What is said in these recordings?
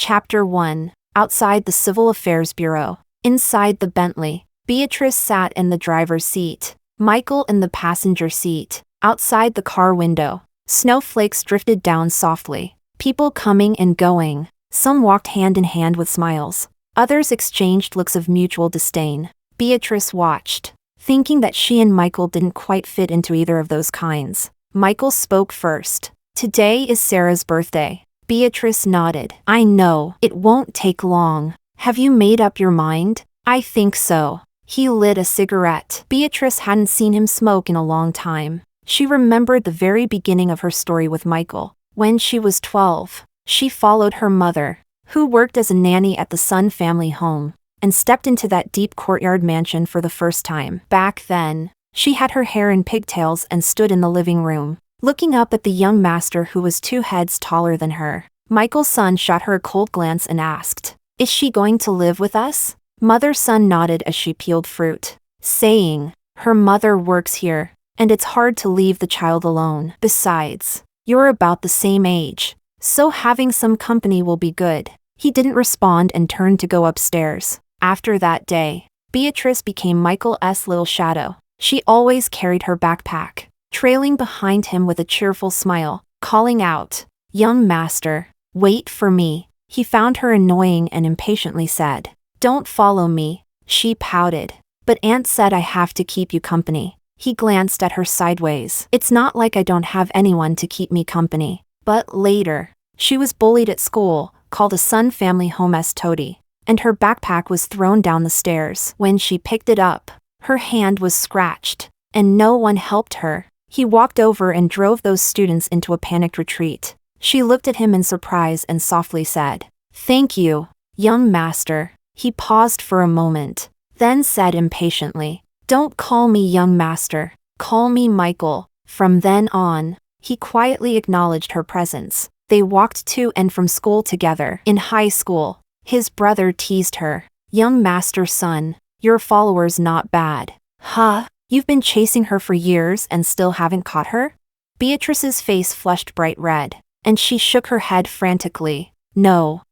Chapter 1. Outside the Civil Affairs Bureau. Inside the Bentley, Beatrice sat in the driver's seat, Michael in the passenger seat. Outside the car window, snowflakes drifted down softly. People coming and going. Some walked hand in hand with smiles. Others exchanged looks of mutual disdain. Beatrice watched, thinking that she and Michael didn't quite fit into either of those kinds. Michael spoke first. "Today is Sarah's birthday." Beatrice nodded. "I know, it won't take long. Have you made up your mind?" "I think so." He lit a cigarette. Beatrice hadn't seen him smoke in a long time. She remembered the very beginning of her story with Michael. When she was 12, she followed her mother, who worked as a nanny at the Sun family home, and stepped into that deep courtyard mansion for the first time. Back then, she had her hair in pigtails and stood in the living room, looking up at the young master who was 2 heads taller than her. Michael's son shot her a cold glance and asked, "Is she going to live with us?" Mother's son nodded as she peeled fruit, saying, "Her mother works here, and it's hard to leave the child alone. Besides, you're about the same age, so having some company will be good." He didn't respond and turned to go upstairs. After that day, Beatrice became Michael's little shadow. She always carried her backpack, trailing behind him with a cheerful smile, calling out, "Young master, wait for me." He found her annoying and impatiently said, "Don't follow me." She pouted. "But Aunt said I have to keep you company." He glanced at her sideways. "It's not like I don't have anyone to keep me company." But later, she was bullied at school, called a Sun family home as toady, and her backpack was thrown down the stairs. When she picked it up, her hand was scratched, and no one helped her. He walked over and drove those students into a panicked retreat. She looked at him in surprise and softly said, "Thank you, young master." He paused for a moment, then said impatiently, "Don't call me young master, call me Michael." From then on, he quietly acknowledged her presence. They walked to and from school together. In high school, his brother teased her, "Young master's son, your follower's not bad." "Huh? You've been chasing her for years and still haven't caught her?" Beatrice's face flushed bright red, and she shook her head frantically. No.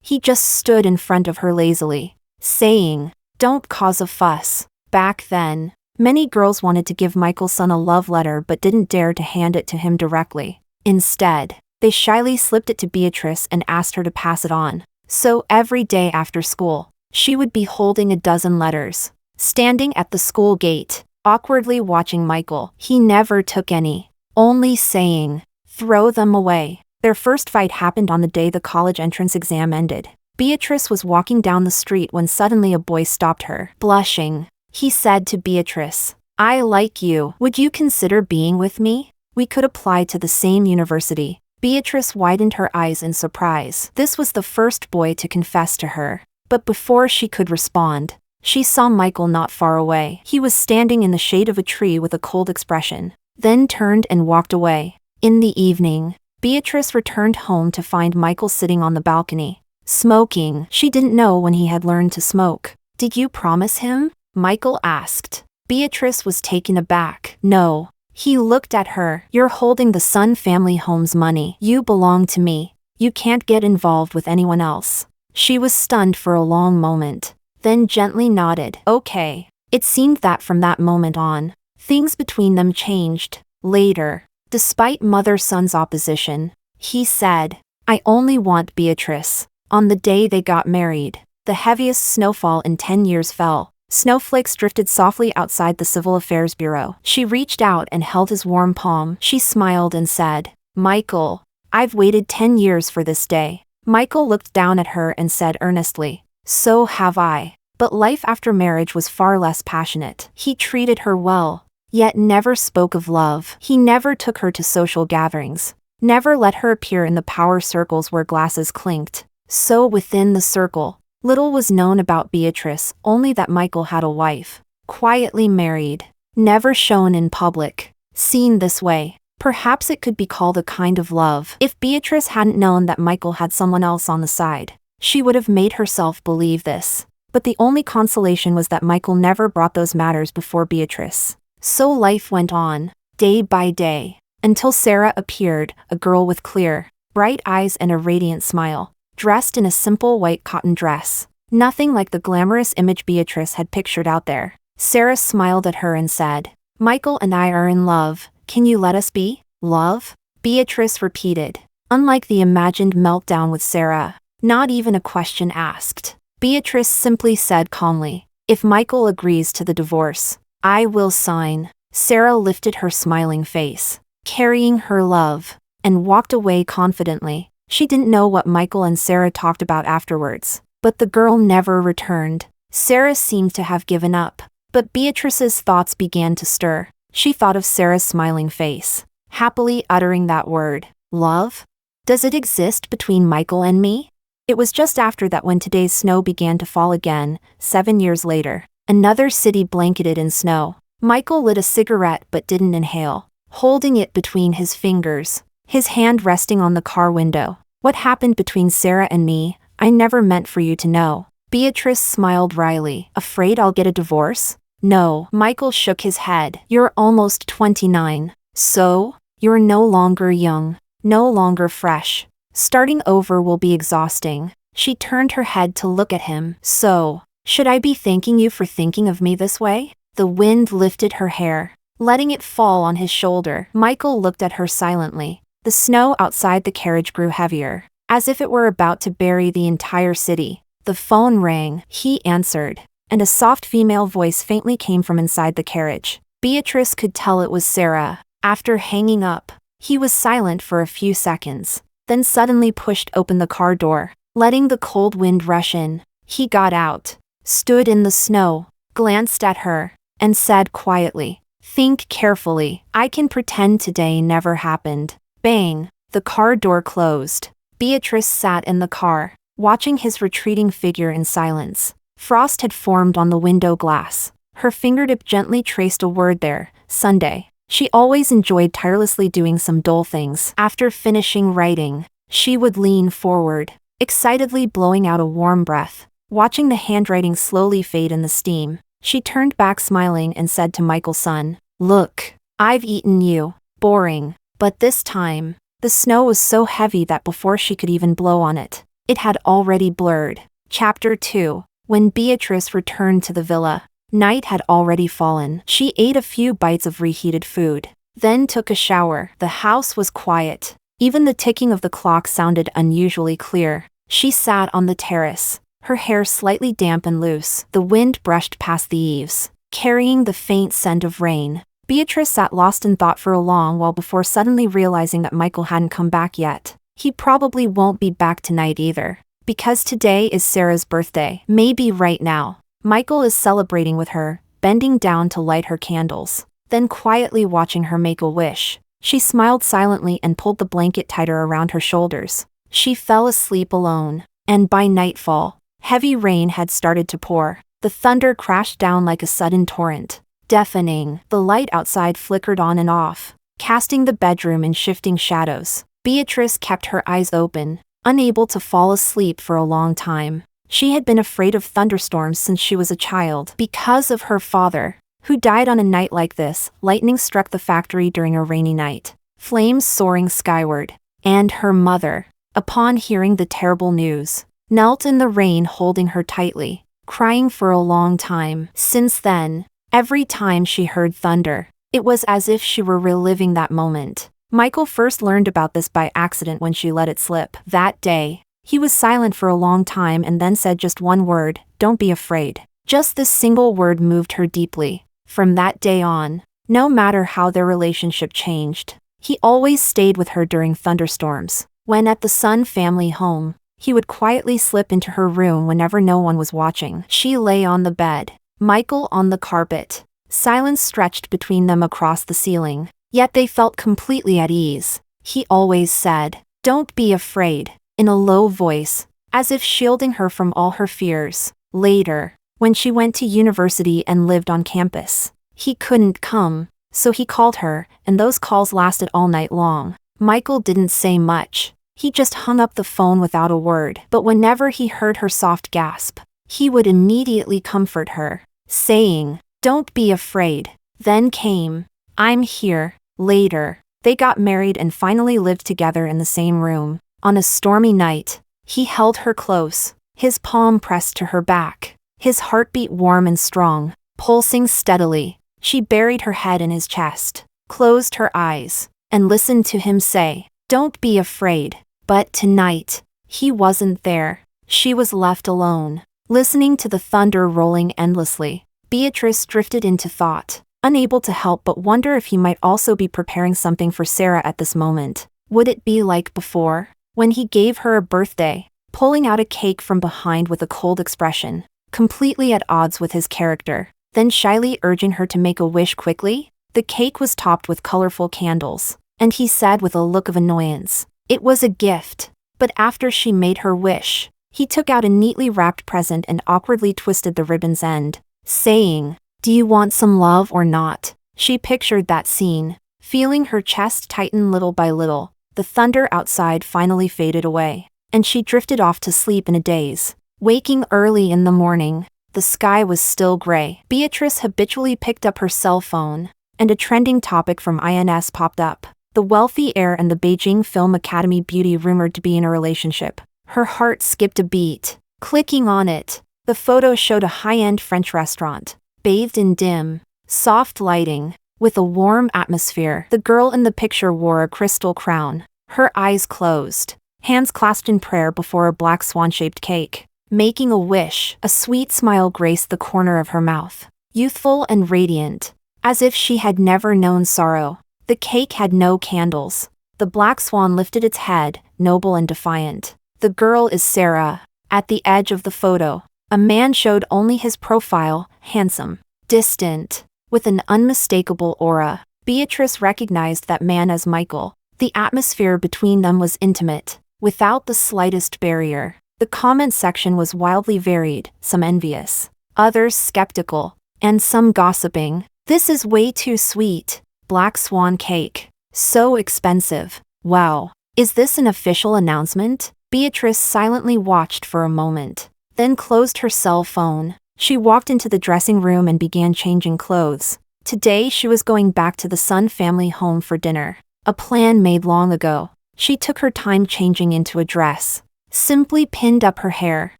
He just stood in front of her lazily, saying, "Don't cause a fuss." Back then, many girls wanted to give Michael's son a love letter but didn't dare to hand it to him directly. Instead, they shyly slipped it to Beatrice and asked her to pass it on. So every day after school, she would be holding a dozen letters, standing at the school gate, awkwardly watching Michael. He never took any, only saying, "Throw them away." Their first fight happened on the day the college entrance exam ended. Beatrice was walking down the street when suddenly a boy stopped her. Blushing, he said to Beatrice, "I like you. Would you consider being with me? We could apply to the same university." Beatrice widened her eyes in surprise. This was the first boy to confess to her. But before she could respond, she saw Michael not far away. He was standing in the shade of a tree with a cold expression, then turned and walked away. In the evening, Beatrice returned home to find Michael sitting on the balcony, smoking. She didn't know when he had learned to smoke. "Did you promise him?" Michael asked. Beatrice was taken aback. "No." He looked at her. "You're holding the Sun family home's money. You belong to me. You can't get involved with anyone else." She was stunned for a long moment, then gently nodded. "Okay." It seemed that from that moment on, things between them changed. Later, despite mother-son's opposition, he said, "I only want Beatrice." On the day they got married, the heaviest snowfall in 10 years fell. Snowflakes drifted softly outside the Civil Affairs Bureau. She reached out and held his warm palm. She smiled and said, "Michael, I've waited 10 years for this day." Michael looked down at her and said earnestly, "So have I." But life after marriage was far less passionate. He treated her well, yet never spoke of love. He never took her to social gatherings, never let her appear in the power circles where glasses clinked. So within the circle, little was known about Beatrice, only that Michael had a wife, quietly married, never shown in public. Seen this way, perhaps it could be called a kind of love. If Beatrice hadn't known that Michael had someone else on the side, she would have made herself believe this. But the only consolation was that Michael never brought those matters before Beatrice. So life went on, day by day, until Sarah appeared, a girl with clear, bright eyes and a radiant smile. dressed in a simple white cotton dress. Nothing like the glamorous image Beatrice had pictured out there. Sarah smiled at her and said, "Michael and I are in love. Can you let us be?" "Love?" Beatrice repeated. Unlike the imagined meltdown with Sarah, not even a question asked. Beatrice simply said calmly, "If Michael agrees to the divorce, I will sign." Sarah lifted her smiling face, carrying her love, and walked away confidently. She didn't know what Michael and Sarah talked about afterwards, but the girl never returned. Sarah seemed to have given up, but Beatrice's thoughts began to stir. She thought of Sarah's smiling face, happily uttering that word, love? Does it exist between Michael and me? It was just after that when today's snow began to fall again, 7 years later. Another city blanketed in snow. Michael lit a cigarette but didn't inhale, holding it between his fingers, his hand resting on the car window. "What happened between Sarah and me, I never meant for you to know." Beatrice smiled wryly. "Afraid I'll get a divorce?" "No." Michael shook his head. "You're almost 29. So? You're no longer young, no longer fresh. Starting over will be exhausting." She turned her head to look at him. "So, should I be thanking you for thinking of me this way?" The wind lifted her hair, letting it fall on his shoulder. Michael looked at her silently. The snow outside the carriage grew heavier, as if it were about to bury the entire city. The phone rang. He answered, and a soft female voice faintly came from inside the carriage. Beatrice could tell it was Sarah. After hanging up, he was silent for a few seconds, then suddenly pushed open the car door, letting the cold wind rush in. He got out, stood in the snow, glanced at her, and said quietly, "Think carefully. I can pretend today never happened." Bang! The car door closed. Beatrice sat in the car, watching his retreating figure in silence. Frost had formed on the window glass. Her fingertip gently traced a word there, Sunday. She always enjoyed tirelessly doing some dull things. After finishing writing, she would lean forward, excitedly blowing out a warm breath. Watching the handwriting slowly fade in the steam, she turned back smiling and said to Michael's son, "Look, I've eaten you." Boring. But this time, the snow was so heavy that before she could even blow on it, it had already blurred. Chapter 2. When Beatrice returned to the villa, night had already fallen. She ate a few bites of reheated food, then took a shower. The house was quiet. Even the ticking of the clock sounded unusually clear. She sat on the terrace, her hair slightly damp and loose. The wind brushed past the eaves, carrying the faint scent of rain. Beatrice sat lost in thought for a long while before suddenly realizing that Michael hadn't come back yet. He probably won't be back tonight either, because today is Sarah's birthday. Maybe right now, Michael is celebrating with her, bending down to light her candles, then quietly watching her make a wish. She smiled silently and pulled the blanket tighter around her shoulders. She fell asleep alone, and by nightfall, heavy rain had started to pour. The thunder crashed down like a sudden torrent, deafening. The light outside flickered on and off, casting the bedroom in shifting shadows. Beatrice kept her eyes open, unable to fall asleep for a long time. She had been afraid of thunderstorms since she was a child. Because of her father, who died on a night like this, lightning struck the factory during a rainy night, flames soaring skyward. And her mother, upon hearing the terrible news, knelt in the rain holding her tightly, crying for a long time. Since then, every time she heard thunder, it was as if she were reliving that moment. Michael first learned about this by accident when she let it slip. That day, he was silent for a long time and then said just one word, "Don't be afraid." Just this single word moved her deeply. From that day on, no matter how their relationship changed, he always stayed with her during thunderstorms. When at the Sun family home, he would quietly slip into her room whenever no one was watching. She lay on the bed, Michael on the carpet. Silence stretched between them across the ceiling, yet they felt completely at ease. He always said, "Don't be afraid," in a low voice, as if shielding her from all her fears. Later, when she went to university and lived on campus, he couldn't come, so he called her, and those calls lasted all night long. Michael didn't say much. He just hung up the phone without a word. But whenever he heard her soft gasp, he would immediately comfort her, saying, "Don't be afraid." Then came, "I'm here." Later, they got married and finally lived together in the same room. On a stormy night, He held her close, his palm pressed to her back, his heartbeat warm and strong, pulsing steadily. She buried her head in his chest, closed her eyes, and listened to him say, "Don't be afraid." But tonight, he wasn't there. She was left alone, listening to the thunder rolling endlessly. Beatrice drifted into thought, unable to help but wonder if he might also be preparing something for Sarah at this moment. Would it be like before, when he gave her a birthday, pulling out a cake from behind with a cold expression, completely at odds with his character, then shyly urging her to make a wish quickly? The cake was topped with colorful candles, and he said with a look of annoyance, it was a gift. But after she made her wish, he took out a neatly wrapped present and awkwardly twisted the ribbon's end, saying, "Do you want some love or not?" She pictured that scene, feeling her chest tighten little by little. The thunder outside finally faded away, and she drifted off to sleep in a daze. Waking early in the morning, the sky was still gray. Beatrice habitually picked up her cell phone, and a trending topic from INS popped up. The wealthy heir and the Beijing Film Academy beauty rumored to be in a relationship. Her heart skipped a beat. Clicking on it, the photo showed a high-end French restaurant, bathed in dim, soft lighting, with a warm atmosphere. The girl in the picture wore a crystal crown, her eyes closed, hands clasped in prayer before a black swan-shaped cake. Making a wish, a sweet smile graced the corner of her mouth, youthful and radiant, as if she had never known sorrow. The cake had no candles. The black swan lifted its head, noble and defiant. The girl is Sarah. At the edge of the photo, a man showed only his profile, handsome, distant, with an unmistakable aura. Beatrice recognized that man as Michael. The atmosphere between them was intimate, without the slightest barrier. The comment section was wildly varied, some envious, others skeptical, and some gossiping. "This is way too sweet. Black swan cake. So expensive. Wow. Is this an official announcement?" Beatrice silently watched for a moment, then closed her cell phone. She walked into the dressing room and began changing clothes. Today she was going back to the Sun family home for dinner, a plan made long ago. She took her time changing into a dress, simply pinned up her hair,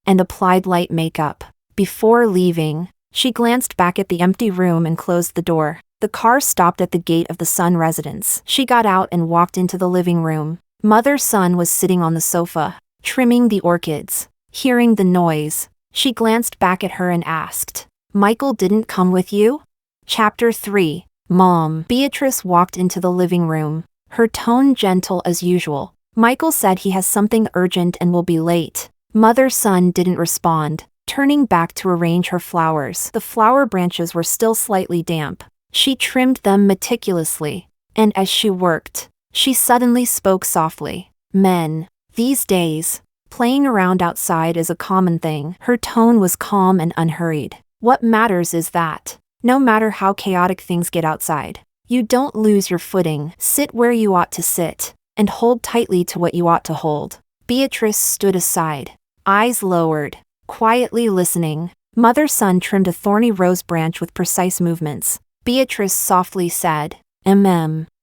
and applied light makeup. Before leaving, she glanced back at the empty room and closed the door. The car stopped at the gate of the Sun residence. She got out and walked into the living room. Mother Sun was sitting on the sofa, trimming the orchids. Hearing the noise, she glanced back at her and asked, "Michael didn't come with you?" Chapter 3. Mom. Beatrice walked into the living room, her tone gentle as usual. "Michael said he has something urgent and will be late." Mother Sun didn't respond, turning back to arrange her flowers. The flower branches were still slightly damp. She trimmed them meticulously, and as she worked, she suddenly spoke softly. "Men, these days, playing around outside is a common thing." Her tone was calm and unhurried. "What matters is that, no matter how chaotic things get outside, you don't lose your footing. Sit where you ought to sit, and hold tightly to what you ought to hold." Beatrice stood aside, eyes lowered, quietly listening. Mother Sun trimmed a thorny rose branch with precise movements. Beatrice softly said,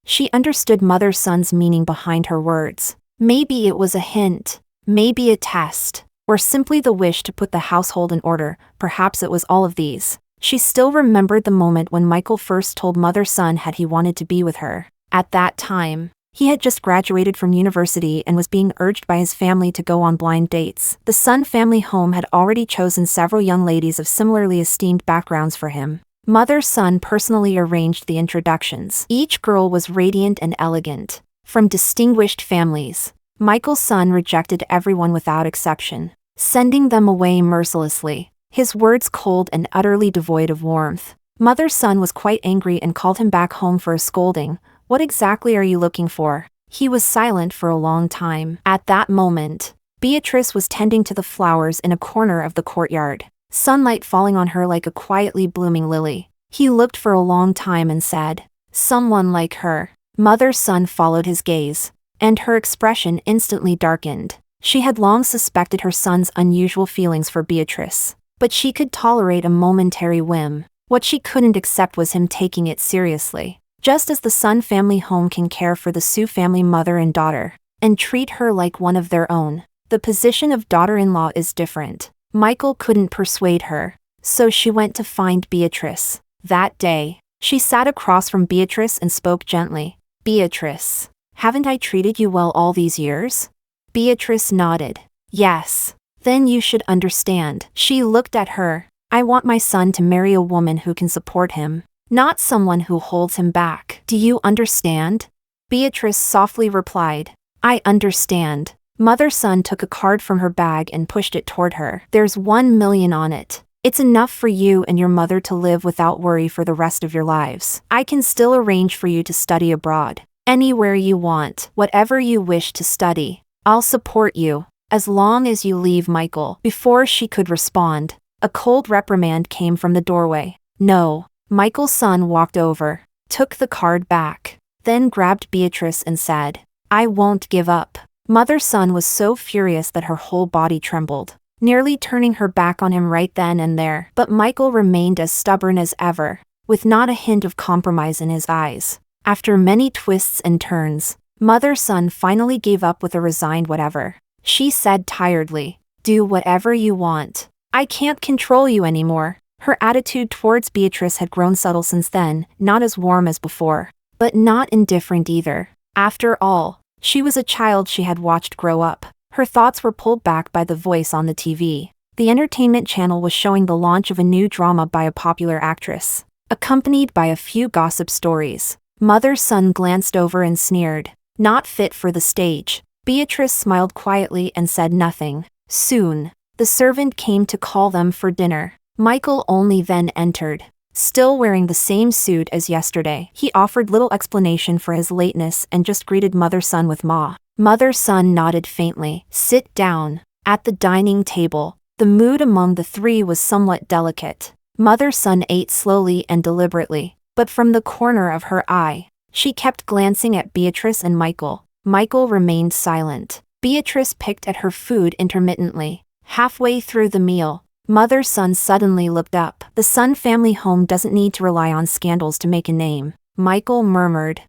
She understood Mother Sun's meaning behind her words. Maybe it was a hint, maybe a test, or simply the wish to put the household in order. Perhaps it was all of these. She still remembered the moment when Michael first told Mother Sun he wanted to be with her. At that time, he had just graduated from university and was being urged by his family to go on blind dates. The Sun family home had already chosen several young ladies of similarly esteemed backgrounds for him. Mother Sun personally arranged the introductions. Each girl was radiant and elegant, from distinguished families. Michael Sun rejected everyone without exception, sending them away mercilessly, his words cold and utterly devoid of warmth. Mother Sun was quite angry and called him back home for a scolding. "What exactly are you looking for?" He was silent for a long time. At that moment, Beatrice was tending to the flowers in a corner of the courtyard, sunlight falling on her like a quietly blooming lily. He looked for a long time and said, "Someone like her." Mother Sun followed his gaze, and her expression instantly darkened. She had long suspected her son's unusual feelings for Beatrice, but she could tolerate a momentary whim. What she couldn't accept was him taking it seriously. Just as the Sun family home can care for the Su family mother and daughter, and treat her like one of their own, The position of daughter-in-law is different. Michael couldn't persuade her, so she went to find Beatrice. That day, she sat across from Beatrice and spoke gently. Beatrice, haven't I treated you well all these years? Beatrice nodded. Yes. Then you should understand. She looked at her. I want my son to marry a woman who can support him, not someone who holds him back. Do you understand? Beatrice softly replied. I understand. Mother-son took a card from her bag and pushed it toward her. There's 1 million on it. It's enough for you and your mother to live without worry for the rest of your lives. I can still arrange for you to study abroad. Anywhere you want, whatever you wish to study. I'll support you, as long as you leave Michael. Before she could respond, a cold reprimand came from the doorway. No. Michael's son walked over, took the card back, then grabbed Beatrice and said, I won't give up. Mother-son was so furious that her whole body trembled, nearly turning her back on him right then and there. But Michael remained as stubborn as ever, with not a hint of compromise in his eyes. After many twists and turns, mother-son finally gave up with a resigned whatever. She said tiredly, do whatever you want. I can't control you anymore. Her attitude towards Beatrice had grown subtle since then, not as warm as before, but not indifferent either. After all, she was a child she had watched grow up. Her thoughts were pulled back by the voice on the TV. The entertainment channel was showing the launch of a new drama by a popular actress, accompanied by a few gossip stories. Mother-son glanced over and sneered. Not fit for the stage. Beatrice smiled quietly and said nothing. Soon, the servant came to call them for dinner. Michael only then entered, still wearing the same suit as yesterday. He offered little explanation for his lateness and just greeted mother-son with "Ma." Mother-son nodded faintly. Sit down. At the dining table, the mood among the three was somewhat delicate. Mother-son ate slowly and deliberately, but from the corner of her eye, she kept glancing at Beatrice and Michael. Michael remained silent. Beatrice picked at her food intermittently. Halfway through the meal, mother-son suddenly looked up. The Sun family home doesn't need to rely on scandals to make a name. Michael murmured.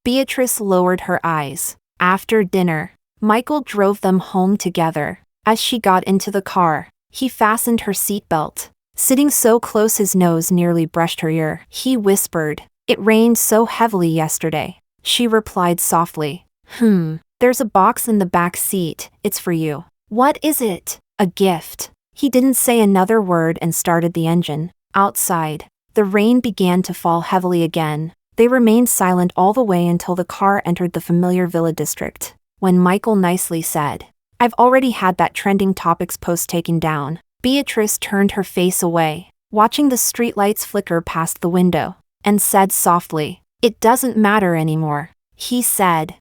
Beatrice lowered her eyes. After dinner, Michael drove them home together. As she got into the car, he fastened her seatbelt. Sitting so close his nose nearly brushed her ear. He whispered, It rained so heavily yesterday. She replied softly. There's a box in the back seat. It's for you. What is it? A gift. He didn't say another word and started the engine. Outside, the rain began to fall heavily again. They remained silent all the way until the car entered the familiar villa district, when Michael nicely said, I've already had that trending topics post taken down. Beatrice turned her face away, watching the streetlights flicker past the window, and said softly, It doesn't matter anymore. He said,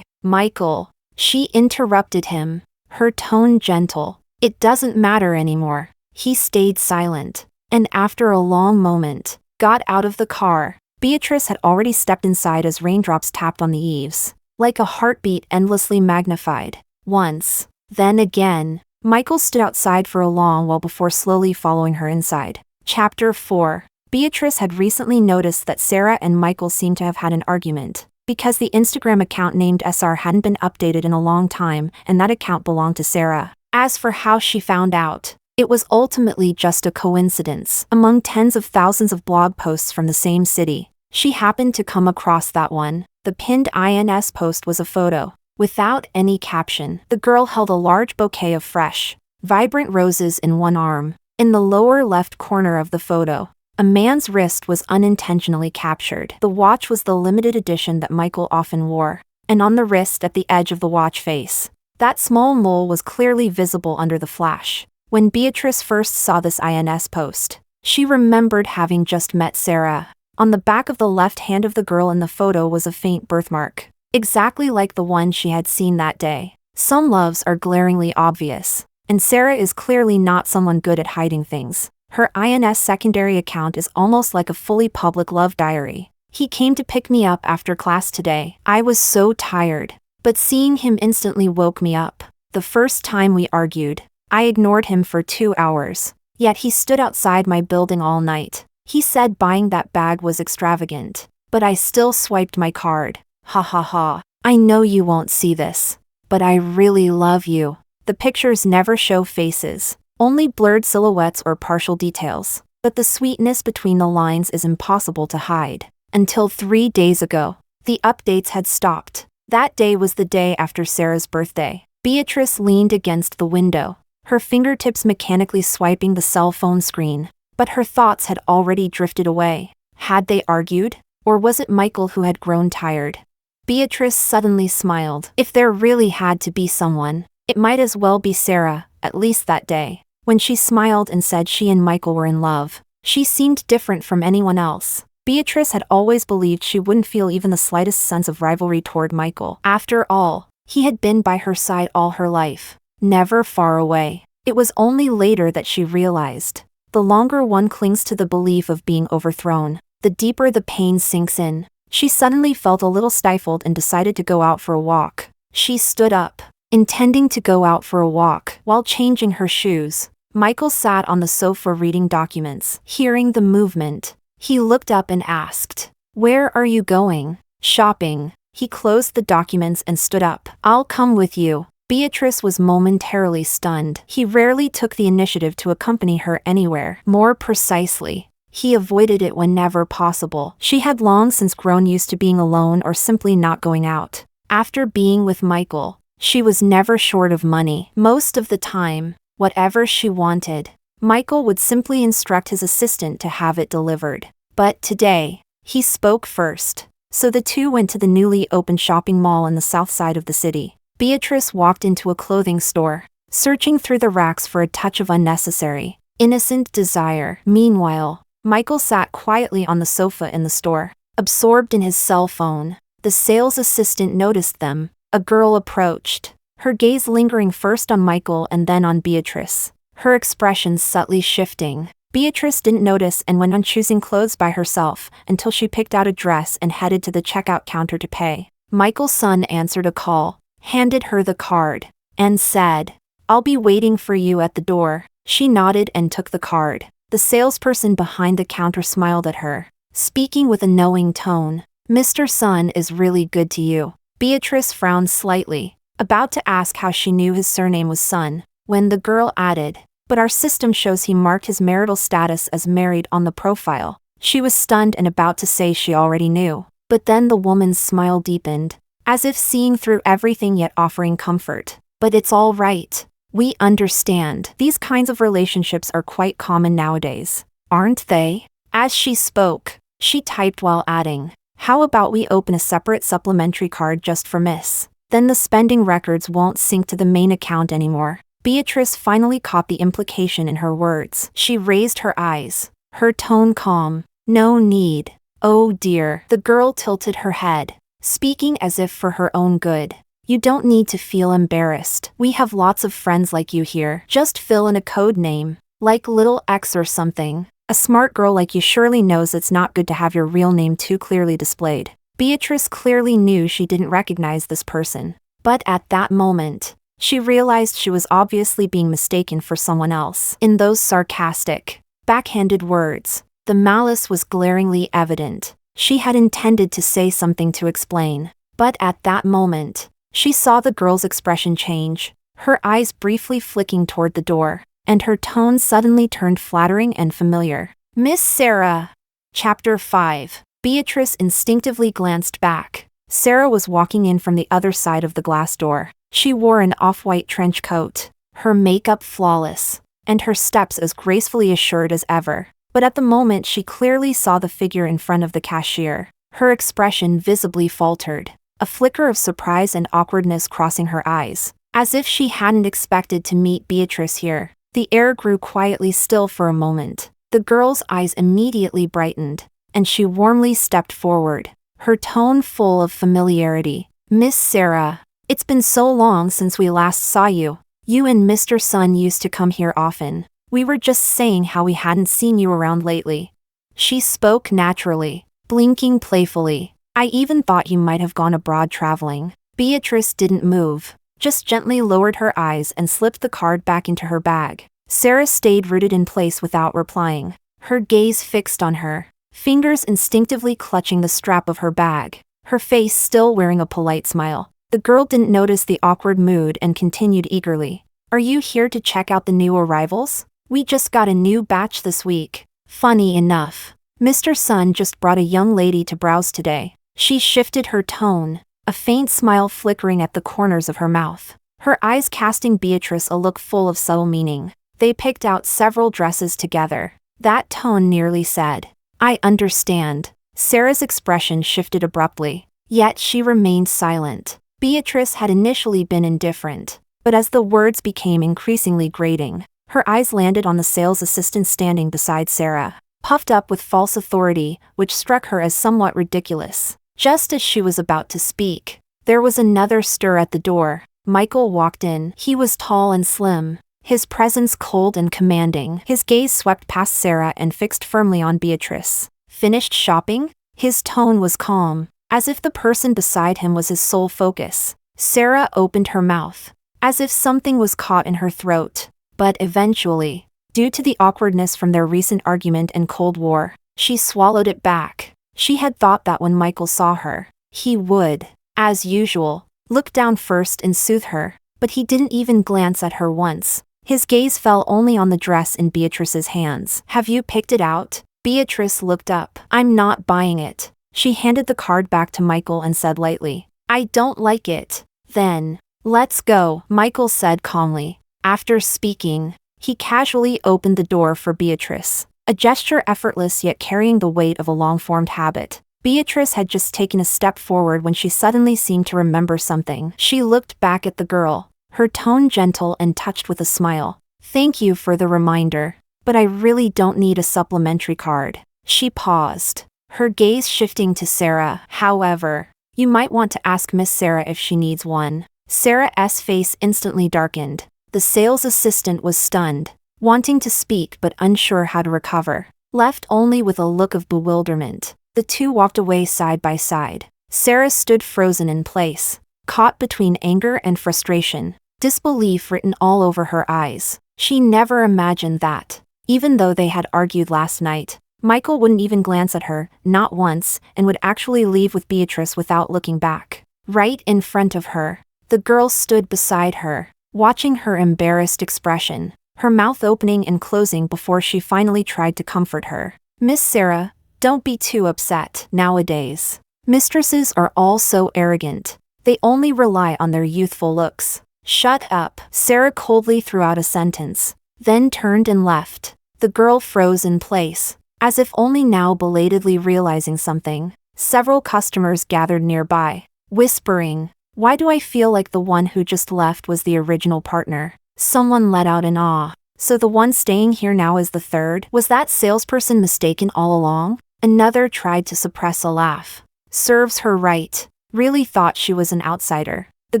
Michael. She interrupted him, her tone gentle. It doesn't matter anymore. He stayed silent, and after a long moment, got out of the car. Beatrice had already stepped inside as raindrops tapped on the eaves, like a heartbeat endlessly magnified. Once, then again, Michael stood outside for a long while before slowly following her inside. Chapter 4. Beatrice had recently noticed that Sarah and Michael seemed to have had an argument, because the Instagram account named SR hadn't been updated in a long time, and that account belonged to Sarah. As for how she found out, it was ultimately just a coincidence. Among tens of thousands of blog posts from the same city, she happened to come across that one. The pinned INS post was a photo, without any caption. The girl held a large bouquet of fresh, vibrant roses in one arm. In the lower left corner of the photo, a man's wrist was unintentionally captured. The watch was the limited edition that Michael often wore, and on the wrist at the edge of the watch face, that small mole was clearly visible under the flash. When Beatrice first saw this INS post, she remembered having just met Sarah. On the back of the left hand of the girl in the photo was a faint birthmark, exactly like the one she had seen that day. Some loves are glaringly obvious, and Sarah is clearly not someone good at hiding things. Her INS secondary account is almost like a fully public love diary. He came to pick me up after class today. I was so tired, but seeing him instantly woke me up. The first time we argued, I ignored him for 2 hours, yet he stood outside my building all night. He said buying that bag was extravagant, but I still swiped my card. Ha ha ha. I know you won't see this, but I really love you. The pictures never show faces, only blurred silhouettes or partial details, but the sweetness between the lines is impossible to hide. Until 3 days ago, the updates had stopped. That day was the day after Sarah's birthday. Beatrice leaned against the window, her fingertips mechanically swiping the cell phone screen, but her thoughts had already drifted away. Had they argued? Or was it Michael who had grown tired? Beatrice suddenly smiled. If there really had to be someone, it might as well be Sarah, at least that day. When she smiled and said she and Michael were in love, she seemed different from anyone else. Beatrice had always believed she wouldn't feel even the slightest sense of rivalry toward Michael. After all, he had been by her side all her life, never far away. It was only later that she realized, the longer one clings to the belief of being overthrown, the deeper the pain sinks in. She suddenly felt a little stifled and decided to go out for a walk. She stood up, intending to go out for a walk. While changing her shoes, Michael sat on the sofa reading documents. Hearing the movement, he looked up and asked, "Where are you going?" "Shopping." He closed the documents and stood up. "I'll come with you." Beatrice was momentarily stunned. He rarely took the initiative to accompany her anywhere. More precisely, he avoided it whenever possible. She had long since grown used to being alone or simply not going out. After being with Michael, she was never short of money. Most of the time, whatever she wanted, Michael would simply instruct his assistant to have it delivered. But today, he spoke first, so the two went to the newly opened shopping mall in the south side of the city. Beatrice walked into a clothing store, searching through the racks for a touch of unnecessary, innocent desire. Meanwhile, Michael sat quietly on the sofa in the store, absorbed in his cell phone. The sales assistant noticed them. A girl approached, her gaze lingering first on Michael and then on Beatrice, her expression subtly shifting. Beatrice didn't notice and went on choosing clothes by herself until she picked out a dress and headed to the checkout counter to pay. Michael's son answered a call, handed her the card, and said, "I'll be waiting for you at the door." She nodded and took the card. The salesperson behind the counter smiled at her, speaking with a knowing tone. "Mr. Sun is really good to you." Beatrice frowned slightly, about to ask how she knew his surname was Sun, when the girl added, "But our system shows he marked his marital status as married on the profile." She was stunned and about to say she already knew, but then the woman's smile deepened, as if seeing through everything yet offering comfort. "But it's all right. We understand. These kinds of relationships are quite common nowadays, aren't they?" As she spoke, she typed while adding, "How about we open a separate supplementary card just for Miss? Then the spending records won't sync to the main account anymore." Beatrice finally caught the implication in her words. She raised her eyes, her tone calm. "No need." "Oh dear." The girl tilted her head, speaking as if for her own good. "You don't need to feel embarrassed. We have lots of friends like you here. Just fill in a code name, like Little X or something. A smart girl like you surely knows it's not good to have your real name too clearly displayed." Beatrice clearly knew she didn't recognize this person, but at that moment, she realized she was obviously being mistaken for someone else. In those sarcastic, backhanded words, the malice was glaringly evident. She had intended to say something to explain, but at that moment, she saw the girl's expression change, her eyes briefly flicking toward the door, and her tone suddenly turned flattering and familiar. "Miss Sarah." Chapter 5. Beatrice instinctively glanced back. Sarah was walking in from the other side of the glass door. She wore an off-white trench coat, her makeup flawless, and her steps as gracefully assured as ever. But at the moment she clearly saw the figure in front of the cashier. Her expression visibly faltered, a flicker of surprise and awkwardness crossing her eyes, as if she hadn't expected to meet Beatrice here. The air grew quietly still for a moment. The girl's eyes immediately brightened, and she warmly stepped forward, her tone full of familiarity. "Miss Sarah, it's been so long since we last saw you. You and Mr. Sun used to come here often. We were just saying how we hadn't seen you around lately." She spoke naturally, blinking playfully. "I even thought you might have gone abroad traveling." Beatrice didn't move, just gently lowered her eyes and slipped the card back into her bag. Sarah stayed rooted in place without replying, her gaze fixed on her, fingers instinctively clutching the strap of her bag, her face still wearing a polite smile. The girl didn't notice the awkward mood and continued eagerly. Are you here to check out the new arrivals? We just got a new batch this week. Funny enough, Mr. Sun just brought a young lady to browse today. She shifted her tone, a faint smile flickering at the corners of her mouth, her eyes casting Beatrice a look full of subtle meaning. They picked out several dresses together. That tone nearly said, I understand. Sarah's expression shifted abruptly, yet she remained silent. Beatrice had initially been indifferent, but as the words became increasingly grating, her eyes landed on the sales assistant standing beside Sarah, puffed up with false authority, which struck her as somewhat ridiculous. Just as she was about to speak, there was another stir at the door. Michael walked in. He was tall and slim, his presence cold and commanding. His gaze swept past Sarah and fixed firmly on Beatrice. Finished shopping? His tone was calm, as if the person beside him was his sole focus. Sarah opened her mouth, as if something was caught in her throat, but eventually, due to the awkwardness from their recent argument and Cold War, she swallowed it back. She had thought that when Michael saw her, he would, as usual, look down first and soothe her, but he didn't even glance at her once. His gaze fell only on the dress in Beatrice's hands. Have you picked it out? Beatrice looked up. I'm not buying it. She handed the card back to Michael and said lightly, I don't like it. Then, let's go, Michael said calmly. After speaking, he casually opened the door for Beatrice, a gesture effortless yet carrying the weight of a long-formed habit. Beatrice had just taken a step forward when she suddenly seemed to remember something. She looked back at the girl, her tone gentle and touched with a smile. Thank you for the reminder, but I really don't need a supplementary card. She paused, her gaze shifting to Sarah. However, you might want to ask Miss Sarah if she needs one. Sarah's face instantly darkened. The sales assistant was stunned, wanting to speak but unsure how to recover. Left only with a look of bewilderment, the two walked away side by side. Sarah stood frozen in place, caught between anger and frustration, disbelief written all over her eyes. She never imagined that, even though they had argued last night, Michael wouldn't even glance at her, not once, and would actually leave with Beatrice without looking back. Right in front of her, the girl stood beside her, watching her embarrassed expression, her mouth opening and closing before she finally tried to comfort her. Miss Sarah, don't be too upset. Nowadays, mistresses are all so arrogant. They only rely on their youthful looks. Shut up, Sarah coldly threw out a sentence, then turned and left. The girl froze in place, as if only now belatedly realizing something. Several customers gathered nearby, whispering, why do I feel like the one who just left was the original partner? Someone let out an awe. So the one staying here now is the third? Was that salesperson mistaken all along? Another tried to suppress a laugh. Serves her right. Really thought she was an outsider. The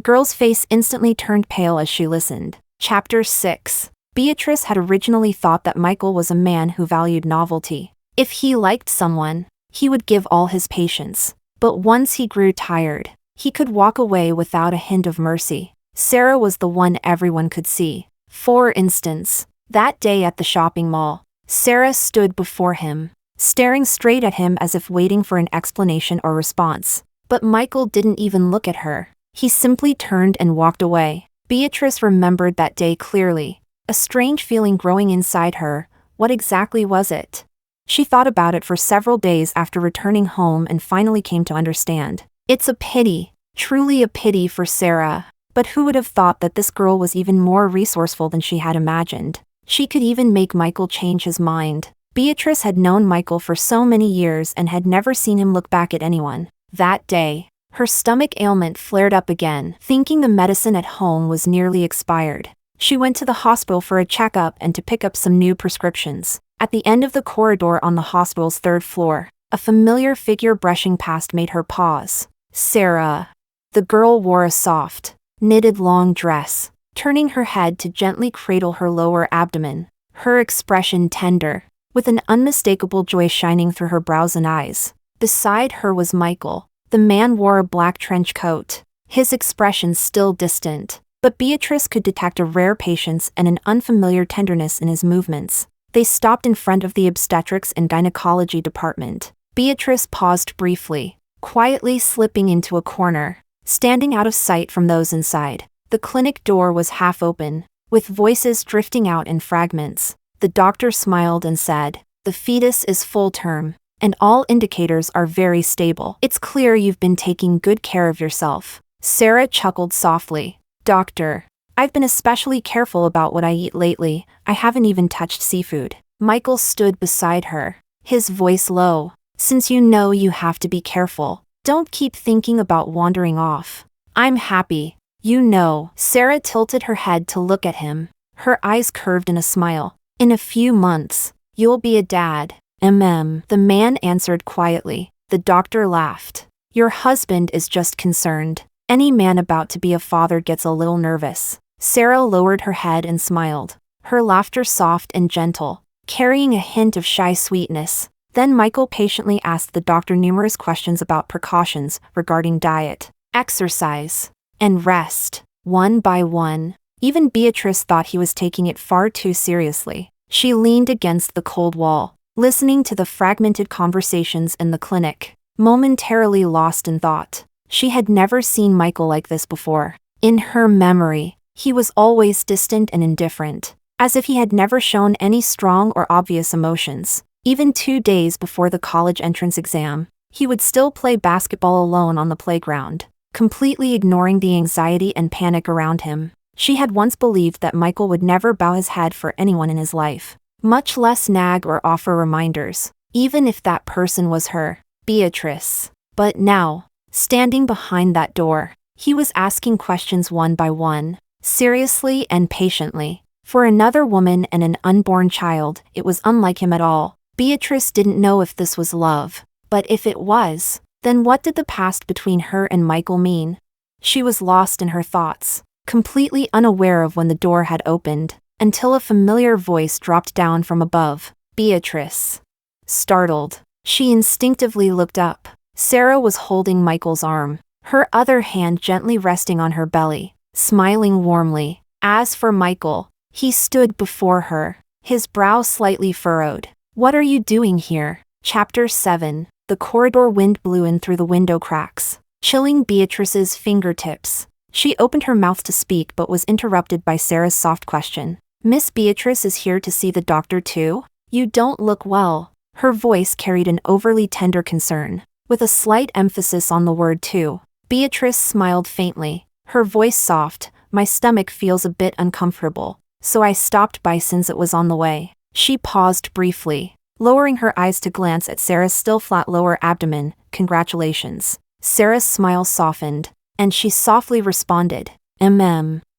girl's face instantly turned pale as she listened. Chapter 6. Beatrice had originally thought that Michael was a man who valued novelty. If he liked someone, he would give all his patience. But once he grew tired, he could walk away without a hint of mercy. Sarah was the one everyone could see. For instance, that day at the shopping mall, Sarah stood before him, staring straight at him as if waiting for an explanation or response. But Michael didn't even look at her. He simply turned and walked away. Beatrice remembered that day clearly, a strange feeling growing inside her. What exactly was it? She thought about it for several days after returning home and finally came to understand. It's a pity, truly a pity for Sarah. But who would have thought that this girl was even more resourceful than she had imagined? She could even make Michael change his mind. Beatrice had known Michael for so many years and had never seen him look back at anyone. That day, her stomach ailment flared up again. Thinking the medicine at home was nearly expired, she went to the hospital for a checkup and to pick up some new prescriptions. At the end of the corridor on the hospital's third floor, a familiar figure brushing past made her pause. Sarah. The girl wore a soft, knitted long dress, turning her head to gently cradle her lower abdomen, her expression tender, with an unmistakable joy shining through her brows and eyes. Beside her was Michael. The man wore a black trench coat, his expression still distant, but Beatrice could detect a rare patience and an unfamiliar tenderness in his movements. They stopped in front of the obstetrics and gynecology department. Beatrice paused briefly, quietly slipping into a corner. standing out of sight from those inside. The clinic door was half open, with voices drifting out in fragments. The doctor smiled and said, "The fetus is full term, and all indicators are very stable. It's clear you've been taking good care of yourself." Sarah chuckled softly. "Doctor, I've been especially careful about what I eat lately. I haven't even touched seafood." Michael stood beside her, his voice low. "Since you know you have to be careful, don't keep thinking about wandering off. I'm happy. You know." Sarah tilted her head to look at him, her eyes curved in a smile. "In a few months, you'll be a dad." The man answered quietly. The doctor laughed. "Your husband is just concerned. Any man about to be a father gets a little nervous." Sarah lowered her head and smiled, her laughter soft and gentle, carrying a hint of shy sweetness. Then Michael patiently asked the doctor numerous questions about precautions regarding diet, exercise, and rest. One by one, even Beatrice thought he was taking it far too seriously. She leaned against the cold wall, listening to the fragmented conversations in the clinic, momentarily lost in thought. She had never seen Michael like this before. In her memory, he was always distant and indifferent, as if he had never shown any strong or obvious emotions. Even 2 days before the college entrance exam, he would still play basketball alone on the playground, completely ignoring the anxiety and panic around him. She had once believed that Michael would never bow his head for anyone in his life, much less nag or offer reminders, even if that person was her, Beatrice. But now, standing behind that door, he was asking questions one by one, seriously and patiently. For another woman and an unborn child, it was unlike him at all. Beatrice didn't know if this was love, but if it was, then what did the past between her and Michael mean? She was lost in her thoughts, completely unaware of when the door had opened, until a familiar voice dropped down from above. "Beatrice." Startled, she instinctively looked up. Sarah was holding Michael's arm, her other hand gently resting on her belly, smiling warmly. As for Michael, he stood before her, his brow slightly furrowed. "What are you doing here?" Chapter 7. The corridor wind blew in through the window cracks, chilling Beatrice's fingertips. She opened her mouth to speak but was interrupted by Sarah's soft question. "Miss Beatrice is here to see the doctor too? You don't look well." Her voice carried an overly tender concern, with a slight emphasis on the word too. Beatrice smiled faintly, her voice soft. "My stomach feels a bit uncomfortable, so I stopped by since it was on the way." She paused briefly, lowering her eyes to glance at Sarah's still flat lower abdomen. "Congratulations." Sarah's smile softened, and she softly responded,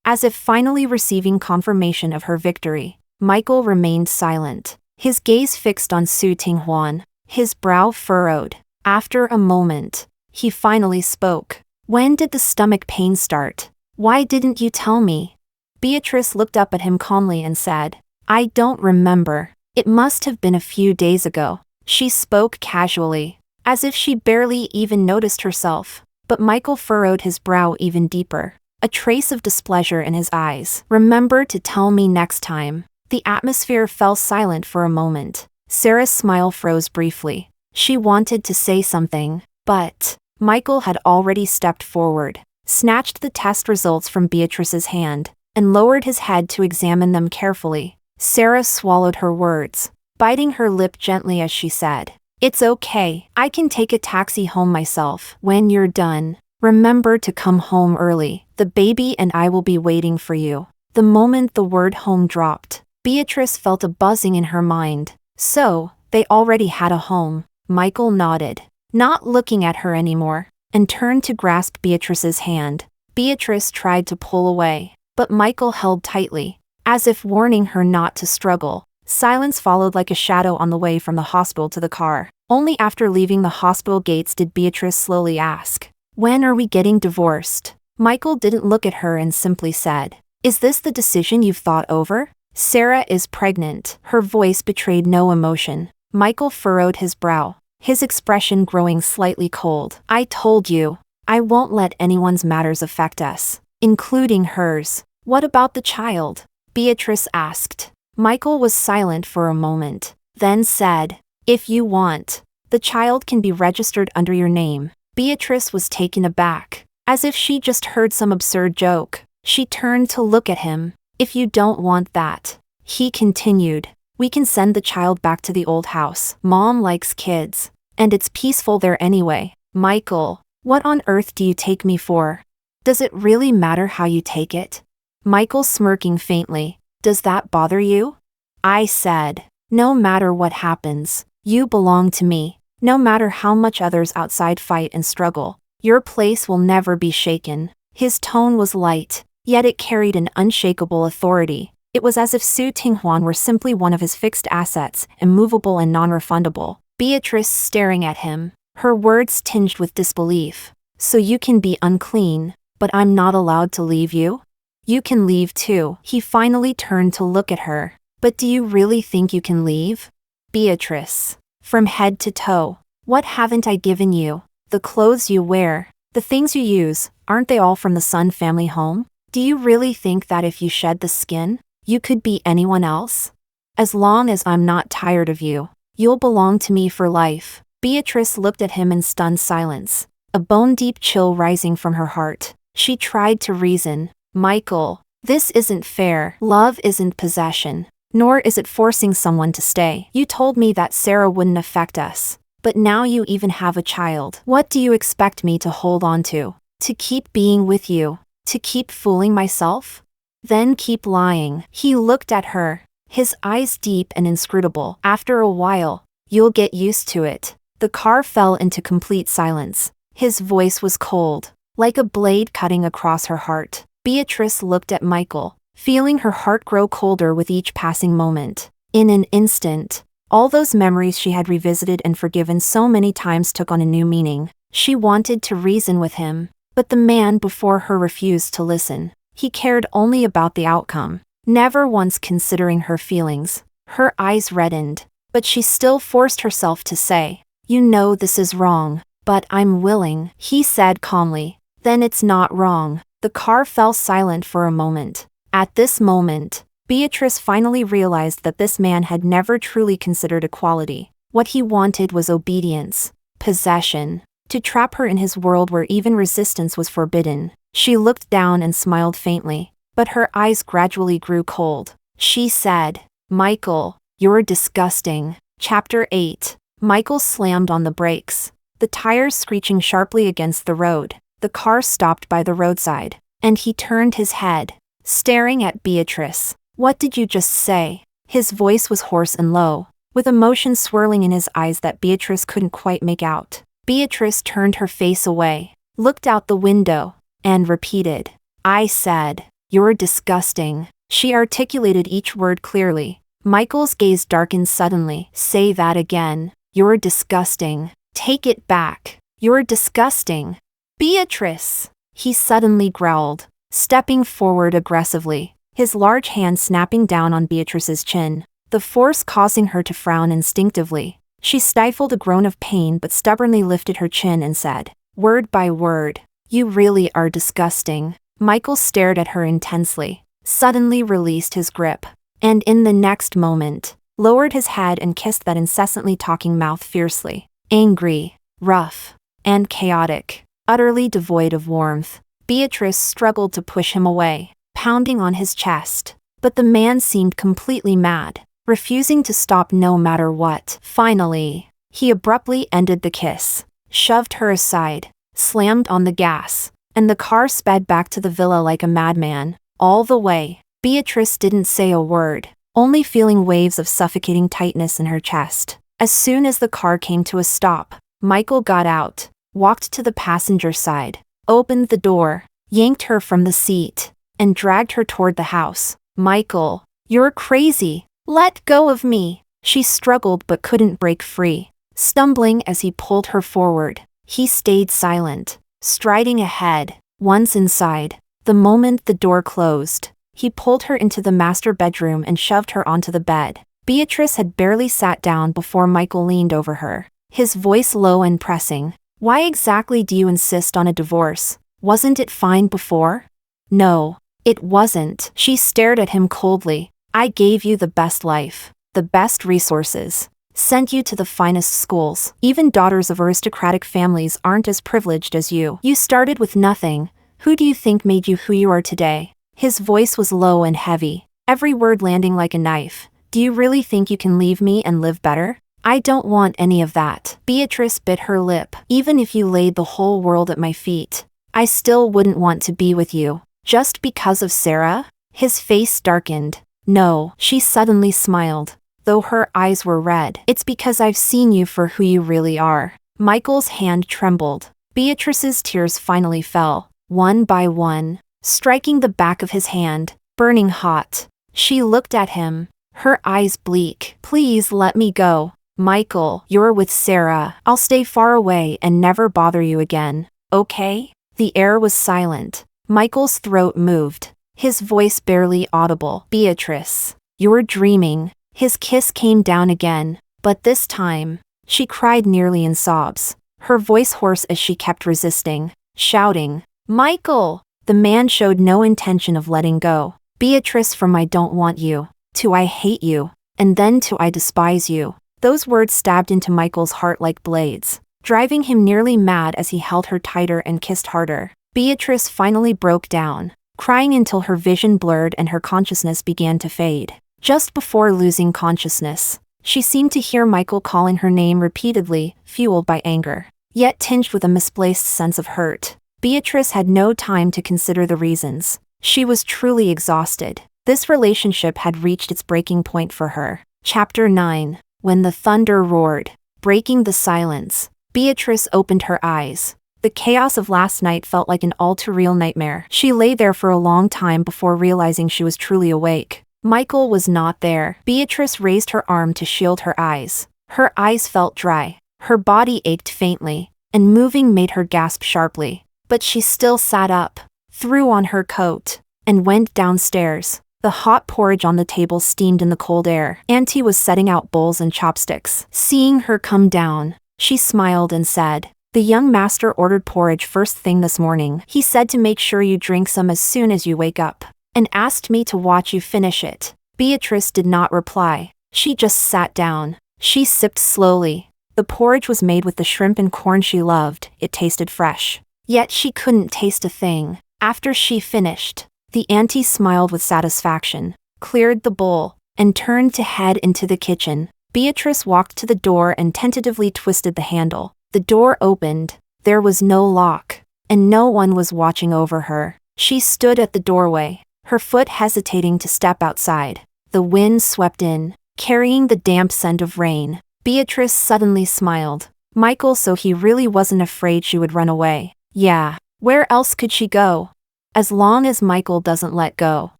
as if finally receiving confirmation of her victory. Michael remained silent, his gaze fixed on Su Tinghuan, his brow furrowed. After a moment, he finally spoke. "When did the stomach pain start? Why didn't you tell me?" Beatrice looked up at him calmly and said, "I don't remember. It must have been a few days ago." She spoke casually, as if she barely even noticed herself, but Michael furrowed his brow even deeper, a trace of displeasure in his eyes. "Remember to tell me next time." The atmosphere fell silent for a moment. Sarah's smile froze briefly. She wanted to say something, but Michael had already stepped forward, snatched the test results from Beatrice's hand, and lowered his head to examine them carefully. Sarah swallowed her words, biting her lip gently as she said, "It's okay. I can take a taxi home myself. When you're done, remember to come home early. The baby and I will be waiting for you." The moment the word home dropped, Beatrice felt a buzzing in her mind. So, they already had a home. Michael nodded, not looking at her anymore, and turned to grasp Beatrice's hand. Beatrice tried to pull away, but Michael held tightly, as if warning her not to struggle. Silence followed like a shadow on the way from the hospital to the car. Only after leaving the hospital gates did Beatrice slowly ask, "When are we getting divorced?" Michael didn't look at her and simply said, "Is this the decision you've thought over?" "Sarah is pregnant." Her voice betrayed no emotion. Michael furrowed his brow, his expression growing slightly cold. "I told you, I won't let anyone's matters affect us, including hers." "What about the child?" Beatrice asked. Michael was silent for a moment, then said, "If you want, the child can be registered under your name." Beatrice was taken aback. As if she just heard some absurd joke, she turned to look at him. If you don't want that, he continued, we can send the child back to the old house. Mom likes kids. And it's peaceful there anyway. Michael, what on earth do you take me for? Does it really matter how you take it? Michael smirking faintly. Does that bother you? I said, no matter what happens, you belong to me. No matter how much others outside fight and struggle, your place will never be shaken. His tone was light, yet it carried an unshakable authority. It was as if Su Tinghuan were simply one of his fixed assets, immovable and non-refundable. Beatrice staring at him, her words tinged with disbelief. So you can be unclean, but I'm not allowed to leave you? You can leave too. He finally turned to look at her. But do you really think you can leave? Beatrice. From head to toe. What haven't I given you? The clothes you wear, the things you use, aren't they all from the Sun family home? Do you really think that if you shed the skin, you could be anyone else? As long as I'm not tired of you, you'll belong to me for life. Beatrice looked at him in stunned silence, a bone-deep chill rising from her heart. She tried to reason. Michael, this isn't fair. Love isn't possession, nor is it forcing someone to stay. You told me that Sarah wouldn't affect us, but now you even have a child. What do you expect me to hold on to? To keep being with you? To keep fooling myself? Then keep lying. He looked at her, his eyes deep and inscrutable. After a while, you'll get used to it. The car fell into complete silence. His voice was cold, like a blade cutting across her heart. Beatrice looked at Michael, feeling her heart grow colder with each passing moment. In an instant, all those memories she had revisited and forgiven so many times took on a new meaning. She wanted to reason with him, but the man before her refused to listen. He cared only about the outcome, never once considering her feelings. Her eyes reddened, but she still forced herself to say, you know this is wrong, but I'm willing, he said calmly. Then it's not wrong. The car fell silent for a moment. At this moment, Beatrice finally realized that this man had never truly considered equality. What he wanted was obedience, possession, to trap her in his world where even resistance was forbidden. She looked down and smiled faintly, but her eyes gradually grew cold. She said, Michael, you're disgusting. Chapter 8. Michael slammed on the brakes, the tires screeching sharply against the road. The car stopped by the roadside, and he turned his head, staring at Beatrice. What did you just say? His voice was hoarse and low, with emotion swirling in his eyes that Beatrice couldn't quite make out. Beatrice turned her face away, looked out the window, and repeated, I said, you're disgusting. She articulated each word clearly. Michael's gaze darkened suddenly. Say that again. You're disgusting. Take it back. You're disgusting. Beatrice! He suddenly growled, stepping forward aggressively, his large hand snapping down on Beatrice's chin, the force causing her to frown instinctively. She stifled a groan of pain but stubbornly lifted her chin and said, word by word, you really are disgusting. Michael stared at her intensely, suddenly released his grip, and in the next moment, lowered his head and kissed that incessantly talking mouth fiercely. Angry, rough, and chaotic, utterly devoid of warmth. Beatrice struggled to push him away, pounding on his chest, but the man seemed completely mad, refusing to stop no matter what. Finally, he abruptly ended the kiss, shoved her aside, slammed on the gas, and the car sped back to the villa like a madman. All the way, Beatrice didn't say a word, only feeling waves of suffocating tightness in her chest. As soon as the car came to a stop, Michael got out, walked to the passenger side, opened the door, yanked her from the seat, and dragged her toward the house. Michael, you're crazy. Let go of me. She struggled but couldn't break free, stumbling as he pulled her forward. He stayed silent, striding ahead. Once inside, the moment the door closed, he pulled her into the master bedroom and shoved her onto the bed. Beatrice had barely sat down before Michael leaned over her, his voice low and pressing. Why exactly do you insist on a divorce? Wasn't it fine before? No, it wasn't. She stared at him coldly. I gave you the best life, the best resources, sent you to the finest schools. Even daughters of aristocratic families aren't as privileged as you. You started with nothing. Who do you think made you who you are today? His voice was low and heavy, every word landing like a knife. Do you really think you can leave me and live better? I don't want any of that. Beatrice bit her lip. Even if you laid the whole world at my feet, I still wouldn't want to be with you. Just because of Sarah? His face darkened. No, she suddenly smiled, though her eyes were red. It's because I've seen you for who you really are. Michael's hand trembled. Beatrice's tears finally fell, one by one, striking the back of his hand, burning hot. She looked at him, her eyes bleak. Please let me go. Michael, you're with Sarah. I'll stay far away and never bother you again, okay? The air was silent. Michael's throat moved, his voice barely audible. Beatrice, you're dreaming. His kiss came down again, but this time, she cried nearly in sobs, her voice hoarse as she kept resisting, shouting, Michael! The man showed no intention of letting go. Beatrice, from I don't want you, to I hate you, and then to I despise you. Those words stabbed into Michael's heart like blades, driving him nearly mad as he held her tighter and kissed harder. Beatrice finally broke down, crying until her vision blurred and her consciousness began to fade. Just before losing consciousness, she seemed to hear Michael calling her name repeatedly, fueled by anger, yet tinged with a misplaced sense of hurt. Beatrice had no time to consider the reasons. She was truly exhausted. This relationship had reached its breaking point for her. Chapter 9. When the thunder roared, breaking the silence, Beatrice opened her eyes. The chaos of last night felt like an all-too-real nightmare. She lay there for a long time before realizing she was truly awake. Michael was not there. Beatrice raised her arm to shield her eyes. Her eyes felt dry. Her body ached faintly, and moving made her gasp sharply. But she still sat up, threw on her coat, and went downstairs. The hot porridge on the table steamed in the cold air. Auntie was setting out bowls and chopsticks. Seeing her come down, she smiled and said, The young master ordered porridge first thing this morning. He said to make sure you drink some as soon as you wake up, and asked me to watch you finish it. Beatrice did not reply. She just sat down. She sipped slowly. The porridge was made with the shrimp and corn she loved. It tasted fresh. Yet she couldn't taste a thing. After she finished, the auntie smiled with satisfaction, cleared the bowl, and turned to head into the kitchen. Beatrice walked to the door and tentatively twisted the handle. The door opened. There was no lock, and no one was watching over her. She stood at the doorway, her foot hesitating to step outside. The wind swept in, carrying the damp scent of rain. Beatrice suddenly smiled. Michael, so he really wasn't afraid she would run away. Yeah, where else could she go? As long as Michael doesn't let go,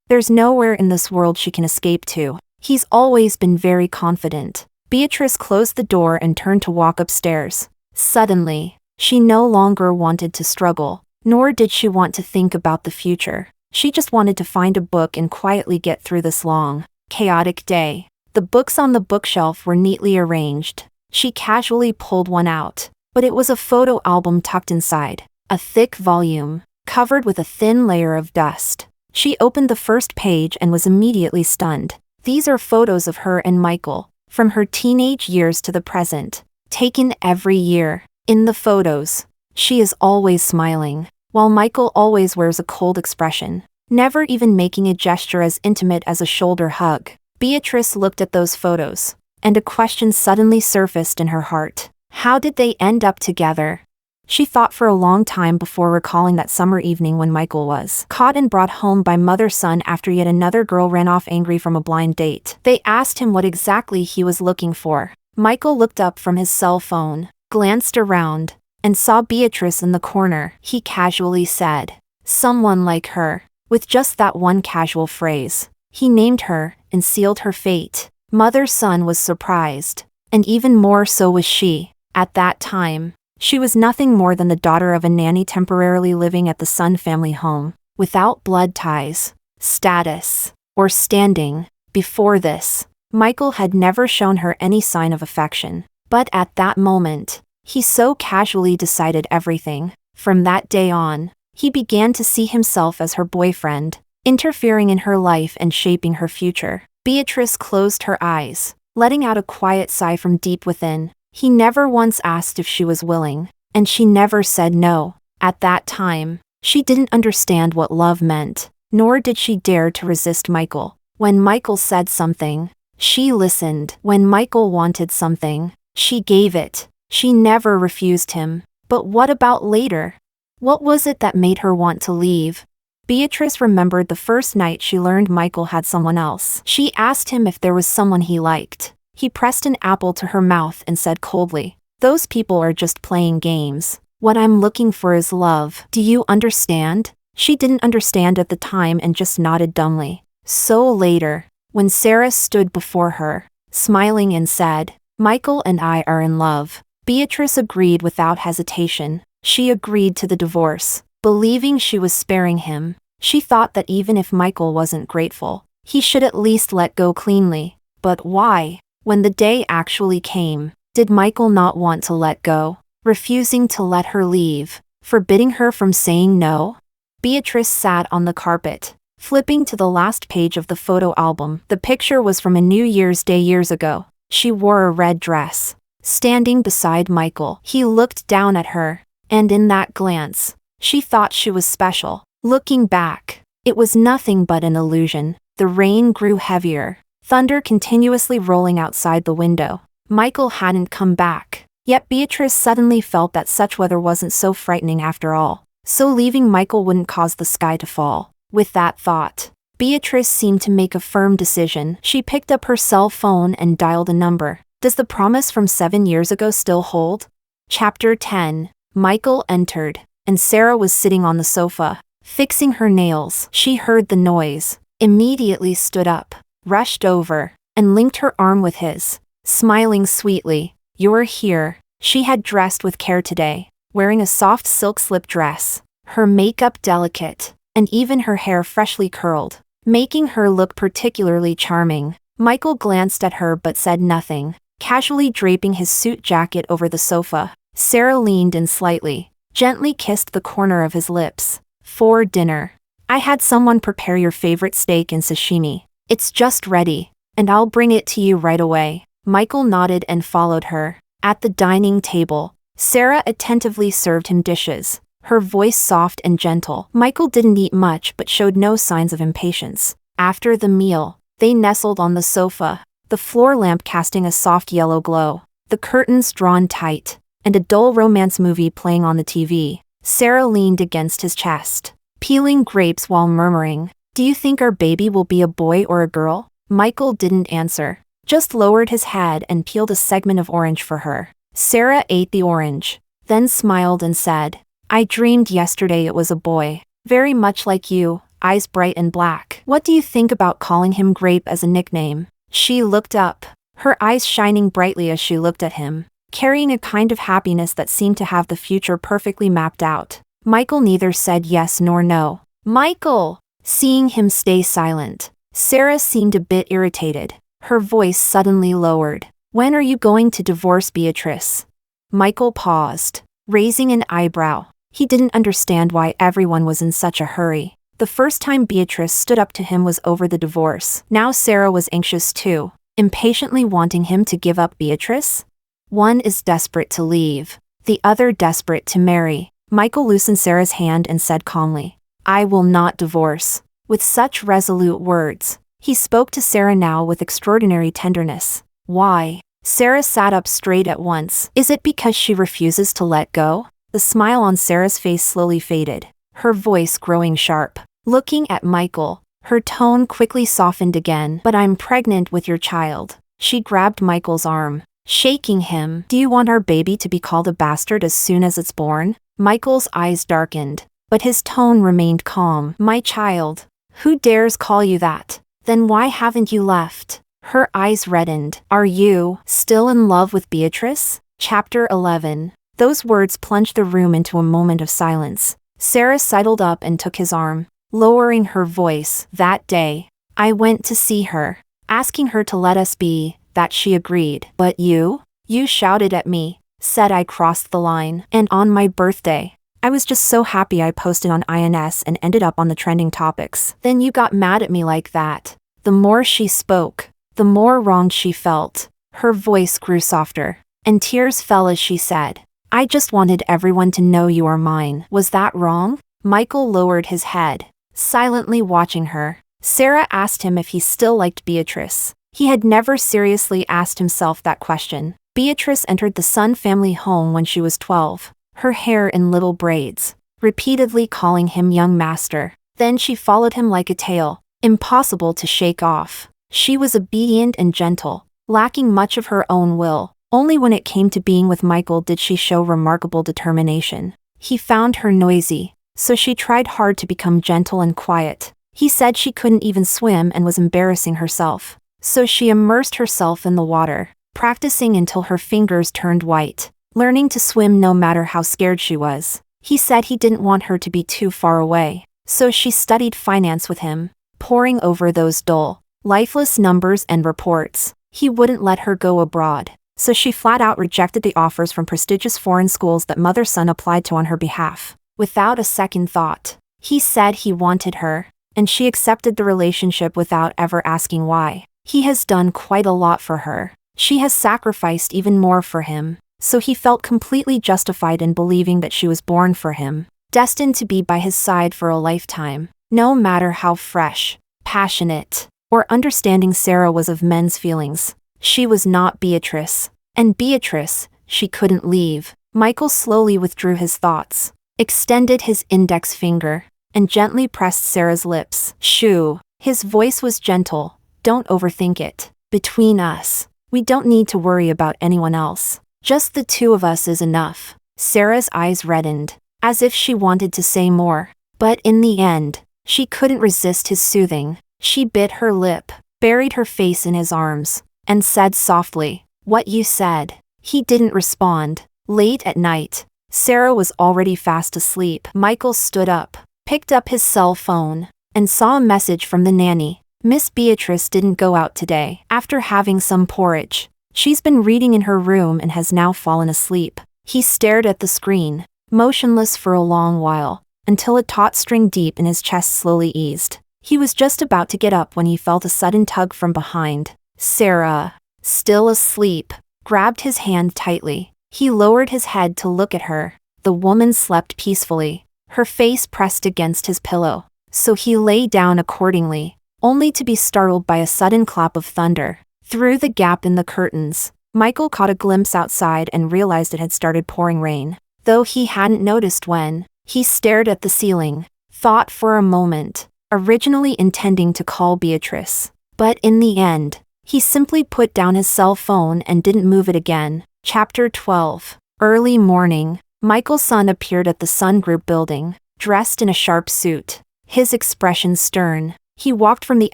there's nowhere in this world she can escape to. He's always been very confident. Beatrice closed the door and turned to walk upstairs. Suddenly, she no longer wanted to struggle, nor did she want to think about the future. She just wanted to find a book and quietly get through this long, chaotic day. The books on the bookshelf were neatly arranged. She casually pulled one out, but it was a photo album tucked inside, a thick volume, covered with a thin layer of dust. She opened the first page and was immediately stunned. These are photos of her and Michael, from her teenage years to the present, taken every year. In the photos, she is always smiling, while Michael always wears a cold expression, never even making a gesture as intimate as a shoulder hug. Beatrice looked at those photos, and a question suddenly surfaced in her heart. How did they end up together? She thought for a long time before recalling that summer evening when Michael was caught and brought home by mother-son after yet another girl ran off angry from a blind date. They asked him what exactly he was looking for. Michael looked up from his cell phone, glanced around, and saw Beatrice in the corner. He casually said, "Someone like her." With just that one casual phrase, he named her and sealed her fate. Mother-son was surprised, and even more so was she. At that time, she was nothing more than the daughter of a nanny temporarily living at the Sun family home, without blood ties, status, or standing. Before this, Michael had never shown her any sign of affection. But at that moment, he so casually decided everything. From that day on, he began to see himself as her boyfriend, interfering in her life and shaping her future. Beatrice closed her eyes, letting out a quiet sigh from deep within. He never once asked if she was willing, and she never said no. At that time, she didn't understand what love meant, nor did she dare to resist Michael. When Michael said something, she listened. When Michael wanted something, she gave it. She never refused him. But what about later? What was it that made her want to leave? Beatrice remembered the first night she learned Michael had someone else. She asked him if there was someone he liked. He pressed an apple to her mouth and said coldly, "Those people are just playing games. What I'm looking for is love. Do you understand?" She didn't understand at the time and just nodded dumbly. So later, when Sarah stood before her, smiling and said, "Michael and I are in love," Beatrice agreed without hesitation. She agreed to the divorce, believing she was sparing him. She thought that even if Michael wasn't grateful, he should at least let go cleanly. But why? When the day actually came, did Michael not want to let go, refusing to let her leave, forbidding her from saying no? Beatrice sat on the carpet, flipping to the last page of the photo album. The picture was from a New Year's Day years ago. She wore a red dress, standing beside Michael. He looked down at her, and in that glance, she thought she was special. Looking back, it was nothing but an illusion. The rain grew heavier, thunder continuously rolling outside the window. Michael hadn't come back, yet Beatrice suddenly felt that such weather wasn't so frightening after all. So leaving Michael wouldn't cause the sky to fall. With that thought, Beatrice seemed to make a firm decision. She picked up her cell phone and dialed a number. Does the promise from 7 years ago still hold? Chapter 10. Michael entered, and Sarah was sitting on the sofa, fixing her nails. She heard the noise, immediately stood up, rushed over, and linked her arm with his, smiling sweetly. "You're here." She had dressed with care today, wearing a soft silk slip dress, her makeup delicate, and even her hair freshly curled, making her look particularly charming. Michael glanced at her but said nothing, casually draping his suit jacket over the sofa. Sarah leaned in slightly, gently kissed the corner of his lips. "For dinner, I had someone prepare your favorite steak and sashimi. It's just ready, and I'll bring it to you right away." Michael nodded and followed her. At the dining table, Sarah attentively served him dishes, her voice soft and gentle. Michael didn't eat much but showed no signs of impatience. After the meal, they nestled on the sofa, the floor lamp casting a soft yellow glow, the curtains drawn tight, and a dull romance movie playing on the TV. Sarah leaned against his chest, peeling grapes while murmuring, "Do you think our baby will be a boy or a girl?" Michael didn't answer, just lowered his head and peeled a segment of orange for her. Sarah ate the orange, then smiled and said, "I dreamed yesterday it was a boy, very much like you, eyes bright and black. What do you think about calling him Grape as a nickname?" She looked up, her eyes shining brightly as she looked at him, carrying a kind of happiness that seemed to have the future perfectly mapped out. Michael neither said yes nor no. "Michael!" Seeing him stay silent, Sarah seemed a bit irritated. Her voice suddenly lowered. "When are you going to divorce Beatrice?" Michael paused, raising an eyebrow. He didn't understand why everyone was in such a hurry. The first time Beatrice stood up to him was over the divorce. Now Sarah was anxious too, impatiently wanting him to give up Beatrice. One is desperate to leave, the other desperate to marry. Michael loosened Sarah's hand and said calmly, "I will not divorce." With such resolute words, he spoke to Sarah now with extraordinary tenderness. "Why?" Sarah sat up straight at once. "Is it because she refuses to let go?" The smile on Sarah's face slowly faded, her voice growing sharp. Looking at Michael, her tone quickly softened again. "But I'm pregnant with your child." She grabbed Michael's arm, shaking him. "Do you want our baby to be called a bastard as soon as it's born?" Michael's eyes darkened, but his tone remained calm. "My child. Who dares call you that? Then why haven't you left?" Her eyes reddened. "Are you still in love with Beatrice?" Chapter 11. Those words plunged the room into a moment of silence. Sarah sidled up and took his arm, lowering her voice. "That day, I went to see her, asking her to let us be, that she agreed. But you shouted at me, said I crossed the line. And on my birthday, I was just so happy I posted on INS and ended up on the trending topics. Then you got mad at me like that." The more she spoke, the more wronged she felt. Her voice grew softer, and tears fell as she said, "I just wanted everyone to know you are mine. Was that wrong?" Michael lowered his head, silently watching her. Sarah asked him if he still liked Beatrice. He had never seriously asked himself that question. Beatrice entered the Sun family home when she was 12, her hair in little braids, repeatedly calling him young master. Then she followed him like a tail, impossible to shake off. She was obedient and gentle, lacking much of her own will. Only when it came to being with Michael did she show remarkable determination. He found her noisy, so she tried hard to become gentle and quiet. He said she couldn't even swim and was embarrassing herself, so she immersed herself in the water, practicing until her fingers turned white, learning to swim no matter how scared she was. He said he didn't want her to be too far away, so she studied finance with him, poring over those dull, lifeless numbers and reports. He wouldn't let her go abroad, so she flat out rejected the offers from prestigious foreign schools that Mother-son applied to on her behalf. Without a second thought, he said he wanted her, and she accepted the relationship without ever asking why. He has done quite a lot for her. She has sacrificed even more for him, so he felt completely justified in believing that she was born for him, destined to be by his side for a lifetime. No matter how fresh, passionate, or understanding Sarah was of men's feelings, she was not Beatrice. And Beatrice, she couldn't leave. Michael slowly withdrew his thoughts, extended his index finger, and gently pressed Sarah's lips. "Shoo." His voice was gentle. "Don't overthink it. Between us, we don't need to worry about anyone else. Just the two of us is enough." Sarah's eyes reddened, as if she wanted to say more. But in the end, she couldn't resist his soothing. She bit her lip, buried her face in his arms, and said softly, "What you said." He didn't respond. Late at night, Sarah was already fast asleep. Michael stood up, picked up his cell phone, and saw a message from the nanny. "Miss Beatrice didn't go out today after having some porridge. She's been reading in her room and has now fallen asleep." He stared at the screen, motionless for a long while, until a taut string deep in his chest slowly eased. He was just about to get up when he felt a sudden tug from behind. Sarah, still asleep, grabbed his hand tightly. He lowered his head to look at her. The woman slept peacefully, her face pressed against his pillow. So he lay down accordingly, only to be startled by a sudden clap of thunder. Through the gap in the curtains, Michael caught a glimpse outside and realized it had started pouring rain. Though he hadn't noticed when, he stared at the ceiling, thought for a moment, originally intending to call Beatrice. But in the end, he simply put down his cell phone and didn't move it again. Chapter 12. Early morning, Michael's son appeared at the Sun Group building, dressed in a sharp suit, his expression stern. He walked from the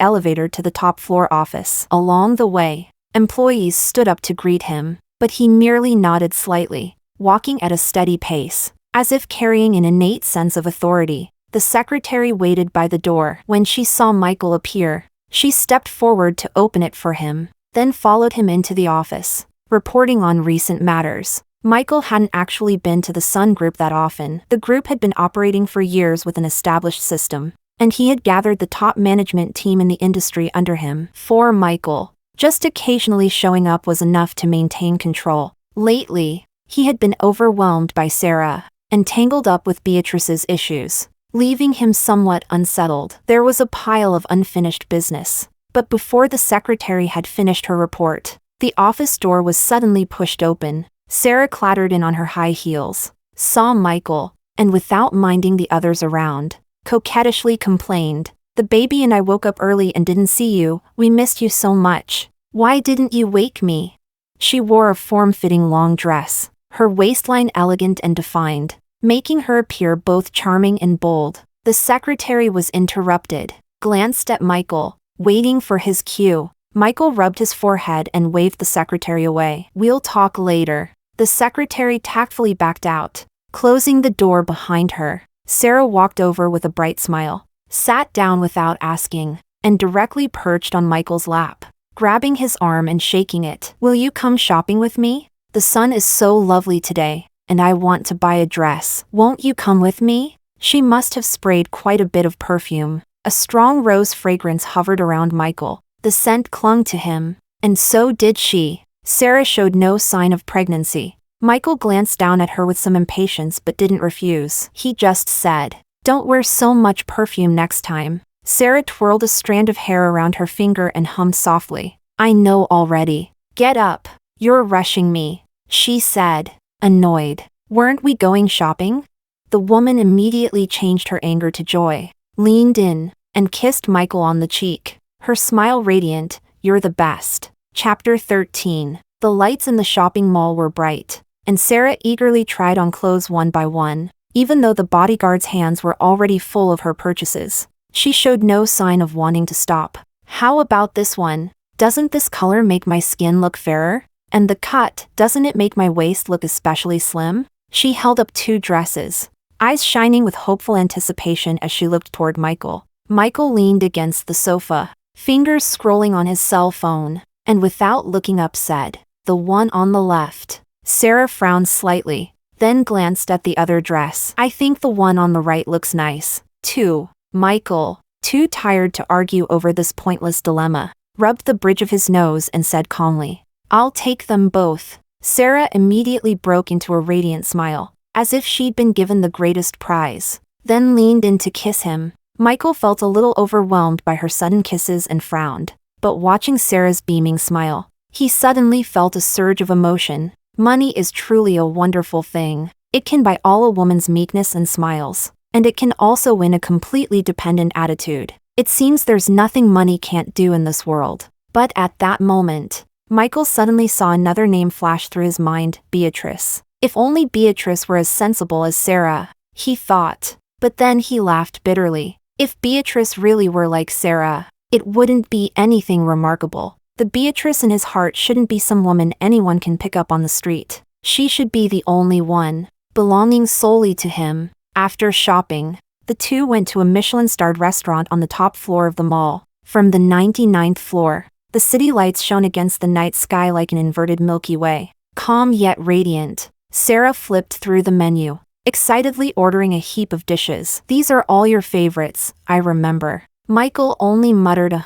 elevator to the top floor office. Along the way, employees stood up to greet him, but he merely nodded slightly, walking at a steady pace, as if carrying an innate sense of authority. The secretary waited by the door. When she saw Michael appear, she stepped forward to open it for him, then followed him into the office, reporting on recent matters. Michael hadn't actually been to the Sun Group that often. The group had been operating for years with an established system, and he had gathered the top management team in the industry under him. For Michael, just occasionally showing up was enough to maintain control. Lately, he had been overwhelmed by Sarah, and tangled up with Beatrice's issues, leaving him somewhat unsettled. There was a pile of unfinished business. But before the secretary had finished her report, the office door was suddenly pushed open. Sarah clattered in on her high heels, saw Michael, and without minding the others around, coquettishly complained, "The baby and I woke up early and didn't see you. We missed you so much. Why didn't you wake me?" She wore a form-fitting long dress, her waistline elegant and defined, making her appear both charming and bold. The secretary was interrupted, glanced at Michael, waiting for his cue. Michael rubbed his forehead and waved the secretary away. "We'll talk later." The secretary tactfully backed out, closing the door behind her. Sarah walked over with a bright smile, sat down without asking, and directly perched on Michael's lap, grabbing his arm and shaking it. "Will you come shopping with me? The sun is so lovely today, and I want to buy a dress. Won't you come with me?" She must have sprayed quite a bit of perfume. A strong rose fragrance hovered around Michael, The scent clung to him, and so did she. Sarah showed no sign of pregnancy. Michael glanced down at her with some impatience but didn't refuse. He just said, "Don't wear so much perfume next time." Sarah twirled a strand of hair around her finger and hummed softly. "I know already. Get up. You're rushing me," she said, annoyed. "Weren't we going shopping?" The woman immediately changed her anger to joy, leaned in, and kissed Michael on the cheek, her smile radiant. "You're the best." Chapter 13. The lights in the shopping mall were bright, and Sarah eagerly tried on clothes one by one, even though the bodyguard's hands were already full of her purchases. She showed no sign of wanting to stop. "How about this one? Doesn't this color make my skin look fairer? And the cut, doesn't it make my waist look especially slim?" She held up 2 dresses, eyes shining with hopeful anticipation as she looked toward Michael. Michael leaned against the sofa, fingers scrolling on his cell phone, and without looking up said, "The one on the left." Sarah frowned slightly, then glanced at the other dress. "I think the one on the right looks nice, too." Michael, too tired to argue over this pointless dilemma, rubbed the bridge of his nose and said calmly, "I'll take them both." Sarah immediately broke into a radiant smile, as if she'd been given the greatest prize, then leaned in to kiss him. Michael felt a little overwhelmed by her sudden kisses and frowned, but watching Sarah's beaming smile, he suddenly felt a surge of emotion. Money is truly a wonderful thing. It can buy all a woman's meekness and smiles, and it can also win a completely dependent attitude. It seems there's nothing money can't do in this world. But at that moment, Michael suddenly saw another name flash through his mind, Beatrice. If only Beatrice were as sensible as Sarah, he thought. But then he laughed bitterly. If Beatrice really were like Sarah, it wouldn't be anything remarkable. The Beatrice in his heart shouldn't be some woman anyone can pick up on the street. She should be the only one, belonging solely to him. After shopping, the two went to a Michelin-starred restaurant on the top floor of the mall. From the 99th floor, the city lights shone against the night sky like an inverted Milky Way, calm yet radiant. Sarah flipped through the menu, excitedly ordering a heap of dishes. "These are all your favorites, I remember." Michael only muttered a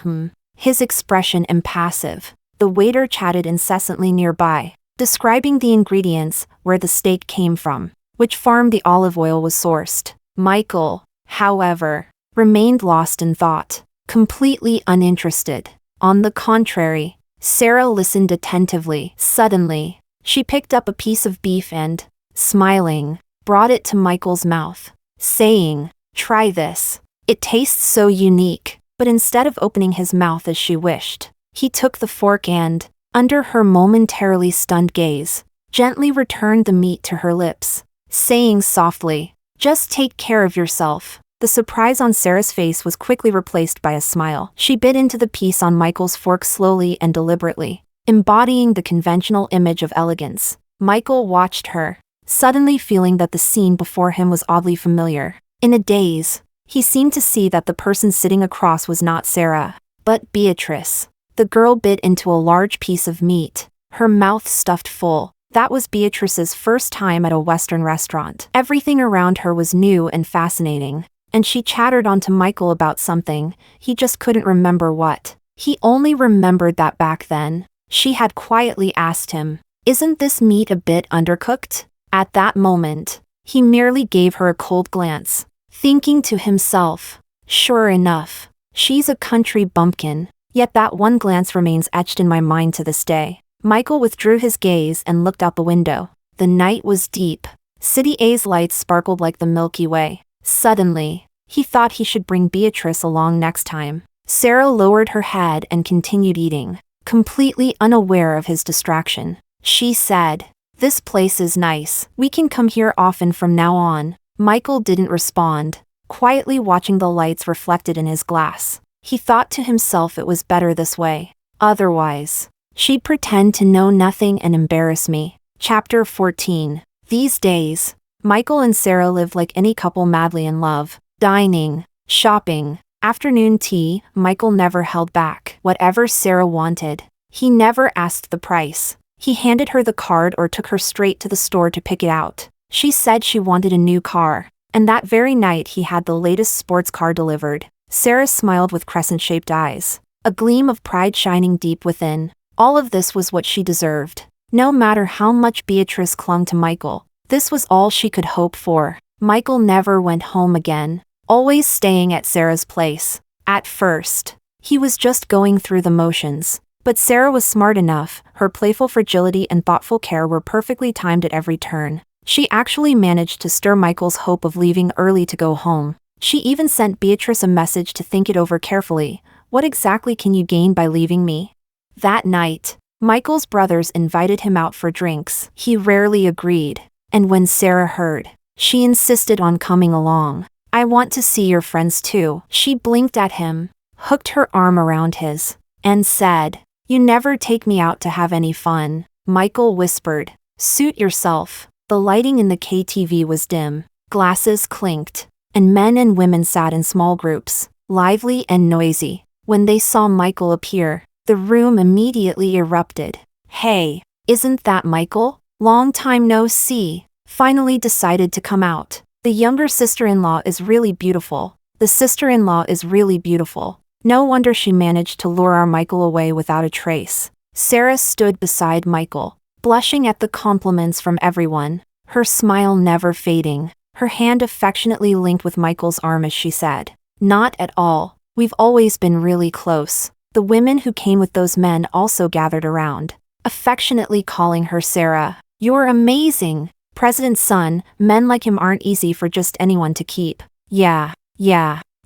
his expression impassive. The waiter chatted incessantly nearby, describing the ingredients, where the steak came from, which farm the olive oil was sourced. Michael, however, remained lost in thought, completely uninterested. On the contrary, Sarah listened attentively. Suddenly, she picked up a piece of beef and, smiling, brought it to Michael's mouth, saying, "Try this. It tastes so unique." But instead of opening his mouth as she wished, he took the fork and, under her momentarily stunned gaze, gently returned the meat to her lips, saying softly, "Just take care of yourself." The surprise on Sarah's face was quickly replaced by a smile. She bit into the piece on Michael's fork slowly and deliberately, embodying the conventional image of elegance. Michael watched her, suddenly feeling that the scene before him was oddly familiar. In a daze, he seemed to see that the person sitting across was not Sarah, but Beatrice. The girl bit into a large piece of meat, her mouth stuffed full. That was Beatrice's first time at a Western restaurant. Everything around her was new and fascinating, and she chattered on to Michael about something, he just couldn't remember what. He only remembered that back then, she had quietly asked him, "Isn't this meat a bit undercooked?" At that moment, he merely gave her a cold glance, thinking to himself, "Sure enough, she's a country bumpkin." Yet that one glance remains etched in my mind to this day. Michael withdrew his gaze and looked out the window. The night was deep. City A's lights sparkled like the Milky Way. Suddenly, he thought he should bring Beatrice along next time. Sarah lowered her head and continued eating, completely unaware of his distraction. She said, "This place is nice. We can come here often from now on." Michael didn't respond, quietly watching the lights reflected in his glass. He thought to himself it was better this way. Otherwise, she'd pretend to know nothing and embarrass me. Chapter 14. These days, Michael and Sarah lived like any couple madly in love. Dining, shopping, afternoon tea, Michael never held back. Whatever Sarah wanted, he never asked the price. He handed her the card or took her straight to the store to pick it out. She said she wanted a new car, and that very night he had the latest sports car delivered. Sarah smiled with crescent-shaped eyes, a gleam of pride shining deep within. All of this was what she deserved. No matter how much Beatrice clung to Michael, this was all she could hope for. Michael never went home again, always staying at Sarah's place. At first, he was just going through the motions. But Sarah was smart enough, her playful fragility and thoughtful care were perfectly timed at every turn. She actually managed to stir Michael's hope of leaving early to go home. She even sent Beatrice a message to think it over carefully. What exactly can you gain by leaving me? That night, Michael's brothers invited him out for drinks. He rarely agreed. And when Sarah heard, she insisted on coming along. I want to see your friends too. She blinked at him, hooked her arm around his, and said, "You never take me out to have any fun." Michael whispered, "Suit yourself." The lighting in the KTV was dim, glasses clinked, and men and women sat in small groups, lively and noisy. When they saw Michael appear, the room immediately erupted. "Hey, isn't that Michael? Long time no see." Finally decided to come out. "The younger sister-in-law is really beautiful. The sister-in-law is really beautiful. No wonder she managed to lure our Michael away without a trace." Sarah stood beside Michael, blushing at the compliments from everyone, her smile never fading, her hand affectionately linked with Michael's arm as she said, "Not at all. We've always been really close." The women who came with those men also gathered around, affectionately calling her Sarah. "You're amazing. President's son, men like him aren't easy for just anyone to keep." Yeah,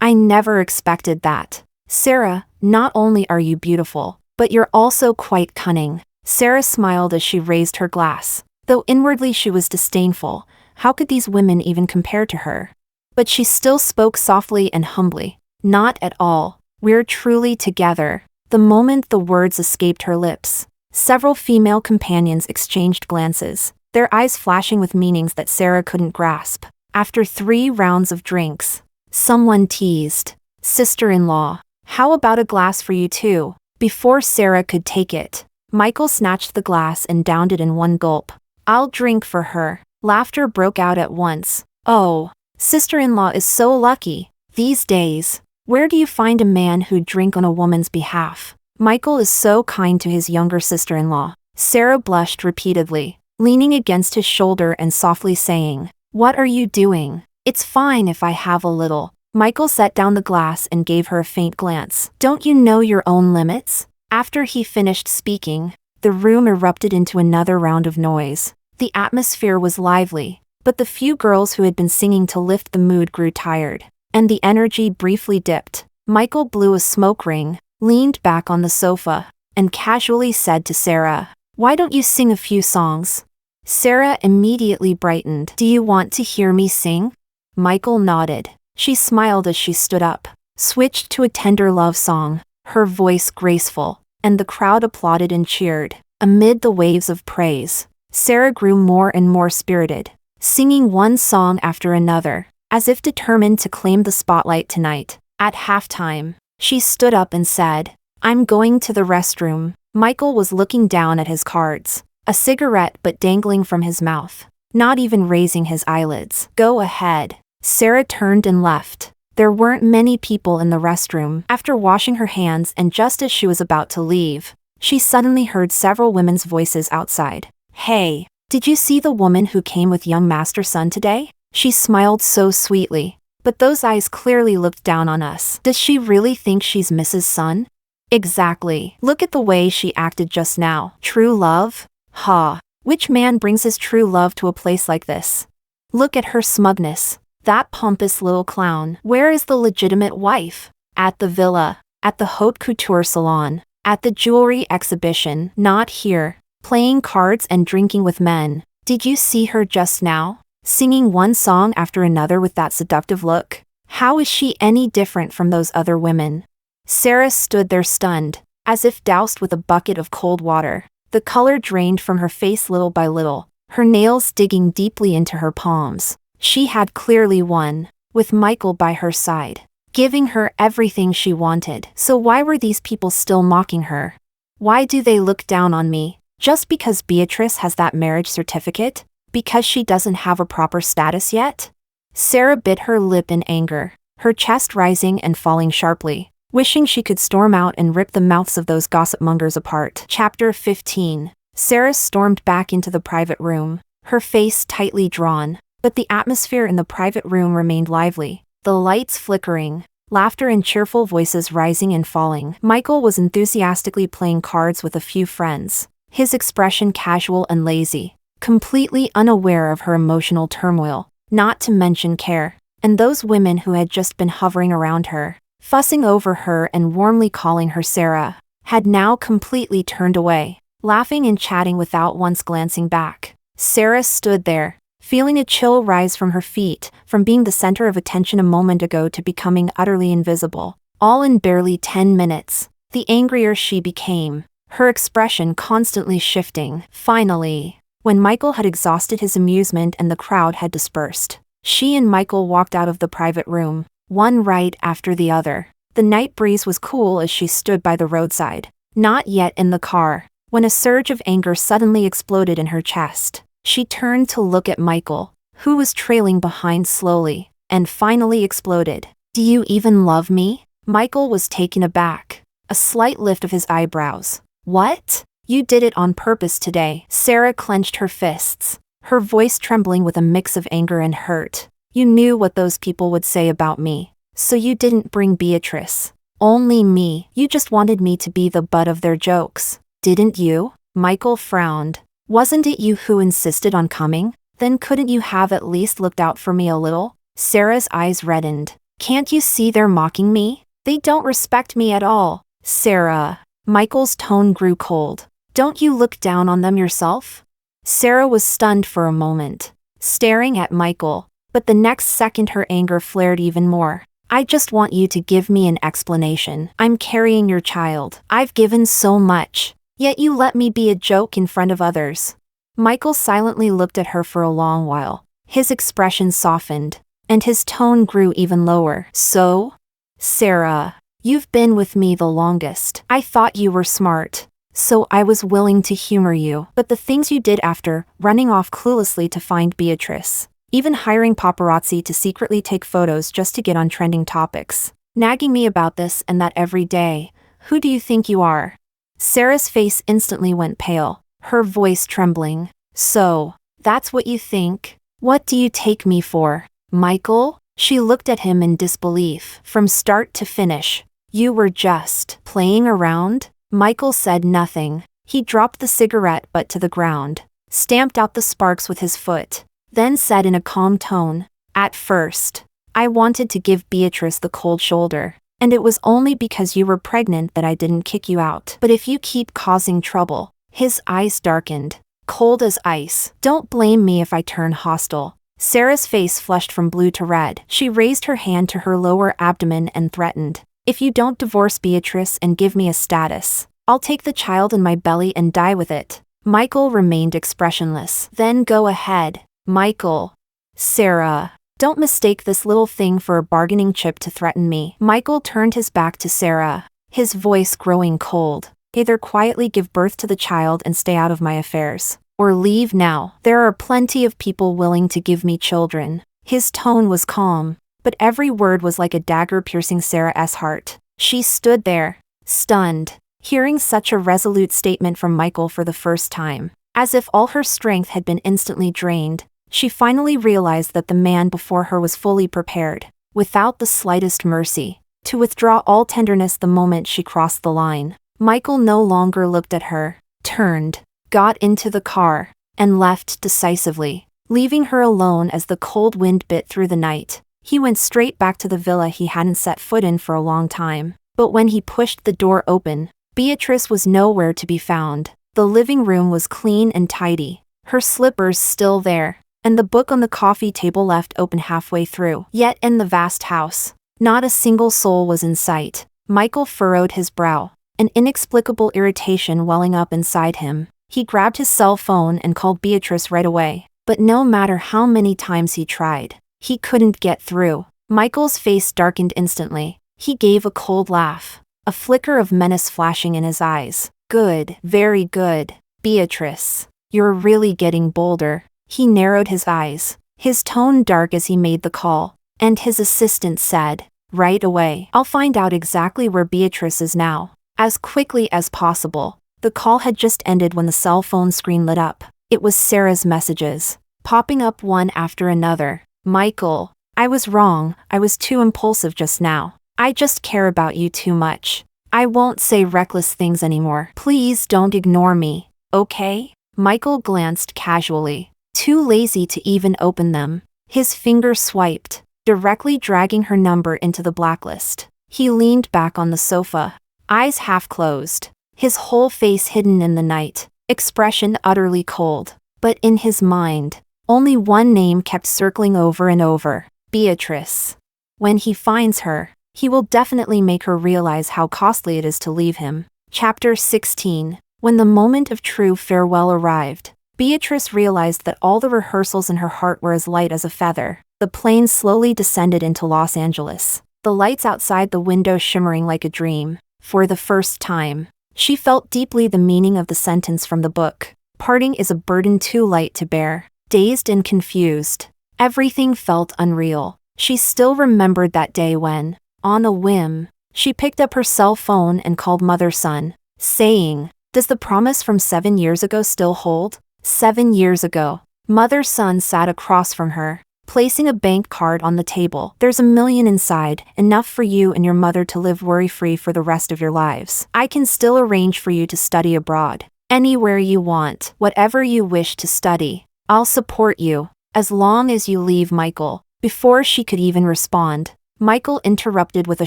I never expected that." "Sarah, not only are you beautiful, but you're also quite cunning." Sarah smiled as she raised her glass, though inwardly she was disdainful. How could these women even compare to her? But she still spoke softly and humbly. "Not at all. We're truly together." The moment the words escaped her lips, several female companions exchanged glances, their eyes flashing with meanings that Sarah couldn't grasp. After 3 rounds of drinks, someone teased, "Sister-in-law, how about a glass for you too?" Before Sarah could take it, Michael snatched the glass and downed it in one gulp. "I'll drink for her." Laughter broke out at once. "Oh, sister-in-law is so lucky. These days, where do you find a man who'd drink on a woman's behalf?" "Michael is so kind to his younger sister-in-law." Sarah blushed repeatedly, leaning against his shoulder and softly saying, "What are you doing? It's fine if I have a little." Michael set down the glass and gave her a faint glance. "Don't you know your own limits?" After he finished speaking, the room erupted into another round of noise. The atmosphere was lively, but the few girls who had been singing to lift the mood grew tired, and the energy briefly dipped. Michael blew a smoke ring, leaned back on the sofa, and casually said to Sarah, "Why don't you sing a few songs?" Sarah immediately brightened. "Do you want to hear me sing?" Michael nodded. She smiled as she stood up, switched to a tender love song, her voice graceful, and the crowd applauded and cheered. Amid the waves of praise, Sarah grew more and more spirited, singing one song after another, as if determined to claim the spotlight tonight. At halftime, she stood up and said, "I'm going to the restroom." Michael was looking down at his cards, a cigarette but dangling from his mouth, not even raising his eyelids. "Go ahead." Sarah turned and left. There weren't many people in the restroom. After washing her hands and just as she was about to leave, she suddenly heard several women's voices outside. "Hey, did you see the woman who came with young Master Sun today?" She smiled so sweetly, but those eyes clearly looked down on us. "Does she really think she's Mrs. Sun?" "Exactly. Look at the way she acted just now." "True love? Ha! Which man brings his true love to a place like this? Look at her smugness. That pompous little clown." "Where is the legitimate wife?" "At the villa, at the haute couture salon, at the jewelry exhibition." "Not here, playing cards and drinking with men." "Did you see her just now, singing one song after another with that seductive look?" "How is she any different from those other women?" Sarah stood there stunned, as if doused with a bucket of cold water. The color drained from her face little by little, her nails digging deeply into her palms. She had clearly won, with Michael by her side, giving her everything she wanted. So why were these people still mocking her? Why do they look down on me? Just because Beatrice has that marriage certificate? Because she doesn't have a proper status yet? Sarah bit her lip in anger, her chest rising and falling sharply. wishing she could storm out and rip the mouths of those gossip-mongers apart. Chapter 15. Sarah stormed back into the private room, her face tightly drawn, but the atmosphere in the private room remained lively, the lights flickering, laughter and cheerful voices rising and falling. Michael was enthusiastically playing cards with a few friends, his expression casual and lazy, completely unaware of her emotional turmoil, not to mention care, and those women who had just been hovering around her, fussing over her and warmly calling her Sarah, had now completely turned away, laughing and chatting without once glancing back. Sarah stood there, feeling a chill rise from her feet, from being the center of attention a moment ago to becoming utterly invisible, all in barely 10 minutes. The angrier she became, her expression constantly shifting. Finally, when Michael had exhausted his amusement and the crowd had dispersed, she and Michael walked out of the private room, one right after the other. The night breeze was cool as she stood by the roadside, not yet in the car, when a surge of anger suddenly exploded in her chest. She turned to look at Michael, who was trailing behind slowly, and finally exploded. "Do you even love me?" Michael was taken aback, a slight lift of his eyebrows. "What? You did it on purpose today." Sarah clenched her fists, her voice trembling with a mix of anger and hurt. "You knew what those people would say about me, so you didn't bring Beatrice. Only me. You just wanted me to be the butt of their jokes, didn't you?" Michael frowned. "Wasn't it you who insisted on coming? Then couldn't you have at least looked out for me a little?" Sarah's eyes reddened. "Can't you see they're mocking me? They don't respect me at all." "Sarah." Michael's tone grew cold. "Don't you look down on them yourself?" Sarah was stunned for a moment, staring at Michael, but the next second her anger flared even more. "I just want you to give me an explanation. I'm carrying your child. I've given so much. Yet you let me be a joke in front of others." Michael silently looked at her for a long while. His expression softened, and his tone grew even lower. "So? Sarah, you've been with me the longest. I thought you were smart, so I was willing to humor you. But the things you did after, running off cluelessly to find Beatrice, even hiring paparazzi to secretly take photos just to get on trending topics, nagging me about this and that every day, who do you think you are?" Sarah's face instantly went pale, her voice trembling. "So, that's what you think? What do you take me for, Michael?" She looked at him in disbelief. "From start to finish, you were just playing around?" Michael said nothing. He dropped the cigarette butt to the ground, stamped out the sparks with his foot, then said in a calm tone, "At first, I wanted to give Beatrice the cold shoulder, and it was only because you were pregnant that I didn't kick you out. But if you keep causing trouble," his eyes darkened, cold as ice, "don't blame me if I turn hostile." Sarah's face flushed from blue to red. She raised her hand to her lower abdomen and threatened, "If you don't divorce Beatrice and give me a status, I'll take the child in my belly and die with it." Michael remained expressionless. "Then go ahead, Michael." "Sarah, don't mistake this little thing for a bargaining chip to threaten me." Michael turned his back to Sarah, his voice growing cold. "Either quietly give birth to the child and stay out of my affairs, or leave now. There are plenty of people willing to give me children." His tone was calm, but every word was like a dagger piercing Sarah's heart. She stood there, stunned, hearing such a resolute statement from Michael for the first time. As if all her strength had been instantly drained, she finally realized that the man before her was fully prepared, without the slightest mercy, to withdraw all tenderness the moment she crossed the line. Michael no longer looked at her, turned, got into the car, and left decisively, leaving her alone as the cold wind bit through the night. He went straight back to the villa he hadn't set foot in for a long time. But when he pushed the door open, Beatrice was nowhere to be found. The living room was clean and tidy, her slippers still there, and the book on the coffee table left open halfway through. Yet in the vast house, not a single soul was in sight. Michael furrowed his brow, an inexplicable irritation welling up inside him. He grabbed his cell phone and called Beatrice right away, but no matter how many times he tried, he couldn't get through. Michael's face darkened instantly. He gave a cold laugh, a flicker of menace flashing in his eyes. "Good, very good, Beatrice. You're really getting bolder." He narrowed his eyes, his tone dark as he made the call, and his assistant said, Right away. I'll find out exactly where Beatrice is now. As quickly as possible. The call had just ended when the cell phone screen lit up. It was Sarah's messages, popping up one after another. Michael, I was wrong, I was too impulsive just now. I just care about you too much. I won't say reckless things anymore. Please don't ignore me, okay? Michael glanced casually, too lazy to even open them. His finger swiped, directly dragging her number into the blacklist. He leaned back on the sofa, eyes half closed, his whole face hidden in the night, expression utterly cold. But in his mind, only one name kept circling over and over: Beatrice. When he finds her, he will definitely make her realize how costly it is to leave him. Chapter 16. When the moment of true farewell arrived, Beatrice realized that all the rehearsals in her heart were as light as a feather. The plane slowly descended into Los Angeles, the lights outside the window shimmering like a dream. For the first time, she felt deeply the meaning of the sentence from the book: parting is a burden too light to bear. Dazed and confused, everything felt unreal. She still remembered that day when, on a whim, she picked up her cell phone and called Mother-Son, saying, "Does the promise from 7 years ago still hold?" 7 years ago. Mother-Son sat across from her, placing a bank card on the table. "There's $1 million inside, enough for you and your mother to live worry-free for the rest of your lives. I can still arrange for you to study abroad. Anywhere you want, whatever you wish to study. I'll support you, as long as you leave Michael." Before she could even respond, Michael interrupted with a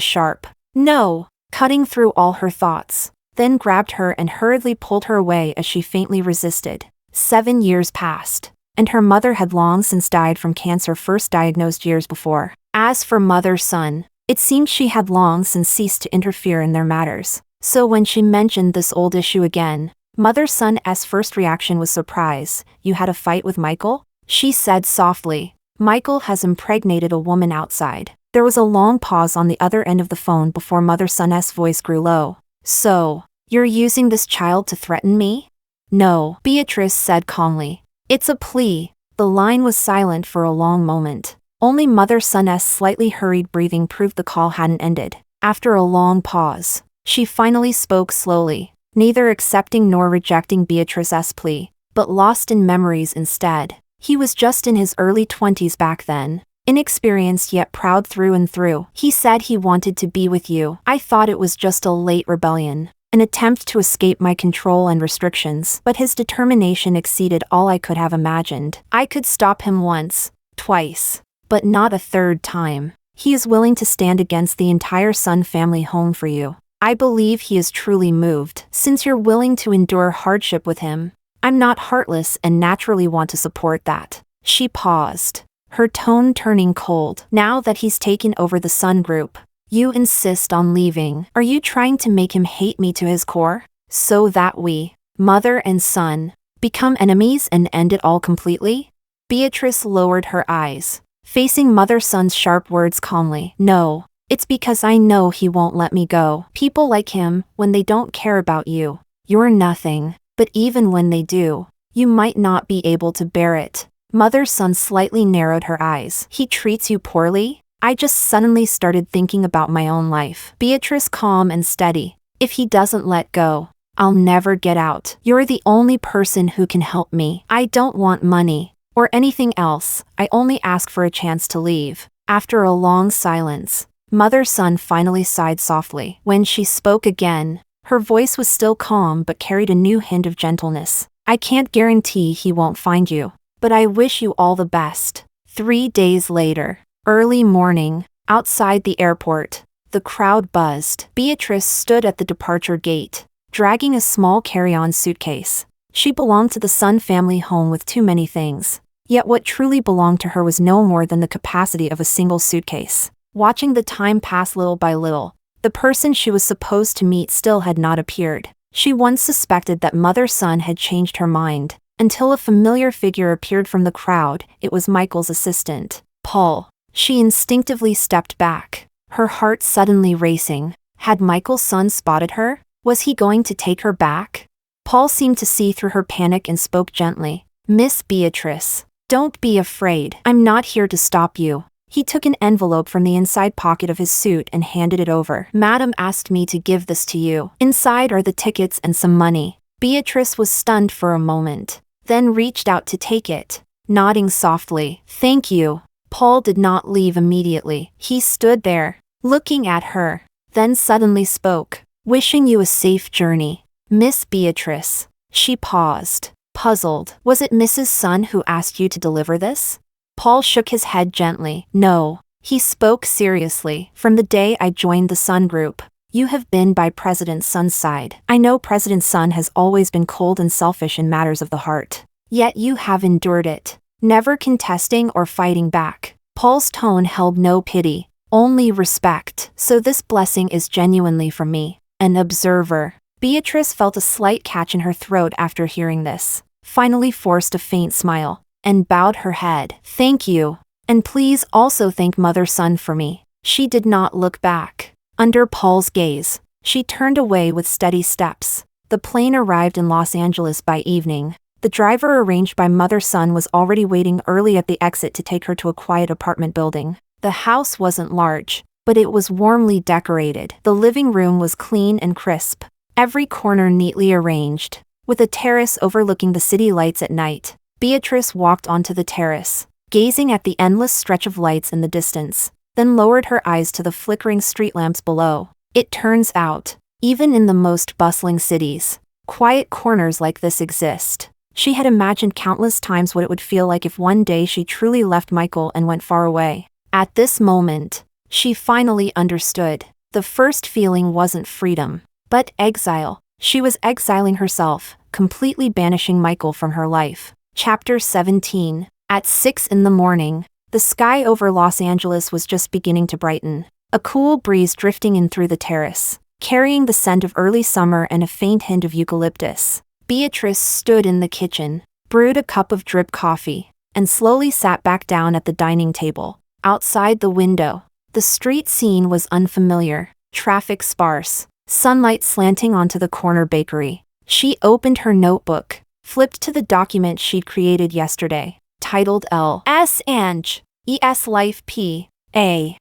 sharp "No," cutting through all her thoughts, then grabbed her and hurriedly pulled her away as she faintly resisted. 7 years passed, and her mother had long since died from cancer first diagnosed years before. As for Mother-Son, it seemed she had long since ceased to interfere in their matters. So when she mentioned this old issue again, Mother-Son's first reaction was surprise. "You had a fight with Michael?" she said softly. "Michael has impregnated a woman outside." There was a long pause on the other end of the phone before Mother-Son's voice grew low. "So, you're using this child to threaten me?" "No," Beatrice said calmly. "It's a plea." The line was silent for a long moment. Only Mother-Son's slightly hurried breathing proved the call hadn't ended. After a long pause, she finally spoke slowly, neither accepting nor rejecting Beatrice's plea, but lost in memories instead. He was just in his early 20s back then, inexperienced yet proud through and through. "He said he wanted to be with you. I thought it was just a late rebellion, an attempt to escape my control and restrictions, but his determination exceeded all I could have imagined. I could stop him once, twice, but not a third time. He is willing to stand against the entire Son family home for you. I believe he is truly moved, since you're willing to endure hardship with him. I'm not heartless and naturally want to support that." She paused, her tone turning cold. "Now that he's taken over the Son group, you insist on leaving. Are you trying to make him hate me to his core? So that we, mother and son, become enemies and end it all completely?" Beatrice lowered her eyes, facing Mother-Son's sharp words calmly. "No, it's because I know he won't let me go. People like him, when they don't care about you, you're nothing. But even when they do, you might not be able to bear it." Mother-Son slightly narrowed her eyes. "He treats you poorly?" I just suddenly started thinking about my own life. Beatrice calm and steady. "If he doesn't let go, I'll never get out. You're the only person who can help me. I don't want money, or anything else. I only ask for a chance to leave." After a long silence, Mother-Son finally sighed softly. When she spoke again, her voice was still calm but carried a new hint of gentleness. "I can't guarantee he won't find you, but I wish you all the best." 3 days later, early morning, outside the airport, the crowd buzzed. Beatrice stood at the departure gate, dragging a small carry-on suitcase. She belonged to the Son family home with too many things. Yet what truly belonged to her was no more than the capacity of a single suitcase. Watching the time pass little by little, the person she was supposed to meet still had not appeared. She once suspected that Mother-Son had changed her mind, until a familiar figure appeared from the crowd. It was Michael's assistant, Paul. She instinctively stepped back, her heart suddenly racing. Had Michael's son spotted her? Was he going to take her back? Paul seemed to see through her panic and spoke gently. "Miss Beatrice, don't be afraid. I'm not here to stop you." He took an envelope from the inside pocket of his suit and handed it over. Madam asked me to give this to you. Inside are the tickets and some money. Beatrice was stunned for a moment, then reached out to take it, nodding softly. Thank you. Paul did not leave immediately. He stood there, looking at her, then suddenly spoke. Wishing you a safe journey, Miss Beatrice. She paused, puzzled. Was it Mrs. Sun who asked you to deliver this? Paul shook his head gently. No. He spoke seriously. From the day I joined the Sun Group, you have been by President Sun's side. I know President Sun has always been cold and selfish in matters of the heart. Yet you have endured it, never contesting or fighting back. Paul's tone held no pity, only respect. So this blessing is genuinely from me, an observer. Beatrice felt a slight catch in her throat after hearing this, finally forced a faint smile, and bowed her head. Thank you. And please also thank Mother Sun for me. She did not look back. Under Paul's gaze, she turned away with steady steps. The plane arrived in Los Angeles by evening. The driver arranged by Mother Sun was already waiting early at the exit to take her to a quiet apartment building. The house wasn't large, but it was warmly decorated. The living room was clean and crisp, every corner neatly arranged, with a terrace overlooking the city lights at night. Beatrice walked onto the terrace, gazing at the endless stretch of lights in the distance, then lowered her eyes to the flickering street lamps below. It turns out, even in the most bustling cities, quiet corners like this exist. She had imagined countless times what it would feel like if one day she truly left Michael and went far away. At this moment, she finally understood. The first feeling wasn't freedom, but exile. She was exiling herself, completely banishing Michael from her life. Chapter 17. At 6 in the morning, the sky over Los Angeles was just beginning to brighten. A cool breeze drifting in through the terrace, carrying the scent of early summer and a faint hint of eucalyptus. Beatrice stood in the kitchen, brewed a cup of drip coffee, and slowly sat back down at the dining table. Outside the window, the street scene was unfamiliar, traffic sparse, sunlight slanting onto the corner bakery. She opened her notebook, flipped to the document she'd created yesterday, titled L.S. Ange, E.S. Life P.A.I.N.G.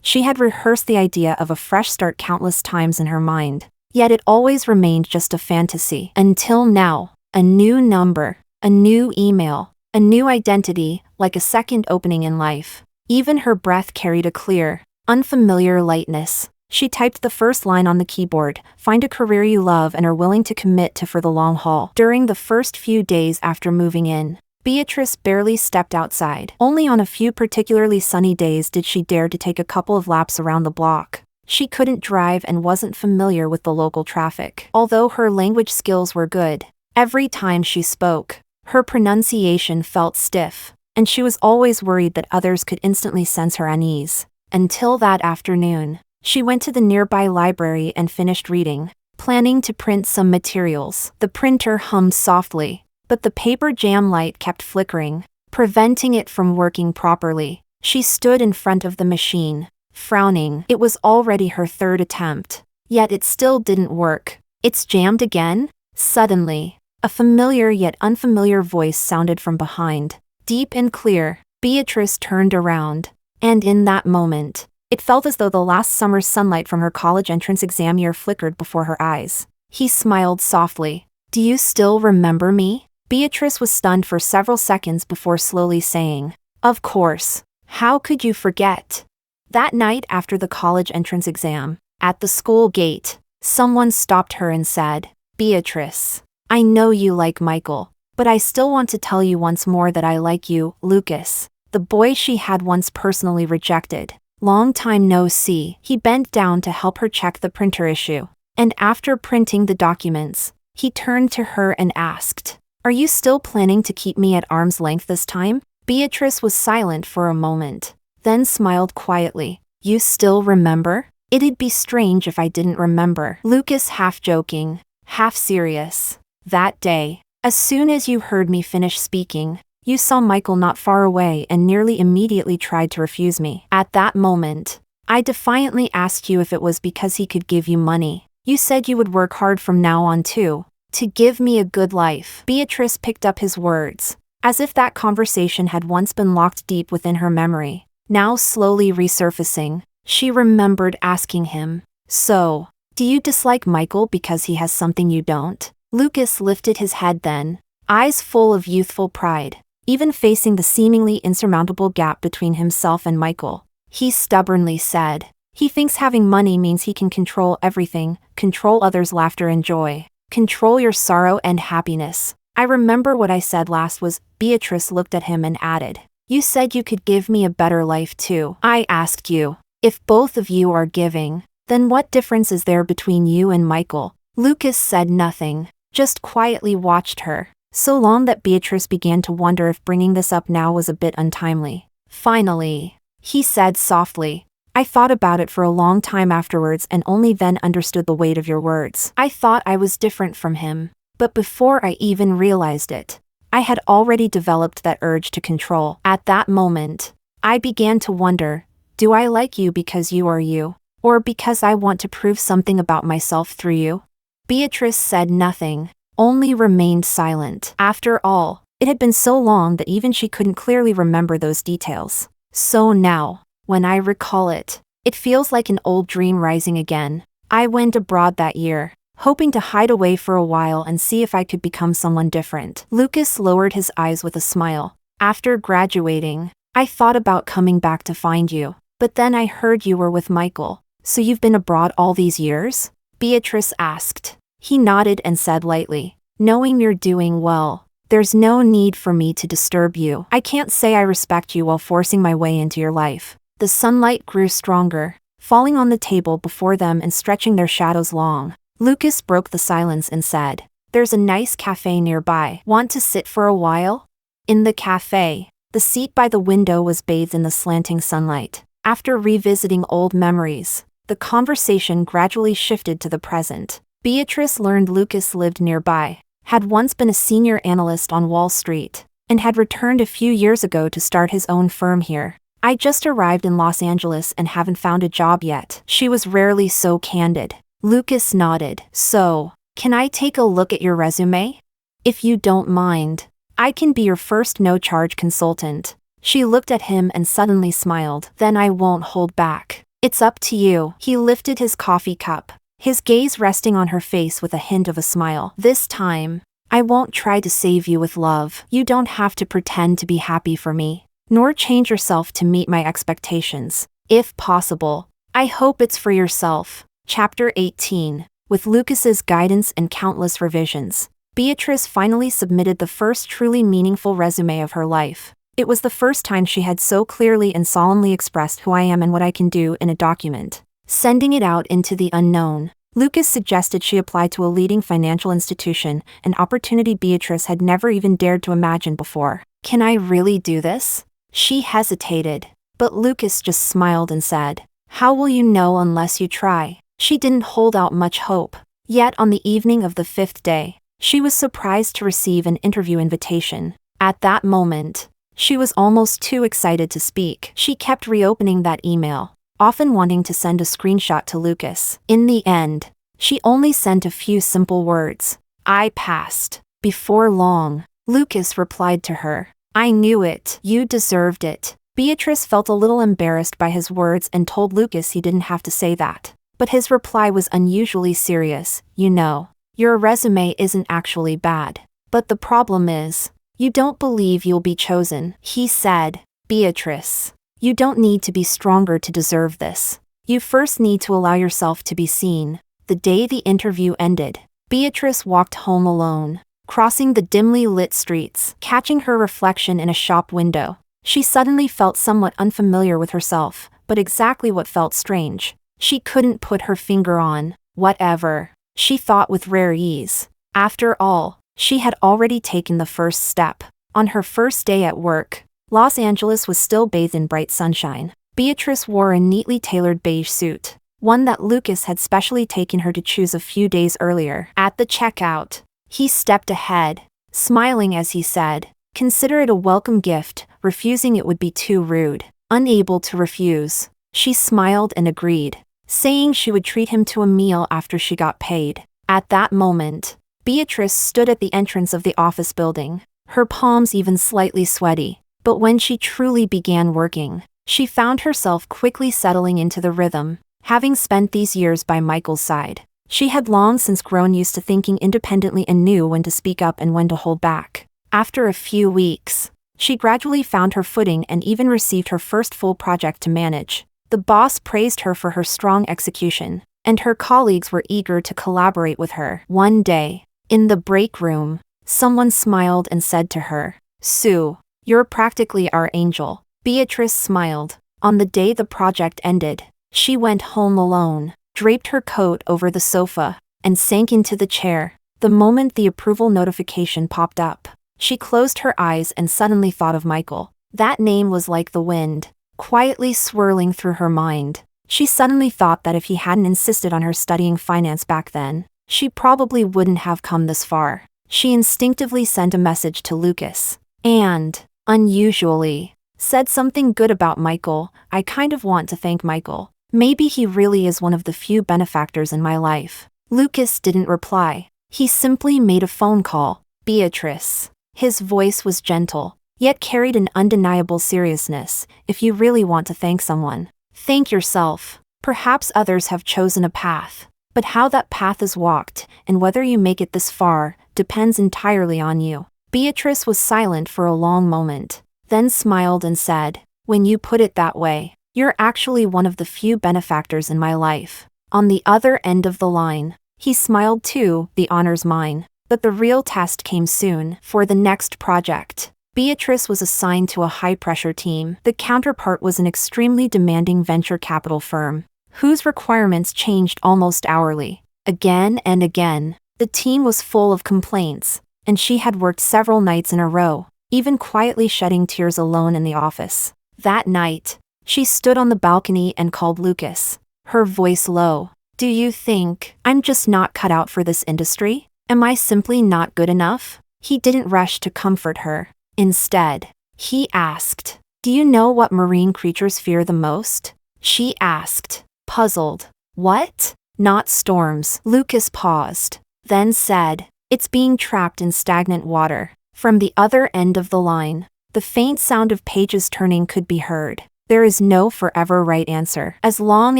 She had rehearsed the idea of a fresh start countless times in her mind, yet it always remained just a fantasy. Until now, a new number, a new email, a new identity, like a second opening in life. Even her breath carried a clear, unfamiliar lightness. She typed the first line on the keyboard, find a career you love and are willing to commit to for the long haul. During the first few days after moving in, Beatrice barely stepped outside. Only on a few particularly sunny days did she dare to take a couple of laps around the block. She couldn't drive and wasn't familiar with the local traffic. Although her language skills were good, every time she spoke, her pronunciation felt stiff, and she was always worried that others could instantly sense her unease. Until that afternoon, she went to the nearby library and finished reading, planning to print some materials. The printer hummed softly, but the paper jam light kept flickering, preventing it from working properly. She stood in front of the machine, frowning. It was already her third attempt, yet it still didn't work. It's jammed again? Suddenly, a familiar yet unfamiliar voice sounded from behind, deep and clear. Beatrice turned around, and in that moment, it felt as though the last summer's sunlight from her college entrance exam year flickered before her eyes. He smiled softly. Do you still remember me? Beatrice was stunned for several seconds before slowly saying, Of course. How could you forget? That night after the college entrance exam, at the school gate, someone stopped her and said, Beatrice, I know you like Michael, but I still want to tell you once more that I like you, Lucas, the boy she had once personally rejected. Long time no see. He bent down to help her check the printer issue, and after printing the documents, he turned to her and asked, Are you still planning to keep me at arm's length this time? Beatrice was silent for a moment, then smiled quietly. You still remember? It'd be strange if I didn't remember. Lucas, half joking, half serious. That day, as soon as you heard me finish speaking, you saw Michael not far away and nearly immediately tried to refuse me. At that moment, I defiantly asked you if it was because he could give you money. You said you would work hard from now on too, to give me a good life. Beatrice picked up his words, as if that conversation had once been locked deep within her memory. Now slowly resurfacing, she remembered asking him, "So, do you dislike Michael because he has something you don't?" Lucas lifted his head then, eyes full of youthful pride. Even facing the seemingly insurmountable gap between himself and Michael, he stubbornly said, "He thinks having money means he can control everything, control others' laughter and joy, control your sorrow and happiness." I remember what I said last was, Beatrice looked at him and added, "You said you could give me a better life too." I asked you, if both of you are giving, then what difference is there between you and Michael? Lucas said nothing, just quietly watched her, so long that Beatrice began to wonder if bringing this up now was a bit untimely. Finally, he said softly, "I thought about it for a long time afterwards and only then understood the weight of your words. I thought I was different from him, but before I even realized it, I had already developed that urge to control. At that moment, I began to wonder, do I like you because you are you, or because I want to prove something about myself through you?" Beatrice said nothing, only remained silent. After all, it had been so long that even she couldn't clearly remember those details. So now, when I recall it, it feels like an old dream rising again. I went abroad that year, hoping to hide away for a while and see if I could become someone different. Lucas lowered his eyes with a smile. "After graduating, I thought about coming back to find you, but then I heard you were with Michael. So you've been abroad all these years?" Beatrice asked. He nodded and said lightly, "Knowing you're doing well, there's no need for me to disturb you. I can't say I respect you while forcing my way into your life." The sunlight grew stronger, falling on the table before them and stretching their shadows long. Lucas broke the silence and said, "There's a nice cafe nearby. Want to sit for a while?" In the cafe, the seat by the window was bathed in the slanting sunlight. After revisiting old memories, the conversation gradually shifted to the present. Beatrice learned Lucas lived nearby, had once been a senior analyst on Wall Street, and had returned a few years ago to start his own firm here. "I just arrived in Los Angeles and haven't found a job yet." She was rarely so candid. Lucas nodded. "So, can I take a look at your resume? If you don't mind, I can be your first no-charge consultant." She looked at him and suddenly smiled. "Then I won't hold back. It's up to you." He lifted his coffee cup, his gaze resting on her face with a hint of a smile. "This time, I won't try to save you with love. You don't have to pretend to be happy for me, nor change yourself to meet my expectations. If possible, I hope it's for yourself." Chapter 18. With Lucas's guidance and countless revisions, Beatrice finally submitted the first truly meaningful resume of her life. It was the first time she had so clearly and solemnly expressed who I am and what I can do in a document. Sending it out into the unknown, Lucas suggested she apply to a leading financial institution, an opportunity Beatrice had never even dared to imagine before. "Can I really do this?" She hesitated, but Lucas just smiled and said, "How will you know unless you try?" She didn't hold out much hope. Yet on the evening of the 5th day, she was surprised to receive an interview invitation. At that moment, she was almost too excited to speak. She kept reopening that email, often wanting to send a screenshot to Lucas. In the end, she only sent a few simple words. "I passed." Before long, Lucas replied to her, "I knew it. You deserved it." Beatrice felt a little embarrassed by his words and told Lucas he didn't have to say that. But his reply was unusually serious. "You know, your resume isn't actually bad. But the problem is, you don't believe you'll be chosen." He said, "Beatrice, you don't need to be stronger to deserve this. You first need to allow yourself to be seen." The day the interview ended, Beatrice walked home alone, crossing the dimly lit streets, catching her reflection in a shop window. She suddenly felt somewhat unfamiliar with herself, but exactly what felt strange. She couldn't put her finger on. "Whatever," she thought with rare ease. After all, she had already taken the first step. On her first day at work, Los Angeles was still bathed in bright sunshine. Beatrice wore a neatly tailored beige suit, one that Lucas had specially taken her to choose a few days earlier. At the checkout, he stepped ahead, smiling as he said, "Consider it a welcome gift. Refusing it would be too rude." Unable to refuse, she smiled and agreed, saying she would treat him to a meal after she got paid. At that moment, Beatrice stood at the entrance of the office building, her palms even slightly sweaty. But when she truly began working, she found herself quickly settling into the rhythm. Having spent these years by Michael's side, she had long since grown used to thinking independently and knew when to speak up and when to hold back. After a few weeks, she gradually found her footing and even received her first full project to manage. The boss praised her for her strong execution, and her colleagues were eager to collaborate with her. One day, in the break room, someone smiled and said to her, "Sue, you're practically our angel." Beatrice smiled. On the day the project ended, she went home alone, draped her coat over the sofa, and sank into the chair. The moment the approval notification popped up, she closed her eyes and suddenly thought of Michael. That name was like the wind, quietly swirling through her mind. She suddenly thought that if he hadn't insisted on her studying finance back then, she probably wouldn't have come this far. She instinctively sent a message to Lucas, and, unusually, said something good about Michael. "I kind of want to thank Michael. Maybe he really is one of the few benefactors in my life." Lucas didn't reply. He simply made a phone call. "Beatrice." His voice was gentle, yet carried an undeniable seriousness. "If you really want to thank someone, thank yourself. Perhaps others have chosen a path, but how that path is walked, and whether you make it this far, depends entirely on you." Beatrice was silent for a long moment, then smiled and said, "When you put it that way, you're actually one of the few benefactors in my life." On the other end of the line, he smiled too. "The honor's mine." But the real test came soon. For the next project, Beatrice was assigned to a high-pressure team. The counterpart was an extremely demanding venture capital firm, whose requirements changed almost hourly. Again and again, the team was full of complaints, and she had worked several nights in a row, even quietly shedding tears alone in the office. That night, she stood on the balcony and called Lucas, her voice low. "Do you think I'm just not cut out for this industry? Am I simply not good enough?" He didn't rush to comfort her. Instead, he asked, "Do you know what marine creatures fear the most?" She asked, puzzled. "What?" "Not storms." Lucas paused, then said, "It's being trapped in stagnant water." From the other end of the line, the faint sound of pages turning could be heard. There is no forever right answer. As long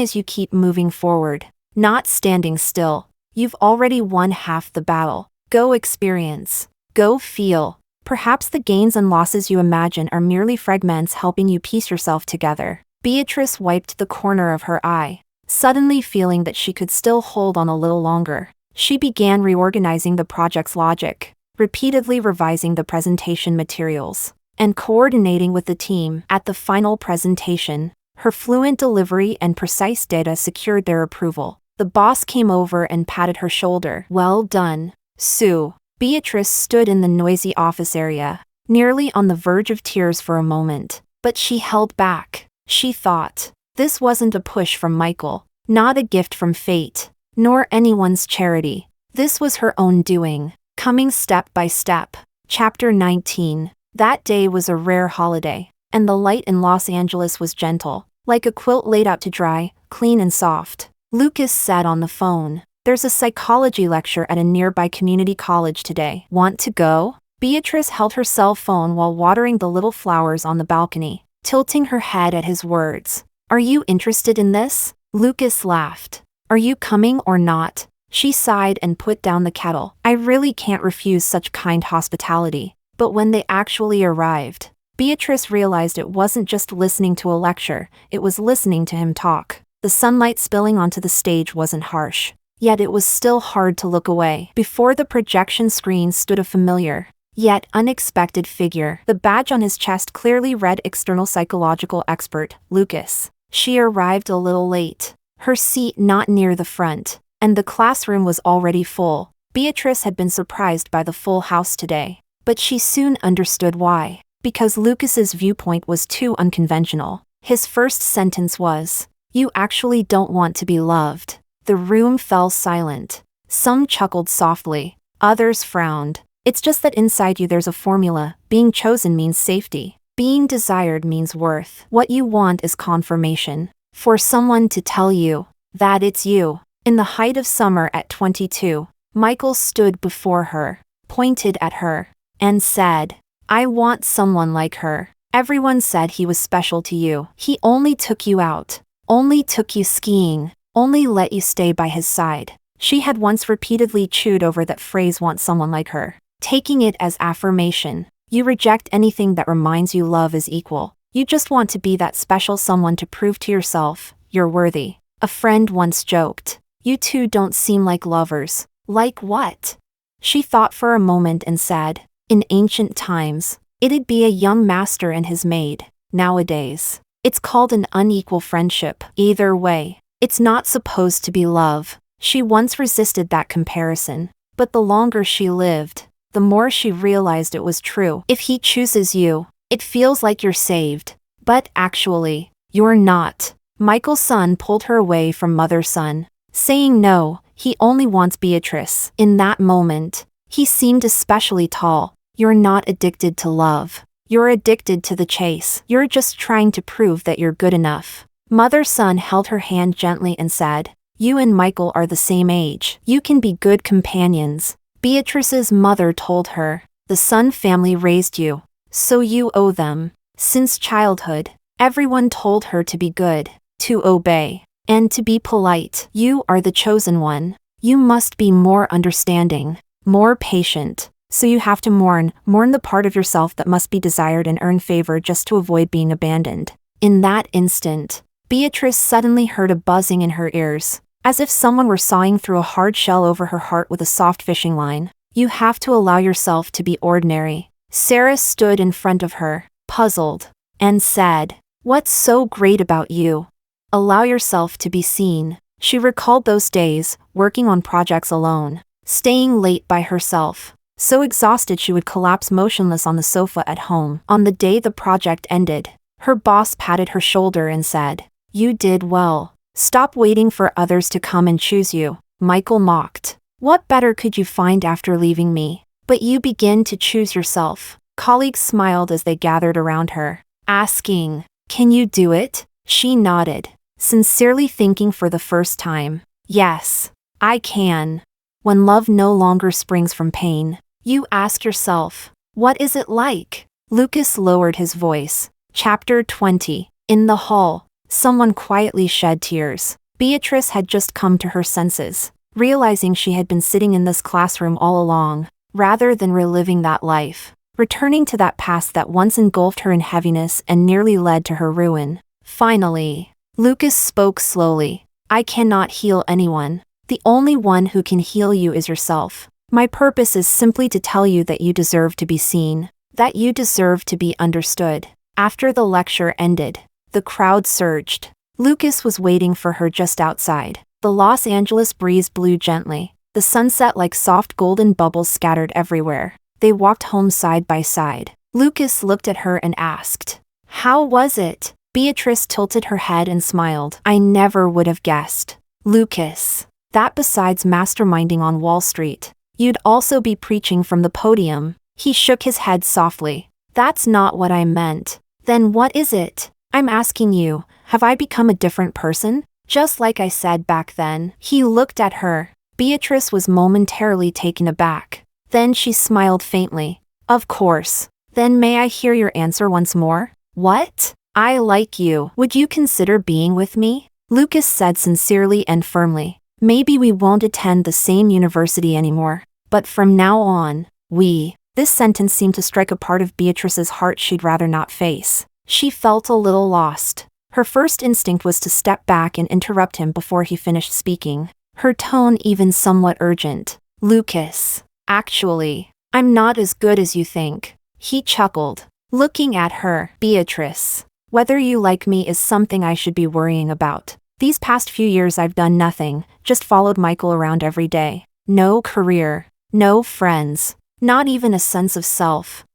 as you keep moving forward, not standing still, you've already won half the battle. Go experience. Go feel. Perhaps the gains and losses you imagine are merely fragments helping you piece yourself together. Beatrice wiped the corner of her eye, suddenly feeling that she could still hold on a little longer. She began reorganizing the project's logic, repeatedly revising the presentation materials, and coordinating with the team. At the final presentation, her fluent delivery and precise data secured their approval. The boss came over and patted her shoulder. "Well done, Sue." Beatrice stood in the noisy office area, nearly on the verge of tears for a moment, but she held back. She thought, this wasn't a push from Michael, not a gift from fate, nor anyone's charity. This was her own doing, coming step by step. Chapter 19. That day was a rare holiday, and the light in Los Angeles was gentle, like a quilt laid out to dry, clean and soft. Lucas said on the phone, "There's a psychology lecture at a nearby community college today. Want to go?" Beatrice held her cell phone while watering the little flowers on the balcony, tilting her head at his words. "Are you interested in this?" Lucas laughed. "Are you coming or not?" She sighed and put down the kettle. "I really can't refuse such kind hospitality." But when they actually arrived, Beatrice realized it wasn't just listening to a lecture, it was listening to him talk. The sunlight spilling onto the stage wasn't harsh, yet it was still hard to look away. Before the projection screen stood a familiar, yet unexpected figure. The badge on his chest clearly read external psychological expert, Lucas. She arrived a little late, her seat not near the front, and the classroom was already full. Beatrice had been surprised by the full house today, but she soon understood why. Because Lucas's viewpoint was too unconventional. His first sentence was, "You actually don't want to be loved." The room fell silent. Some chuckled softly, others frowned. "It's just that inside you there's a formula. Being chosen means safety. Being desired means worth. What you want is confirmation. For someone to tell you that it's you." In the height of summer at 22, Michael stood before her, pointed at her, and said, I want someone like her. Everyone said he was special to you. He only took you out. Only took you skiing. Only let you stay by his side. She had once repeatedly chewed over that phrase, want someone like her, taking it as affirmation. You reject anything that reminds you love is equal. You just want to be that special someone to prove to yourself you're worthy. A friend once joked, "You two don't seem like lovers." Like what? She thought for a moment and said, in ancient times, it'd be a young master and his maid. Nowadays, it's called an unequal friendship. Either way, it's not supposed to be love. She once resisted that comparison, but the longer she lived, the more she realized it was true. If he chooses you, it feels like you're saved. But actually, you're not. Michael's son pulled her away from mother's son, saying no, he only wants Beatrice. In that moment, he seemed especially tall. You're not addicted to love. You're addicted to the chase. You're just trying to prove that you're good enough. Mother's son held her hand gently and said, "You and Michael are the same age. You can be good companions." Beatrice's mother told her, "The Sun family raised you, so you owe them." Since childhood, everyone told her to be good, to obey, and to be polite. You are the chosen one. You must be more understanding, more patient. So you have to mourn the part of yourself that must be desired and earn favor just to avoid being abandoned. In that instant, Beatrice suddenly heard a buzzing in her ears, as if someone were sawing through a hard shell over her heart with a soft fishing line. You have to allow yourself to be ordinary. Sarah stood in front of her, puzzled, and said, "What's so great about you? Allow yourself to be seen." She recalled those days, working on projects alone, staying late by herself, so exhausted she would collapse motionless on the sofa at home. On the day the project ended, her boss patted her shoulder and said, "You did well. Stop waiting for others to come and choose you." Michael mocked, "What better could you find after leaving me? But you begin to choose yourself." Colleagues smiled as they gathered around her, asking, "Can you do it?" She nodded, sincerely thinking for the first time, "Yes, I can." When love no longer springs from pain, you ask yourself, what is it like? Lucas lowered his voice. Chapter 20. In the hall, someone quietly shed tears. Beatrice had just come to her senses, realizing she had been sitting in this classroom all along, rather than reliving that life, returning to that past that once engulfed her in heaviness and nearly led to her ruin. Finally, Lucas spoke slowly. "I cannot heal anyone. The only one who can heal you is yourself. My purpose is simply to tell you that you deserve to be seen, that you deserve to be understood." After the lecture ended, the crowd surged. Lucas was waiting for her just outside. The Los Angeles breeze blew gently, the sunset like soft golden bubbles scattered everywhere. They walked home side by side. Lucas looked at her and asked, "How was it?" Beatrice tilted her head and smiled. "I never would have guessed, Lucas, that besides masterminding on Wall Street, you'd also be preaching from the podium." He shook his head softly. "That's not what I meant." "Then what is it?" "I'm asking you, have I become a different person? Just like I said back then." He looked at her. Beatrice was momentarily taken aback. Then she smiled faintly. "Of course. Then may I hear your answer once more?" "What?" "I like you. Would you consider being with me?" Lucas said sincerely and firmly. "Maybe we won't attend the same university anymore, but from now on, we..." This sentence seemed to strike a part of Beatrice's heart she'd rather not face. She felt a little lost. Her first instinct was to step back and interrupt him before he finished speaking, her tone even somewhat urgent. "Lucas, actually, I'm not as good as you think." He chuckled, looking at her. "Beatrice, whether you like me is something I should be worrying about. These past few years I've done nothing, just followed Michael around every day. No career, no friends, not even a sense of self.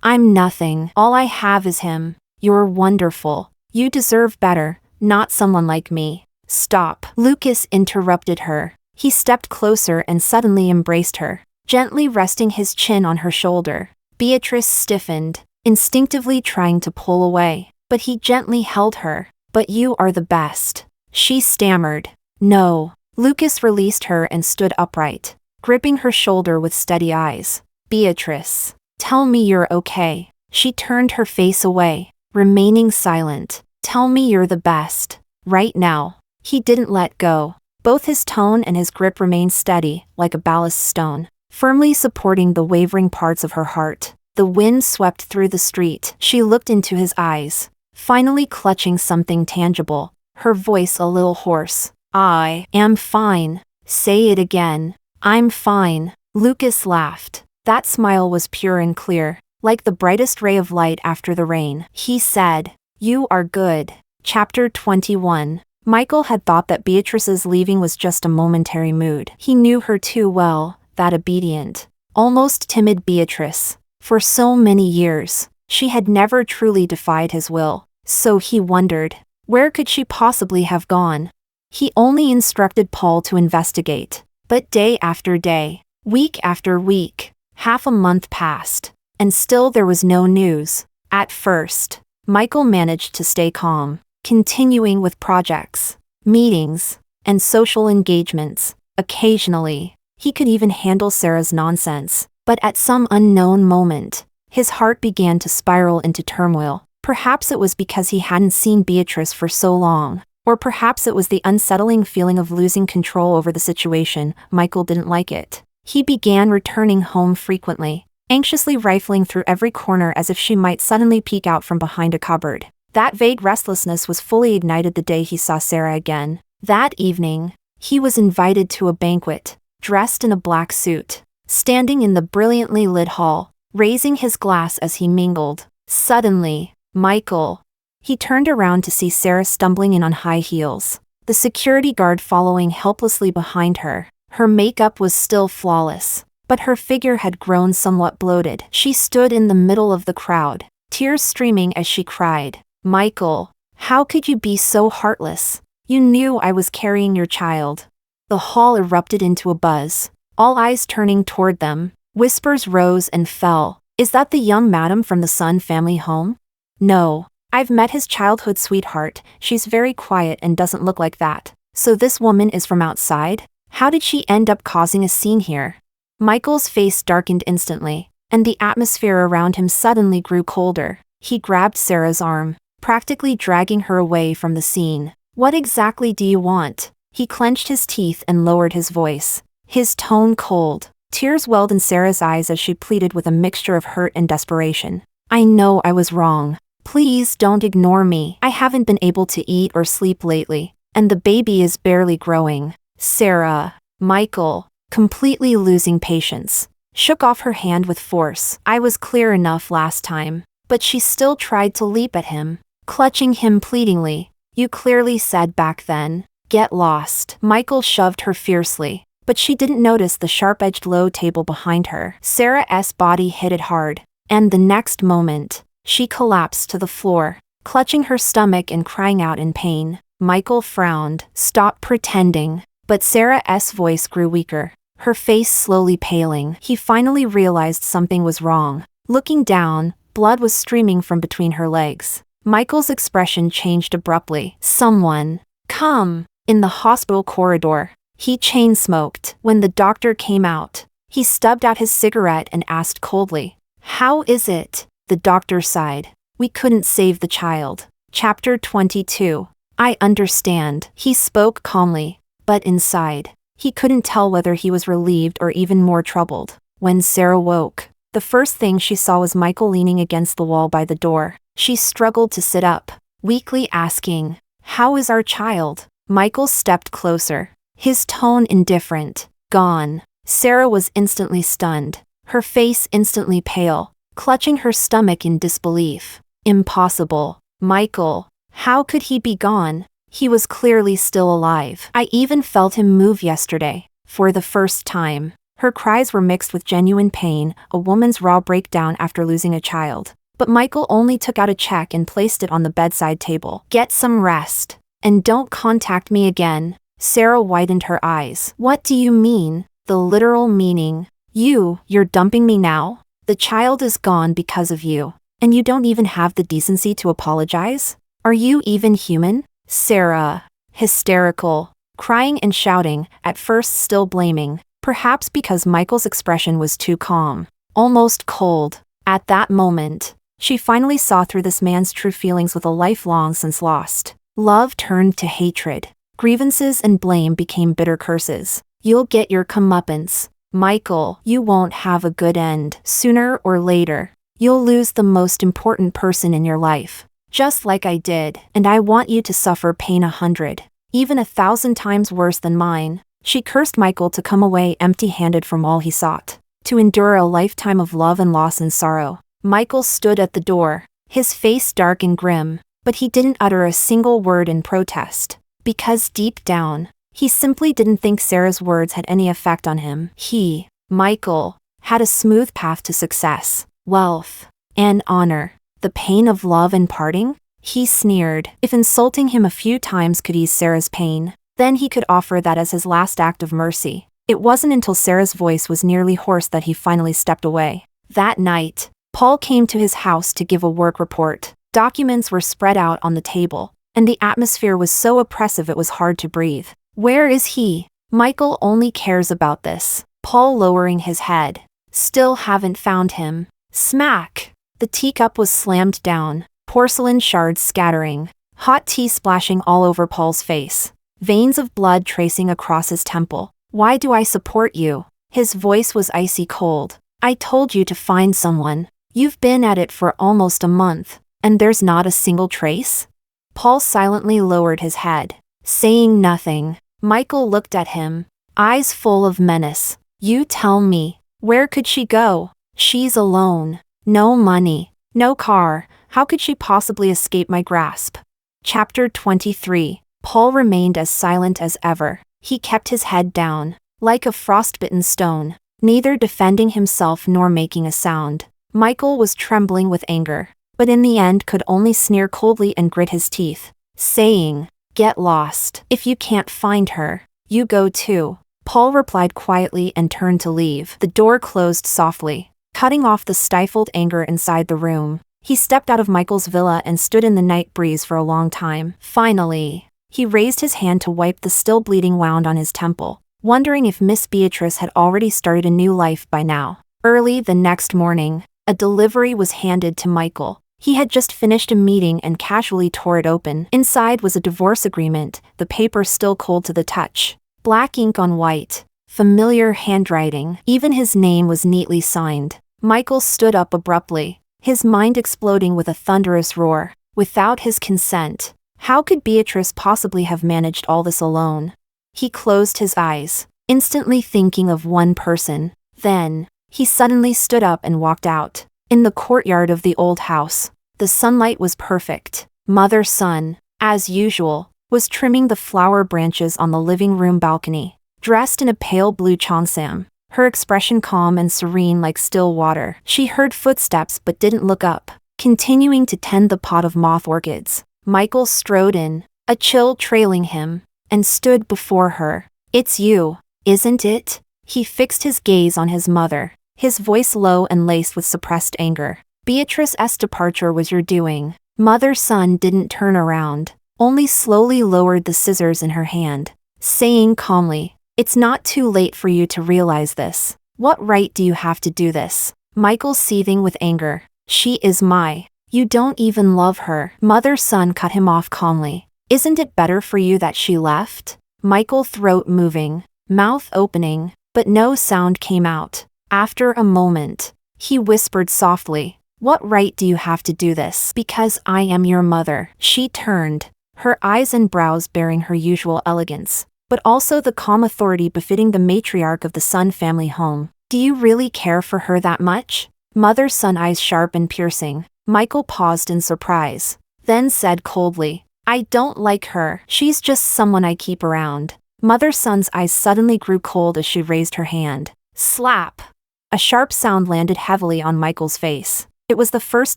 I'm nothing. All I have is him. You're wonderful. You deserve better, not someone like me." "Stop." Lucas interrupted her. He stepped closer and suddenly embraced her, gently resting his chin on her shoulder. Beatrice stiffened, instinctively trying to pull away, but he gently held her. "But you are the best." She stammered. "No." Lucas released her and stood upright, gripping her shoulder with steady eyes. "Beatrice, Tell me you're okay. She turned her face away, remaining silent. Tell me you're the best. Right now. He didn't let go. Both his tone and his grip remained steady, like a ballast stone, firmly supporting the wavering parts of her heart. The wind swept through the street. She looked into his eyes, finally clutching something tangible, her voice a little hoarse. I am fine. Say it again. I'm fine. Lucas laughed. That smile was pure and clear, like the brightest ray of light after the rain. He said, "You are good." Chapter 21. Michael had thought that Beatrice's leaving was just a momentary mood. He knew her too well, that obedient, almost timid Beatrice. For so many years, she had never truly defied his will. So he wondered, where could she possibly have gone? He only instructed Paul to investigate. But day after day, week after week, half a month passed, and still there was no news. At first, Michael managed to stay calm, continuing with projects, meetings, and social engagements. Occasionally, he could even handle Sarah's nonsense. But at some unknown moment, his heart began to spiral into turmoil. Perhaps it was because he hadn't seen Beatrice for so long, or perhaps it was the unsettling feeling of losing control over the situation. Michael didn't like it. He began returning home frequently, anxiously rifling through every corner as if she might suddenly peek out from behind a cupboard. That vague restlessness was fully ignited the day he saw Sarah again. That evening, he was invited to a banquet, dressed in a black suit, standing in the brilliantly lit hall, raising his glass as he mingled. Suddenly, Michael. He turned around to see Sarah stumbling in on high heels, the security guard following helplessly behind her. Her makeup was still flawless, but her figure had grown somewhat bloated. She stood in the middle of the crowd, tears streaming as she cried, "Michael, how could you be so heartless? You knew I was carrying your child." The hall erupted into a buzz, all eyes turning toward them. Whispers rose and fell. "Is that the young madam from the Sun family home?" "No. I've met his childhood sweetheart. She's very quiet and doesn't look like that. So this woman is from outside? How did she end up causing a scene here?" Michael's face darkened instantly, and the atmosphere around him suddenly grew colder. He grabbed Sarah's arm, practically dragging her away from the scene. "What exactly do you want?" He clenched his teeth and lowered his voice, his tone cold. Tears welled in Sarah's eyes as she pleaded with a mixture of hurt and desperation. "I know I was wrong. Please don't ignore me. I haven't been able to eat or sleep lately, and the baby is barely growing." Sarah, Michael, completely losing patience, shook off her hand with force. "I was clear enough last time." But she still tried to leap at him, clutching him pleadingly. "You clearly said back then, get lost." Michael shoved her fiercely, but she didn't notice the sharp-edged low table behind her. Sarah's body hit it hard, and the next moment, she collapsed to the floor, clutching her stomach and crying out in pain. Michael frowned. "Stop pretending." But Sarah's voice grew weaker, her face slowly paling. He finally realized something was wrong. Looking down, blood was streaming from between her legs. Michael's expression changed abruptly. "Someone, come." In the hospital corridor, he chain-smoked. When the doctor came out, he stubbed out his cigarette and asked coldly, "How is it?" The doctor sighed. "We couldn't save the child." Chapter 22. "I understand." He spoke calmly, but inside, he couldn't tell whether he was relieved or even more troubled. When Sarah woke, the first thing she saw was Michael leaning against the wall by the door. She struggled to sit up, weakly asking, "How is our child?" Michael stepped closer, his tone indifferent. "Gone." Sarah was instantly stunned, her face instantly pale, clutching her stomach in disbelief. "Impossible. Michael, how could he be gone? He was clearly still alive. I even felt him move yesterday." For the first time, her cries were mixed with genuine pain, a woman's raw breakdown after losing a child. But Michael only took out a check and placed it on the bedside table. "Get some rest. And don't contact me again." Sarah widened her eyes. "What do you mean?" "The literal meaning. You're dumping me now? The child is gone because of you, and you don't even have the decency to apologize? Are you even human?" Sarah, hysterical, crying and shouting, at first still blaming, perhaps because Michael's expression was too calm, almost cold. At that moment, she finally saw through this man's true feelings with a life long since lost. Love turned to hatred. Grievances and blame became bitter curses. You'll get your comeuppance, Michael. You won't have a good end. Sooner or later, you'll lose the most important person in your life. Just like I did, and I want you to suffer pain 100, even 1,000 times worse than mine. She cursed Michael to come away empty-handed from all he sought, to endure a lifetime of love and loss and sorrow. Michael stood at the door, his face dark and grim, but he didn't utter a single word in protest, because deep down, he simply didn't think Sarah's words had any effect on him. He, Michael, had a smooth path to success, wealth, and honor. The pain of love and parting? He sneered. If insulting him a few times could ease Sarah's pain, then he could offer that as his last act of mercy. It wasn't until Sarah's voice was nearly hoarse that he finally stepped away. That night, Paul came to his house to give a work report. Documents were spread out on the table, and the atmosphere was so oppressive it was hard to breathe. Where is he? Michael only cares about this. Paul lowering his head. Still haven't found him. Smack! The teacup was slammed down, porcelain shards scattering, hot tea splashing all over Paul's face, veins of blood tracing across his temple. Why do I support you? His voice was icy cold. I told you to find someone. You've been at it for almost a month, and there's not a single trace? Paul silently lowered his head, saying nothing. Michael looked at him, eyes full of menace. You tell me, where could she go? She's alone. No money, no car. How could she possibly escape my grasp? Chapter 23. Paul remained as silent as ever. He kept his head down, like a frostbitten stone, neither defending himself nor making a sound. Michael was trembling with anger, but in the end could only sneer coldly and grit his teeth, saying, "Get lost. If you can't find her, you go too." Paul replied quietly and turned to leave. The door closed softly, cutting off the stifled anger inside the room. He stepped out of Michael's villa and stood in the night breeze for a long time. Finally, he raised his hand to wipe the still bleeding wound on his temple, wondering if Miss Beatrice had already started a new life by now. Early the next morning, a delivery was handed to Michael. He had just finished a meeting and casually tore it open. Inside was a divorce agreement, the paper still cold to the touch. Black ink on white. Familiar handwriting. Even his name was neatly signed. Michael stood up abruptly, his mind exploding with a thunderous roar. Without his consent, how could Beatrice possibly have managed all this alone? He closed his eyes, instantly thinking of one person. Then, he suddenly stood up and walked out. In the courtyard of the old house, the sunlight was perfect. Mother-son, as usual, was trimming the flower branches on the living room balcony. Dressed in a pale blue cheongsam, her expression calm and serene like still water. She heard footsteps but didn't look up, continuing to tend the pot of moth orchids. Michael strode in, a chill trailing him, and stood before her. "It's you, isn't it?" He fixed his gaze on his mother, his voice low and laced with suppressed anger. "Beatrice's departure was your doing." Mother-son didn't turn around, only slowly lowered the scissors in her hand, saying calmly, "It's not too late for you to realize this. What right do you have to do this?" Michael seething with anger. "She is my. You don't even love her." Mother-son cut him off calmly. "Isn't it better for you that she left?" Michael throat moving, mouth opening, but no sound came out. After a moment, he whispered softly, "What right do you have to do this?" "Because I am your mother." She turned, her eyes and brows bearing her usual elegance, but also the calm authority befitting the matriarch of the Sun family home. "Do you really care for her that much?" Mother-son eyes sharp and piercing. Michael paused in surprise, then said coldly, "I don't like her. She's just someone I keep around." Mother-son's eyes suddenly grew cold as she raised her hand. Slap! A sharp sound landed heavily on Michael's face. It was the first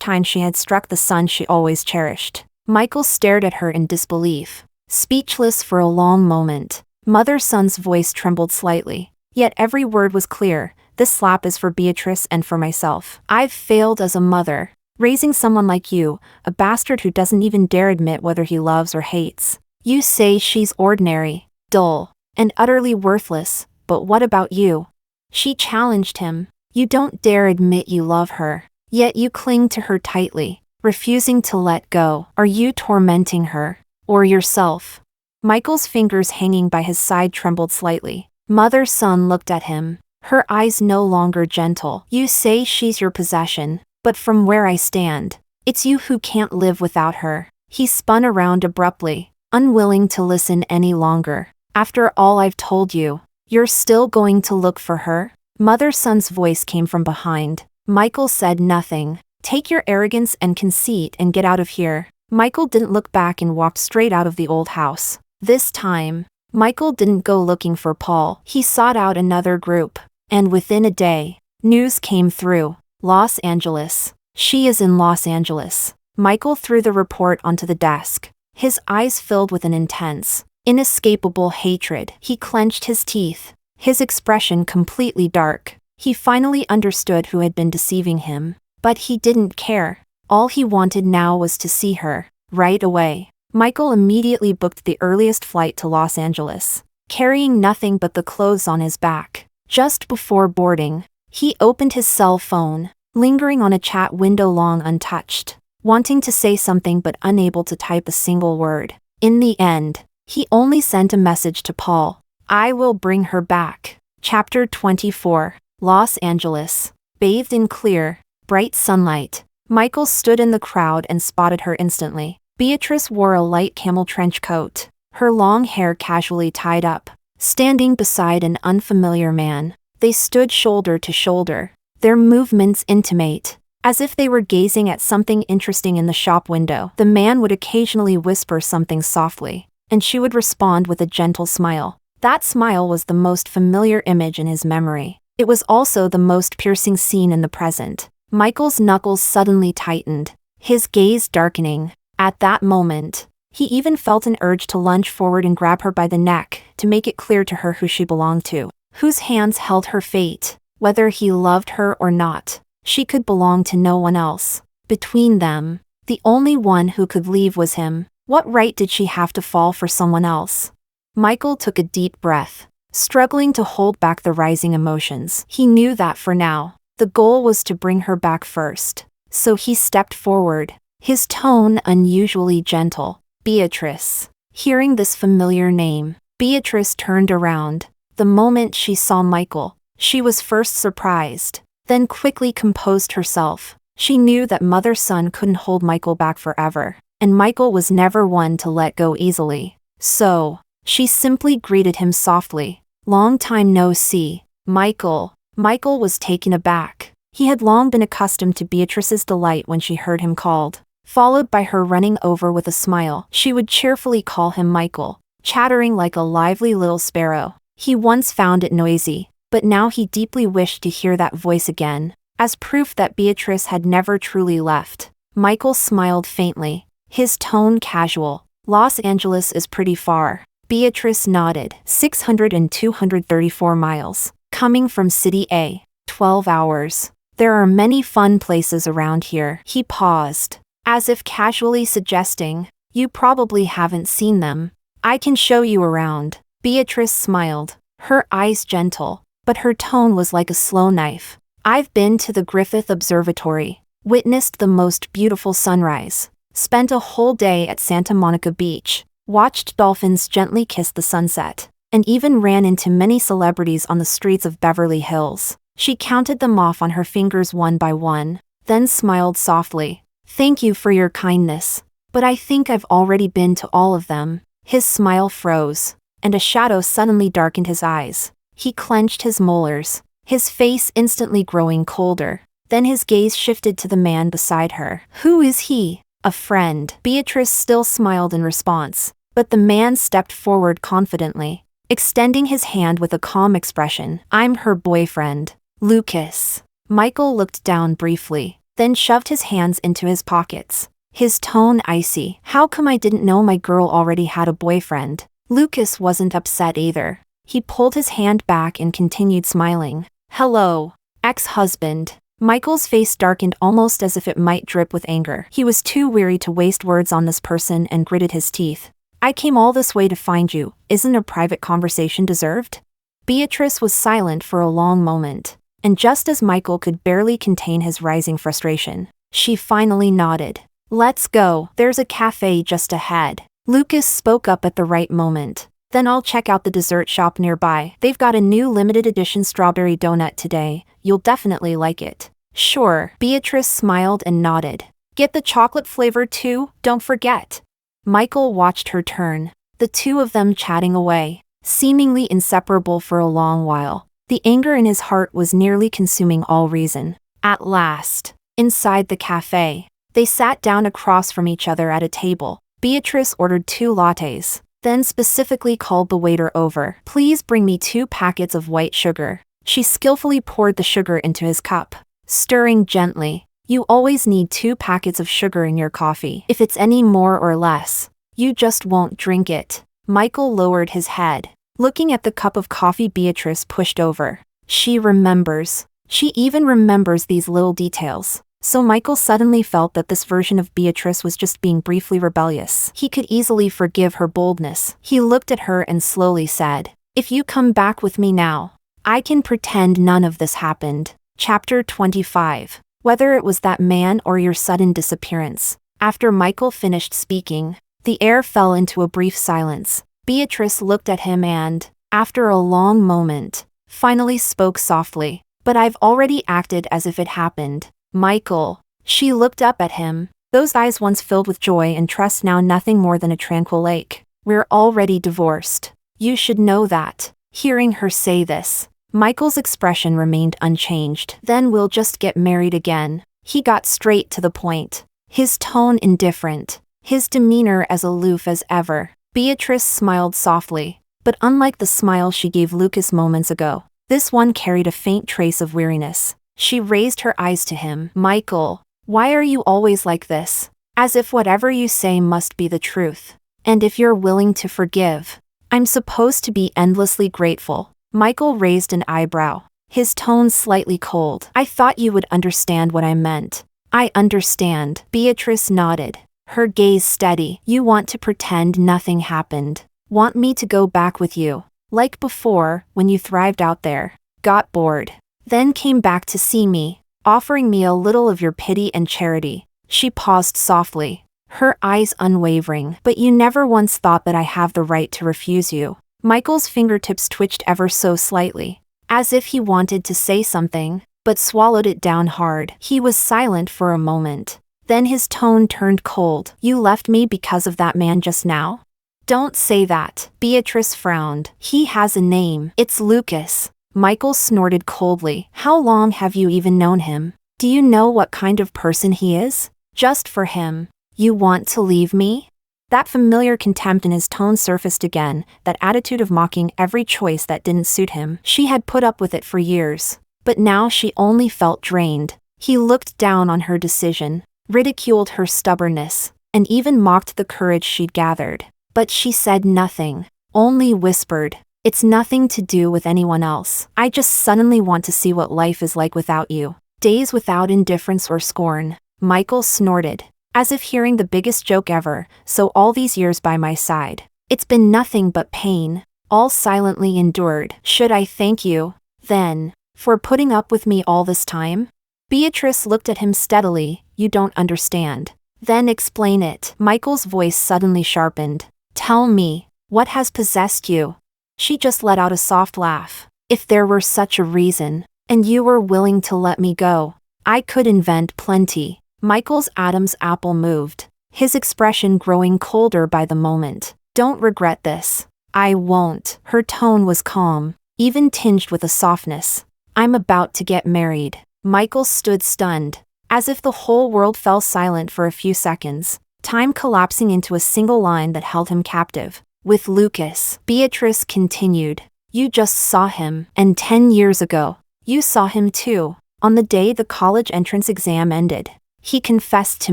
time she had struck the son she always cherished. Michael stared at her in disbelief, speechless for a long moment. Mother-son's voice trembled slightly, yet every word was clear. "This slap is for Beatrice and for myself. I've failed as a mother, raising someone like you, a bastard who doesn't even dare admit whether he loves or hates. You say she's ordinary, dull, and utterly worthless, but what about you?" She challenged him. "You don't dare admit you love her. Yet you cling to her tightly, refusing to let go. Are you tormenting her? Or yourself? Michael's fingers hanging by his side trembled slightly. Mother-son looked at him, her eyes no longer gentle. You say she's your possession, but from where I stand, it's you who can't live without her. He spun around abruptly, unwilling to listen any longer. After all I've told you, you're still going to look for her? Mother-son's voice came from behind. Michael said nothing. Take your arrogance and conceit and get out of here. Michael didn't look back and walked straight out of the old house. This time, Michael didn't go looking for Paul. He sought out another group. And within a day, news came through. Los Angeles. She is in Los Angeles. Michael threw the report onto the desk. His eyes filled with an intense, inescapable hatred. He clenched his teeth, his expression completely dark. He finally understood who had been deceiving him. But he didn't care. All he wanted now was to see her, right away. Michael immediately booked the earliest flight to Los Angeles, carrying nothing but the clothes on his back. Just before boarding, he opened his cell phone, lingering on a chat window long untouched, wanting to say something but unable to type a single word. In the end, he only sent a message to Paul. I will bring her back. Chapter 24. Los Angeles. Bathed in clear, bright sunlight, Michael stood in the crowd and spotted her instantly. Beatrice wore a light camel trench coat, her long hair casually tied up. Standing beside an unfamiliar man, they stood shoulder to shoulder, their movements intimate, as if they were gazing at something interesting in the shop window. The man would occasionally whisper something softly, and she would respond with a gentle smile. That smile was the most familiar image in his memory. It was also the most piercing scene in the present. Michael's knuckles suddenly tightened, his gaze darkening. At that moment, he even felt an urge to lunge forward and grab her by the neck, to make it clear to her who she belonged to, whose hands held her fate. Whether he loved her or not, she could belong to no one else. Between them, the only one who could leave was him. What right did she have to fall for someone else? Michael took a deep breath, struggling to hold back the rising emotions. He knew that for now, the goal was to bring her back first. So he stepped forward, his tone unusually gentle. Beatrice. Hearing this familiar name, Beatrice turned around. The moment she saw Michael, she was first surprised, then quickly composed herself. She knew that mother-son couldn't hold Michael back forever, and Michael was never one to let go easily. So, she simply greeted him softly. Long time no see, Michael. Michael was taken aback. He had long been accustomed to Beatrice's delight when she heard him called, followed by her running over with a smile. She would cheerfully call him Michael, chattering like a lively little sparrow. He once found it noisy, but now he deeply wished to hear that voice again, as proof that Beatrice had never truly left. Michael smiled faintly, his tone casual. Los Angeles is pretty far. Beatrice nodded. 600 and 234 miles. Coming from City A. 12 hours. There are many fun places around here. He paused, as if casually suggesting, you probably haven't seen them. I can show you around. Beatrice smiled, her eyes gentle, but her tone was like a slow knife. I've been to the Griffith Observatory, witnessed the most beautiful sunrise, spent a whole day at Santa Monica Beach, watched dolphins gently kiss the sunset, and even ran into many celebrities on the streets of Beverly Hills. She counted them off on her fingers one by one, then smiled softly. Thank you for your kindness, but I think I've already been to all of them. His smile froze, and a shadow suddenly darkened his eyes. He clenched his molars, his face instantly growing colder. Then his gaze shifted to the man beside her. Who is he? A friend. Beatrice still smiled in response, but the man stepped forward confidently, extending his hand with a calm expression. I'm her boyfriend, Lucas. Michael looked down briefly, then shoved his hands into his pockets, his tone icy. How come I didn't know my girl already had a boyfriend? Lucas wasn't upset either. He pulled his hand back and continued smiling. Hello, ex-husband. Michael's face darkened almost as if it might drip with anger. He was too weary to waste words on this person and gritted his teeth. I came all this way to find you. Isn't a private conversation deserved? Beatrice was silent for a long moment, and just as Michael could barely contain his rising frustration, she finally nodded. Let's go, there's a cafe just ahead. Lucas spoke up at the right moment. Then I'll check out the dessert shop nearby. They've got a new limited edition strawberry donut today. You'll definitely like it. Sure, Beatrice smiled and nodded. Get the chocolate flavor too, don't forget. Michael watched her turn, the two of them chatting away, seemingly inseparable for a long while. The anger in his heart was nearly consuming all reason. At last, inside the cafe, they sat down across from each other at a table. Beatrice ordered 2 lattes, then specifically called the waiter over. Please bring me 2 packets of white sugar. She skillfully poured the sugar into his cup, stirring gently. You always need 2 packets of sugar in your coffee. If it's any more or less, you just won't drink it. Michael lowered his head, looking at the cup of coffee Beatrice pushed over. She remembers. She even remembers these little details. So Michael suddenly felt that this version of Beatrice was just being briefly rebellious. He could easily forgive her boldness. He looked at her and slowly said, "If you come back with me now, I can pretend none of this happened." Chapter 25. Whether it was that man or your sudden disappearance. After Michael finished speaking, the air fell into a brief silence. Beatrice looked at him and, after a long moment, finally spoke softly. But I've already acted as if it happened. Michael. She looked up at him, those eyes once filled with joy and trust now nothing more than a tranquil lake. We're already divorced. You should know that. Hearing her say this, Michael's expression remained unchanged. Then we'll just get married again. He got straight to the point, his tone indifferent, his demeanor as aloof as ever. Beatrice smiled softly, but unlike the smile she gave Lucas moments ago, this one carried a faint trace of weariness. She raised her eyes to him. Michael, why are you always like this? As if whatever you say must be the truth. And if you're willing to forgive, I'm supposed to be endlessly grateful. Michael raised an eyebrow, his tone slightly cold. I thought you would understand what I meant. I understand. Beatrice nodded, her gaze steady. You want to pretend nothing happened. Want me to go back with you, like before, when you thrived out there, got bored, then came back to see me, offering me a little of your pity and charity. She paused softly, her eyes unwavering. But you never once thought that I have the right to refuse you. Michael's fingertips twitched ever so slightly, as if he wanted to say something, but swallowed it down hard. He was silent for a moment. Then his tone turned cold. You left me because of that man just now? Don't say that. Beatrice frowned. He has a name. It's Lucas. Michael snorted coldly. How long have you even known him? Do you know what kind of person he is? Just for him, you want to leave me? That familiar contempt in his tone surfaced again, that attitude of mocking every choice that didn't suit him. She had put up with it for years, but now she only felt drained. He looked down on her decision, ridiculed her stubbornness, and even mocked the courage she'd gathered. But she said nothing, only whispered, "It's nothing to do with anyone else. I just suddenly want to see what life is like without you. Days without indifference or scorn." Michael snorted, as if hearing the biggest joke ever. So all these years by my side, it's been nothing but pain, all silently endured. Should I thank you, then, for putting up with me all this time? Beatrice looked at him steadily. You don't understand. Then explain it. Michael's voice suddenly sharpened. Tell me, what has possessed you? She just let out a soft laugh. If there were such a reason, and you were willing to let me go, I could invent plenty. Michael's Adam's apple moved, his expression growing colder by the moment. Don't regret this. I won't. Her tone was calm, even tinged with a softness. I'm about to get married. Michael stood stunned, as if the whole world fell silent for a few seconds, time collapsing into a single line that held him captive. With Lucas, Beatrice continued. You just saw him, and 10 years ago, you saw him too, on the day the college entrance exam ended. He confessed to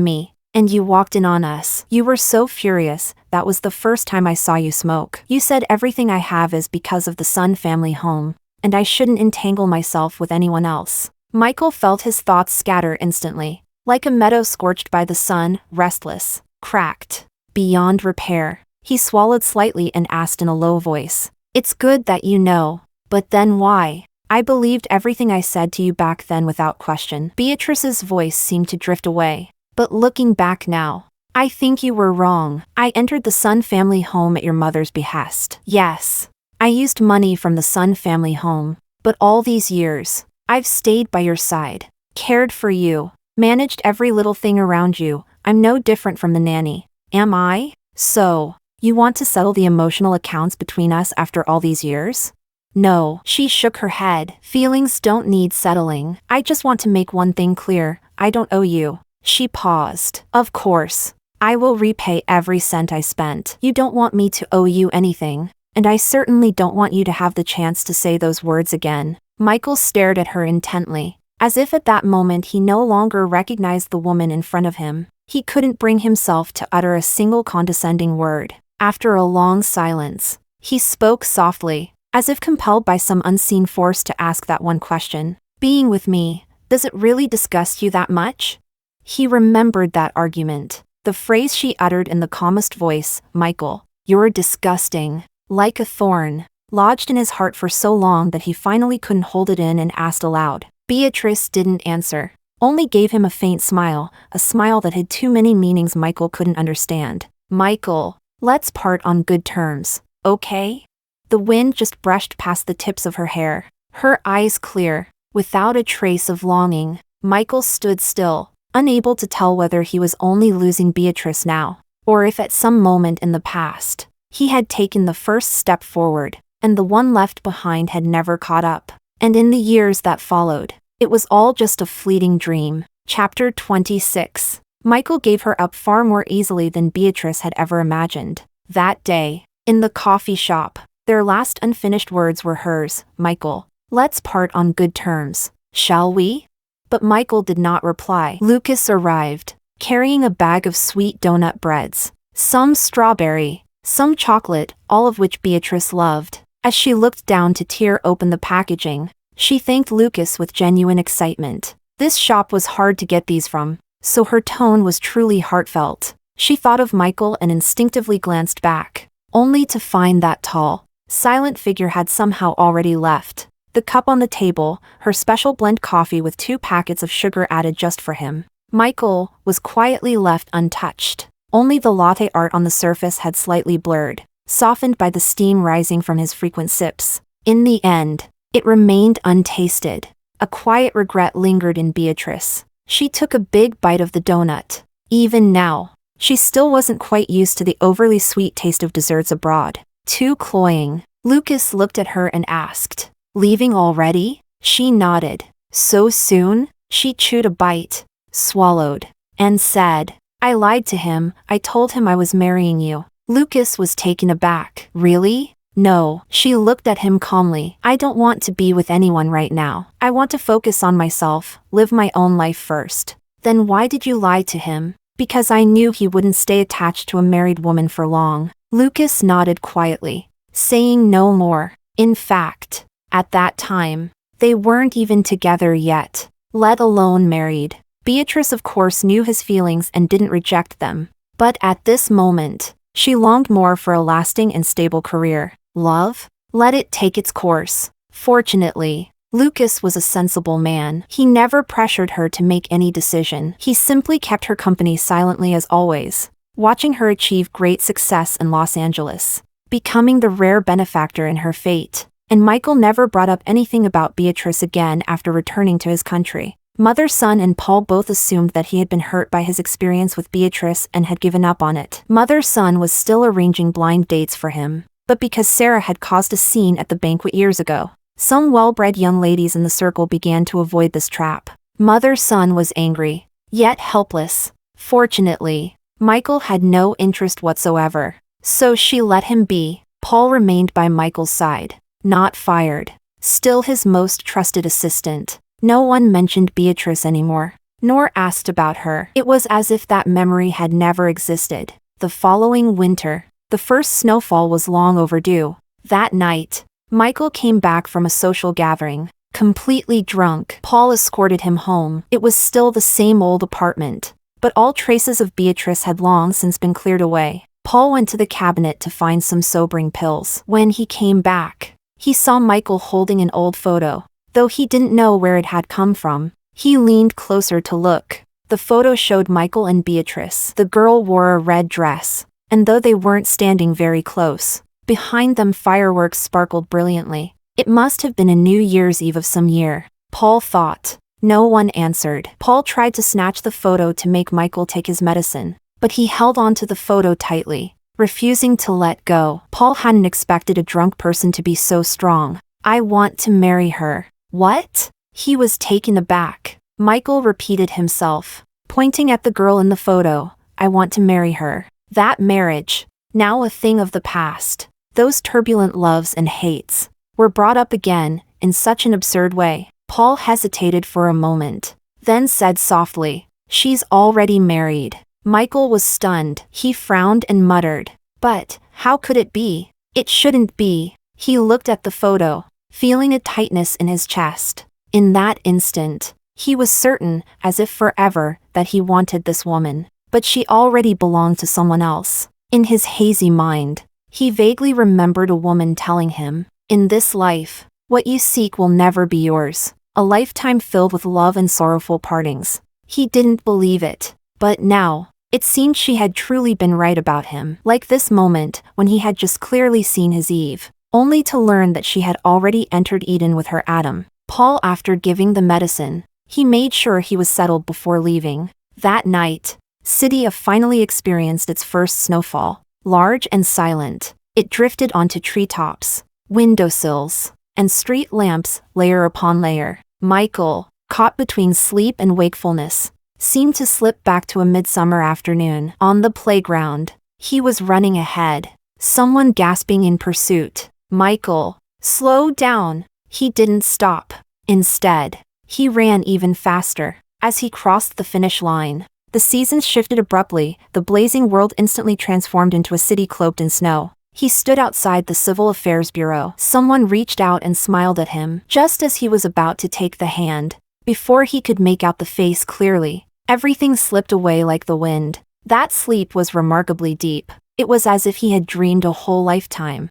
me, and you walked in on us. You were so furious, that was the first time I saw you smoke. You said everything I have is because of the Sun family home, and I shouldn't entangle myself with anyone else. Michael felt his thoughts scatter instantly, like a meadow scorched by the sun, restless, cracked, beyond repair. He swallowed slightly and asked in a low voice, It's good that you know, but then why? I believed everything I said to you back then without question. Beatrice's voice seemed to drift away. But looking back now, I think you were wrong. I entered the Sun family home at your mother's behest. Yes, I used money from the Sun family home. But all these years, I've stayed by your side, cared for you, managed every little thing around you. I'm no different from the nanny, am I? So, you want to settle the emotional accounts between us after all these years? No, she shook her head. Feelings don't need settling. I just want to make one thing clear. I don't owe you. She paused. Of course, I will repay every cent I spent. You don't want me to owe you anything, and I certainly don't want you to have the chance to say those words again. Michael stared at her intently, as if at that moment he no longer recognized the woman in front of him. He couldn't bring himself to utter a single condescending word. After a long silence, he spoke softly, as if compelled by some unseen force to ask that one question. Being with me, does it really disgust you that much? He remembered that argument. The phrase she uttered in the calmest voice, Michael, you're disgusting, like a thorn, lodged in his heart for so long that he finally couldn't hold it in and asked aloud. Beatrice didn't answer, only gave him a faint smile, a smile that had too many meanings Michael couldn't understand. Michael, let's part on good terms, okay? The wind just brushed past the tips of her hair, her eyes clear, without a trace of longing. Michael stood still, unable to tell whether he was only losing Beatrice now, or if at some moment in the past, he had taken the first step forward, and the one left behind had never caught up. And in the years that followed, it was all just a fleeting dream. Chapter 26. Michael gave her up far more easily than Beatrice had ever imagined. That day, in the coffee shop, their last unfinished words were hers. Michael, let's part on good terms, shall we? But Michael did not reply. Lucas arrived, carrying a bag of sweet donut breads, some strawberry, some chocolate, all of which Beatrice loved. As she looked down to tear open the packaging, she thanked Lucas with genuine excitement. This shop was hard to get these from, so her tone was truly heartfelt. She thought of Michael and instinctively glanced back, only to find that tall, silent figure had somehow already left. The cup on the table, her special blend coffee with 2 packets of sugar added just for him. Michael was quietly left untouched. Only the latte art on the surface had slightly blurred, softened by the steam rising from his frequent sips. In the end, it remained untasted. A quiet regret lingered in Beatrice. She took a big bite of the donut. Even now, she still wasn't quite used to the overly sweet taste of desserts abroad. Too cloying. Lucas looked at her and asked, "Leaving already?" She nodded. "So soon?" She chewed a bite, swallowed, and said, "I lied to him. I told him I was marrying you." Lucas was taken aback. "Really?" "No." She looked at him calmly. "I don't want to be with anyone right now. I want to focus on myself, live my own life first." "Then why did you lie to him?" "Because I knew he wouldn't stay attached to a married woman for long." Lucas nodded quietly, saying no more. In fact, at that time, they weren't even together yet, let alone married. Beatrice of course knew his feelings and didn't reject them. But at this moment, she longed more for a lasting and stable career. Love? Let it take its course. Fortunately, Lucas was a sensible man. He never pressured her to make any decision. He simply kept her company silently as always, watching her achieve great success in Los Angeles, becoming the rare benefactor in her fate. And Michael never brought up anything about Beatrice again after returning to his country. Mother, son, and Paul both assumed that he had been hurt by his experience with Beatrice and had given up on it. Mother, son was still arranging blind dates for him, but because Sarah had caused a scene at the banquet years ago, some well-bred young ladies in the circle began to avoid this trap. Mother, son was angry, yet helpless. Fortunately, Michael had no interest whatsoever, so she let him be. Paul remained by Michael's side, not fired, still his most trusted assistant. No one mentioned Beatrice anymore, nor asked about her. It was as if that memory had never existed. The following winter, the first snowfall was long overdue. That night, Michael came back from a social gathering, completely drunk. Paul escorted him home. It was still the same old apartment, but all traces of Beatrice had long since been cleared away. Paul went to the cabinet to find some sobering pills. When he came back, he saw Michael holding an old photo, though he didn't know where it had come from. He leaned closer to look. The photo showed Michael and Beatrice. The girl wore a red dress, and though they weren't standing very close, behind them fireworks sparkled brilliantly. It must have been a New Year's Eve of some year, Paul thought. No one answered. Paul tried to snatch the photo to make Michael take his medicine, but he held on to the photo tightly, refusing to let go. Paul hadn't expected a drunk person to be so strong. I want to marry her. What? He was taken aback. Michael repeated himself, pointing at the girl in the photo. I want to marry her. That marriage, now a thing of the past. Those turbulent loves and hates were brought up again, in such an absurd way. Paul hesitated for a moment, then said softly, she's already married. Michael was stunned. He frowned and muttered, but how could it be? It shouldn't be. He looked at the photo, feeling a tightness in his chest. In that instant, he was certain, as if forever, that he wanted this woman, but she already belonged to someone else. In his hazy mind, he vaguely remembered a woman telling him, in this life, what you seek will never be yours. A lifetime filled with love and sorrowful partings. He didn't believe it, but now, it seemed she had truly been right about him. Like this moment, when he had just clearly seen his Eve, only to learn that she had already entered Eden with her Adam. Paul, after giving the medicine, he made sure he was settled before leaving. That night, City of finally experienced its first snowfall. Large and silent, it drifted onto treetops, windowsills, and street lamps, layer upon layer. Michael, caught between sleep and wakefulness, seemed to slip back to a midsummer afternoon. On the playground, he was running ahead, someone gasping in pursuit. Michael, slow down. He didn't stop. Instead, he ran even faster. As he crossed the finish line, the seasons shifted abruptly. The blazing world instantly transformed into a city cloaked in snow. He stood outside the Civil Affairs Bureau. Someone reached out and smiled at him, just as he was about to take the hand. Before he could make out the face clearly, everything slipped away like the wind. That sleep was remarkably deep. It was as if he had dreamed a whole lifetime.